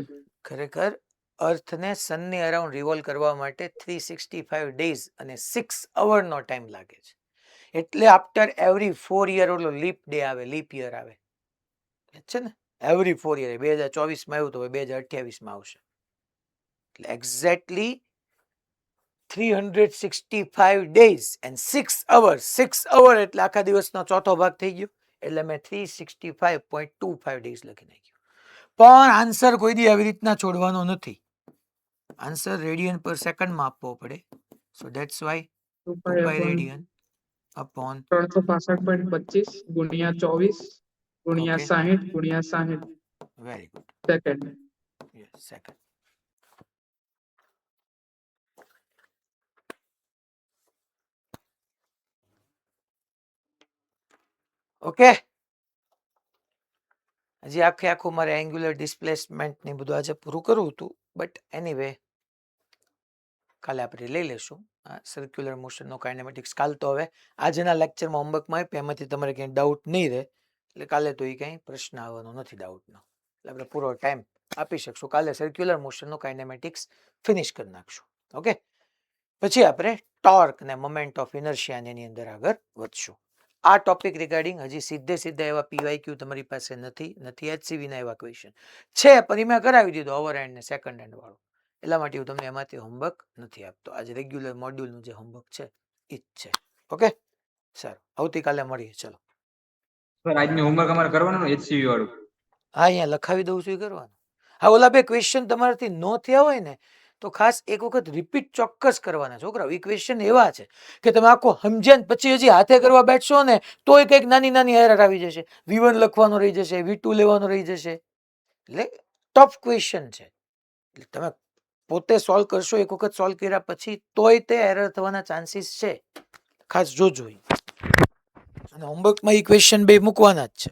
ખરેખર અર્થને સનની અરાઉન્ડ રિવોલ્વ કરવા માટે 365 ડેઝ અને 6 અવરનો ટાઈમ લાગે છે. એટલે આફ્ટર એવરી 4 યર ઓલો લીપ ડે આવે, લીપ યર આવે છે ને, એવરી 4 યર. 2024માં આવ્યું તો 2028માં આવશે. એટલે exactly 365 days and 6 hours. 6 hour એટલે આખા દિવસનો ચોથો ભાગ થઈ ગયો. એટલે મેં 365.25 days લખી નાખ્યું. પણ આન્સર કોઈ દી આવી રીતના છોડવાનો નથી. આન્સર રેડિયન પર સેકન્ડમાં આપવો પડે. સો that's why 2 pi radian upon 365.25 ગુણ્યા 24 ગુણ્યા Okay. 60 ગુણ્યા 60 very good. Second. Yes second. Okay. હજી આખું મારે એન્ગ્યુલર ડિસ્પ્લેસમેન્ટ ને બધું આજે પૂરું કરવું હતું, બટ એનીવે કાલે આપણે લઈ લેશું. સર્ક્યુલર મોશનનો કાઇનેમેટિક્સ કાલ તો હવે આજના લેક્ચરમાં હોમવર્કમાં આપ્યું એમાંથી તમારે ક્યાંય ડાઉટ નહીં રહે. એટલે કાલે તો એ કંઈ પ્રશ્ન આવવાનો નથી ડાઉટનો. એટલે આપણે પૂરો ટાઈમ આપી શકશું. કાલે સર્ક્યુલર મોશનનો કાઇનેમેટિક્સ ફિનિશ કરી નાખશું. ઓકે. પછી આપણે ટોર્ક ને મોમેન્ટ ઓફ ઇનર્શિયા એની અંદર આગળ વધશું. આ ટોપિક રિગાર્ડિંગ હજી સીધા એવા પીવાયક્યુ તમારી પાસે નથી HCV ના એવા ક્વેશ્ચન છે, પણ મેં કરાવી દીધો ઓવર હેન્ડ ને સેકન્ડ હેન્ડ વાળું. એટલા માટે હું તમને એમાંથી હોમવર્ક નથી આપતો. આજે રેગ્યુલર મોડ્યુલનું જે હોમવર્ક છે એ જ છે. ઓકે સારું, આવતીકાલે મળીએ. ચલો. સર આજનું હોમવર્ક અમારે કરવાનું HCV વાળું. હા અહીંયા લખાવી દઉં છું એ કરવાનું. હા ઓલા બે ક્વેશ્ચન તમારાથી ન થયા હોય ને તો ખાસ એક વખત રિપીટ ચોક્કસ કરવાના. છોકરાઓ એ ક્વેશ્ચન એવા છે કે તમે આખો સમજ્યા ને પછી હજી હાથે કરવા બેઠશો ને તોય કંઈક નાની એરર આવી જશે. V1 લખવાનો રહી જશે, V2 લેવાનો રહી જશે. એટલે ટફ ક્વેશ્ચન છે. એટલે તમે પોતે સોલ્વ કરશો એક વખત સોલ્વ કર્યા પછી તોય તે એરર થવાના ચાન્સીસ છે. ખાસ જોજો. અને હોમવર્કમાં એ ક્વેશ્ચન બે મૂકવાના જ છે.